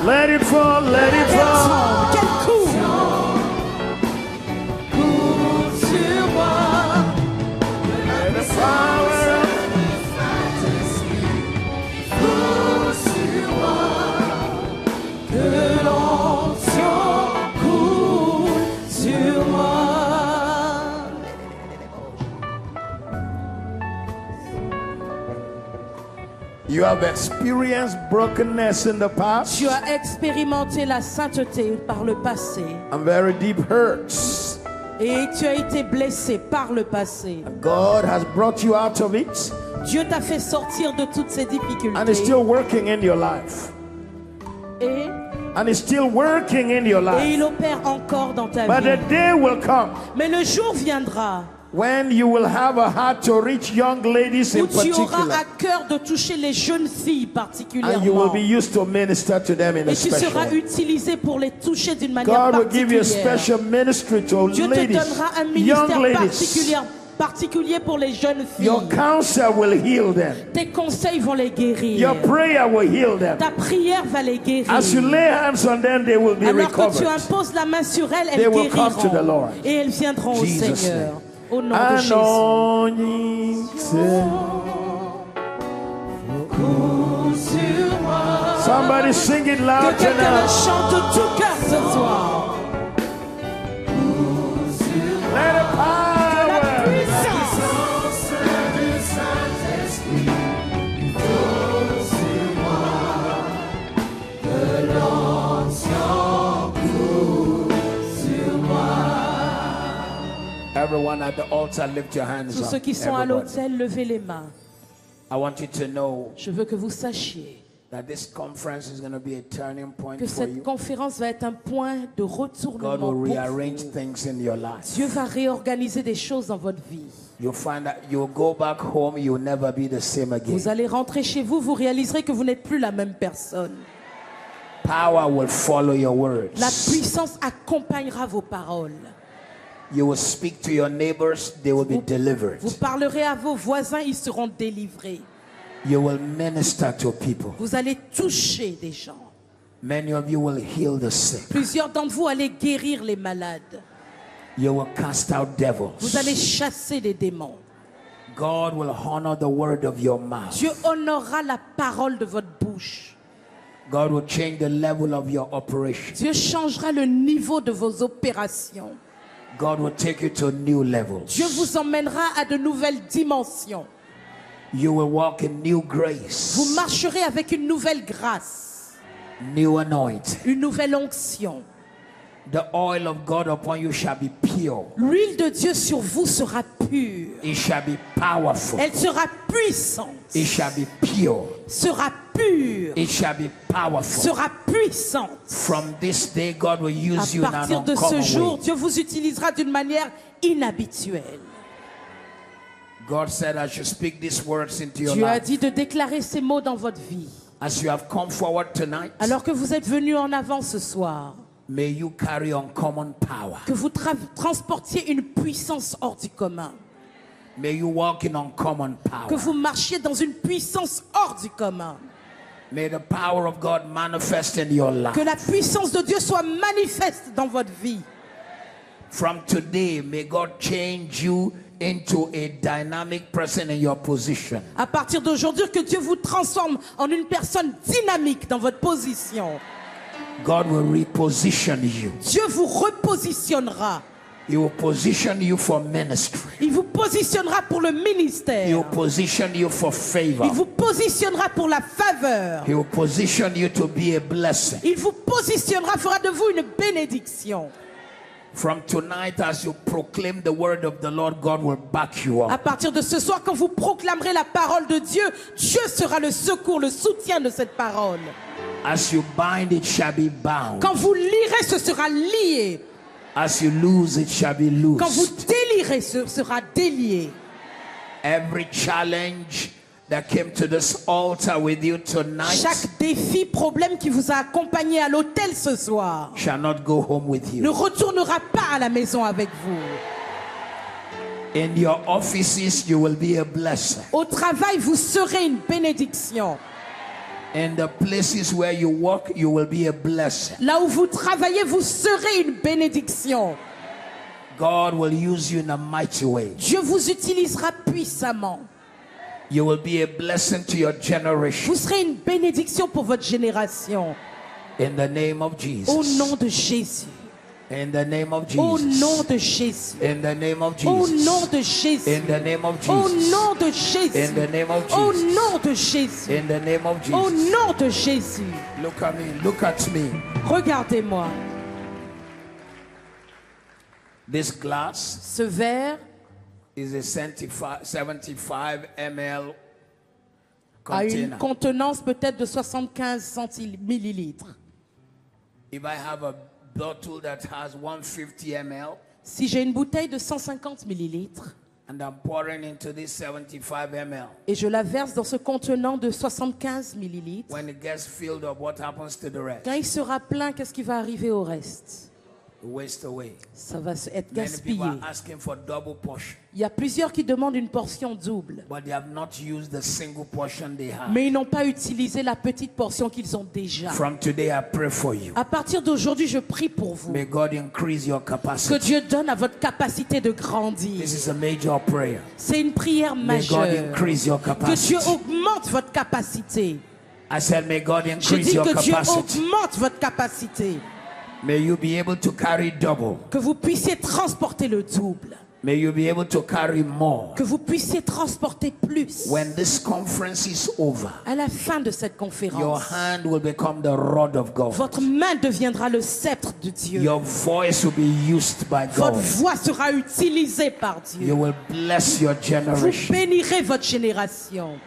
Let it fall, let it fall. Quel coup. Sur moi. Let the power of Que l'onction coule sur moi. You have experienced brokenness in the past Tu as expérimenté la sainteté par le passé and very deep hurts. et tu as été blessé par le passé. God has brought you out of it Dieu t'a fait sortir de toutes ces and is difficultés still working in your life. et And is still working in your life. il opère encore dans ta But the vie. day will come Mais le jour viendra When you will have a heart to reach young ladies in Où tu auras particular, à cœur de toucher les jeunes filles and you will particulièrement. be used to minister to them in Et a tu special seras way. utilisé pour les toucher d'une manière God will give you a particulière. special ministry to Dieu te ladies, donnera un young ministère ladies. particulier pour les jeunes filles. Your counsel will heal them. Tes conseils vont les guérir. Your prayer will heal them. Ta prière va les guérir. As you lay hands on them, they will be Alors que tu recovered. imposes la main sur elles, They elles will come to the guériront. Lord. Et elles viendront au Jesus' Seigneur. name. Au nom de Jésus. Anointed. Somebody sing it Que loud quelqu'un le tonight. chante de tout cœur ce soir. Let it La power. puissance. Everyone at the altar, lift your hands Tous up. ceux qui sont à Everybody. l'autel, levez les mains. I want you to know Je veux que vous sachiez that this conference is going to be a turning point que for cette you. conférence va être un point de God retournement will pour rearrange vous. things in your life. Dieu va réorganiser des choses dans votre vie. You'll find that you'll go back home, you'll never be the same again. Vous allez rentrer chez vous, vous réaliserez que vous n'êtes plus la même personne. Power will follow your La words. puissance accompagnera vos paroles. You will speak to your neighbors, they will be delivered. Vous parlerez à vos voisins, ils seront délivrés. You will minister to people. Vous allez toucher des gens. Many of you will heal the sick. Plusieurs d'entre vous allez guérir les malades. You will cast out Vous allez devils. chasser les démons. God will honor the word of your mouth. Dieu honorera la parole de votre bouche. God will change the level of your operation. Dieu changera le niveau de vos opérations. God will take you to new levels. Dieu vous emmènera à de nouvelles dimensions. You will walk in new Vous grace, marcherez avec une nouvelle grâce, new anointing. une nouvelle onction. The oil of God upon you shall be pure. L'huile de Dieu sur vous sera pure. It shall be powerful. Elle sera puissante, It shall be pure. sera pure, It shall be powerful. sera puissante. From this day, God will use you À in an partir de ce uncommon jour, way. Dieu vous utilisera d'une manière inhabituelle. God said, I should speak these words into your Dieu a life. dit de déclarer ces mots dans votre vie. As you have come forward tonight, Alors que vous êtes venus en avant ce soir, may you carry uncommon power. que vous transportiez une puissance hors du commun. May you walk in uncommon Que power. vous marchiez dans une puissance hors du commun. May the power of God manifest in your life. Que la puissance de Dieu soit manifeste dans votre vie. From today, may God change you into a dynamic person in your position. À partir d'aujourd'hui, que Dieu vous transforme en une personne dynamique dans votre position. God will reposition you. Dieu vous repositionnera. He will position you for ministry. Il vous positionnera pour le He will ministère. position you for favor. Il vous positionnera pour la faveur. He will position you to be a blessing. Il vous positionnera, fera de vous une bénédiction. From tonight, as you proclaim the word of the Lord, God will back you À up. partir de ce soir, quand vous proclamerez la parole de Dieu, Dieu sera le secours, le soutien de cette parole. As you bind, it shall be bound. Quand vous lirez, ce sera lié. As you lose, it shall be Quand vous loosed. délirez, ce sera délié. Every challenge that came to this altar with you tonight Chaque défi, problème qui vous a accompagné à l'autel ce soir shall not go home with ne you. retournera pas à la maison avec vous. In your offices, you will be a blessing. Au travail, vous serez une bénédiction. In the places where you work, you will be a blessing. Là où vous travaillez, vous serez une bénédiction. God will use you in a mighty way. Dieu vous utilisera puissamment. You will be a blessing to your generation. Vous serez une bénédiction pour votre génération. In the name of Au Jesus. nom de Jésus. In the name of Au Jesus. nom de Jésus. In the name of Au Jesus. nom de Jésus. In the name of Au Jesus. nom de Jésus. In the name of Au Jesus. nom de Jésus. In the name of Au Jesus. nom de Jésus. Look at me. Look at me. Regardez-moi. This glass Ce verre is a 75 ml a une container. contenance peut-être de 75 millilitres. If I have a bottle that has 150 ml, Si j'ai une bouteille de 150 millilitres, And I'm pouring into this 75 ml. Et je la verse dans ce contenant de 75 millilitres. When it gets filled up, what happens to the rest? Quand il sera plein, qu'est-ce qui va arriver au reste? Waste away. Ça va être Many gaspillé. people are asking for double portion, Il y a plusieurs qui demandent une portion double. but they have not used the single portion they have. Mais ils n'ont pas utilisé la petite portion qu'ils ont déjà. From today, I pray for you. À partir d'aujourd'hui, je prie pour vous. May God increase your Que capacity. Dieu donne à votre capacité de grandir. This is a major prayer. C'est une prière May God majeure. increase your Que Dieu capacity. augmente votre capacité. I said, may God Je increase dis your que Dieu capacity. augmente votre capacité. May you be able to carry double. Que vous puissiez transporter le double. May you be able to carry more. Que vous puissiez transporter plus. When this conference is over, À la fin de cette your conférence, hand will become the rod of God. votre main deviendra le sceptre de Dieu. Your voice will be used by Votre God. voix sera utilisée par Dieu. You will bless your Vous generation. bénirez votre génération.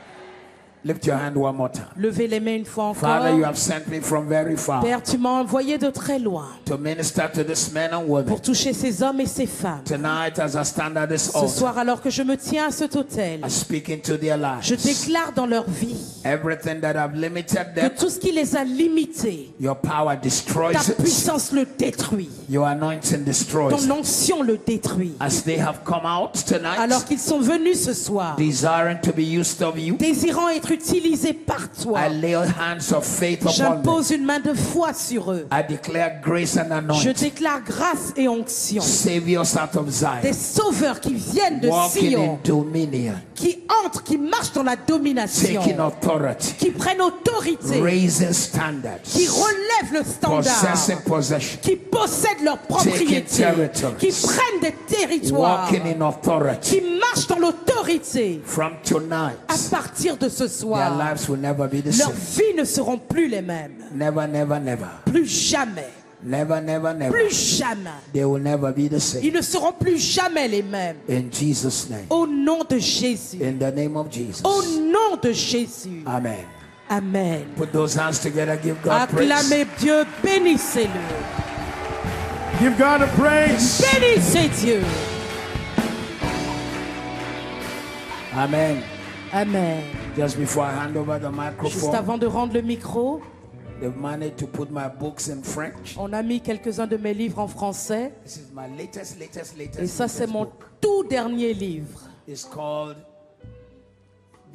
Lift your hand one more time. Levez les mains une fois encore. Father, you have sent me from very far Père, tu m'as envoyé de très loin to minister to this men and women. pour toucher ces hommes et ces femmes. Tonight, as I stand at this Ce altar, soir, alors que je me tiens à cet autel, I speak into their je lives. déclare dans leur vie Everything that have limited que them, tout ce qui les a limités, your power destroys ta it. puissance le détruit. Your anointing destroys Ton it. onction le détruit. As they have come out tonight, Alors qu'ils sont venus ce soir, desiring to be used of you, désirant être utilisés par toi, I lay hands of faith upon them. j'impose une main de foi sur eux. I declare grace and Je anointing. déclare grâce et onction. Saviors out of Des Zion, sauveurs qui viennent de walking in Sion, dominion, qui entrent, qui marchent dans la domination, taking authority, qui prennent autorité, raising standards, qui relèvent le standard, possessing possession, qui possèdent leur propriété, territories, qui prennent des territoires, walking in authority. qui marchent dans l'autorité. From tonight, À partir de ce their soir, lives will never be the leurs same. vies ne seront plus les mêmes. Never, never, never. Plus jamais. Never, never, never. Plus jamais. They will never be the same. Ils ne seront plus jamais les mêmes. In Jesus' name. Au nom de Jésus. In the name of Jesus. Au nom de Jésus. Amen. Amen. Put those hands together. Give God praise. Acclamez Dieu, bénissez-le. Give God a praise. Bénissez Dieu. Amen. Amen. Just before I hand over the Juste microphone, avant de rendre le micro, they've managed to put my books in French. on a mis quelques-uns de mes livres en français. This is my latest Et ça, c'est mon book. tout dernier livre. It's called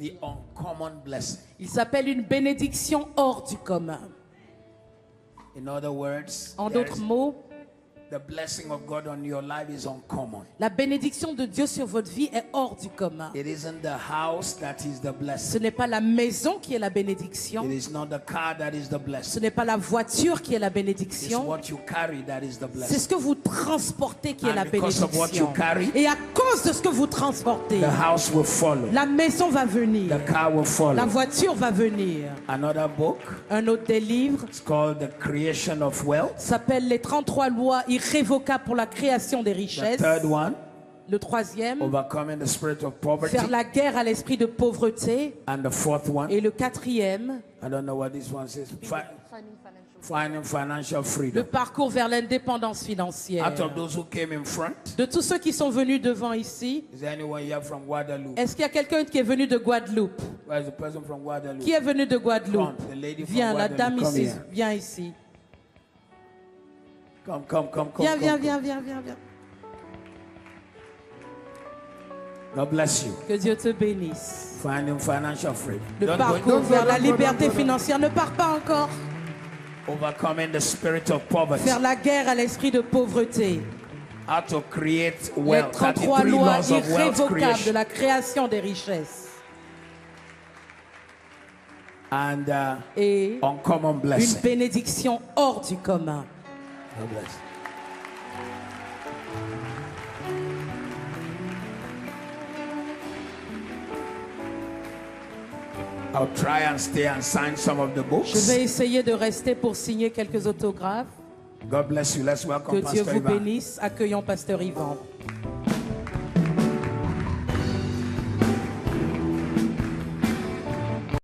The Uncommon Blessing. Il s'appelle Une bénédiction hors du commun. In other words, En there d'autres is- mots, the blessing of God on your life is uncommon. la bénédiction de Dieu sur votre vie est hors du commun. It isn't the house that is the Ce blessing. n'est pas la maison qui est la bénédiction. It is not the car that is the Ce blessing. n'est pas la voiture qui est la It's bénédiction. what you carry that is the C'est blessing. ce que vous transportez qui est And la because of what you bénédiction. carry, Et à cause de ce que vous transportez, The house will follow. la maison va venir. The car will La follow. voiture va venir. Another book, Un autre des livres it's called The Creation of Wealth. s'appelle Les 33 lois irrévocables pour la création des The richesses. third one, Le troisième, Overcoming the Spirit of Poverty. faire la guerre à l'esprit de pauvreté. And the fourth one, Et le quatrième, I don't know what this one says. Finding financial le freedom. parcours vers l'indépendance financière. Out of those who came in front, De tous ceux qui sont venus devant ici, is there anyone here from Guadeloupe? est-ce qu'il y a quelqu'un qui est venu de Guadeloupe? Where is the person from Guadeloupe? Qui est venu de Guadeloupe? Come, the lady from Viens, la Guadeloupe, dame come ici, here. viens ici. Come. Viens, viens, come. viens, viens, viens, viens. God bless you. Que Dieu te bénisse. Finding financial freedom. Le Don't go- parcours don't go- vers la don't go- liberté don't go- financière ne part pas encore. Overcoming the spirit of poverty. Faire la guerre à l'esprit de pauvreté. How to create Les wealth. 33 33 lois laws of wealth irrévocables de creation. la création des richesses. And Et uncommon une blessing. bénédiction hors du commun. God bless. I'll try and stay and sign some of the Je books. vais essayer de rester pour signer quelques autographes. God bless you. Let's Que welcome Dieu Pastor vous Ivan. bénisse. Accueillons Pasteur Yvan.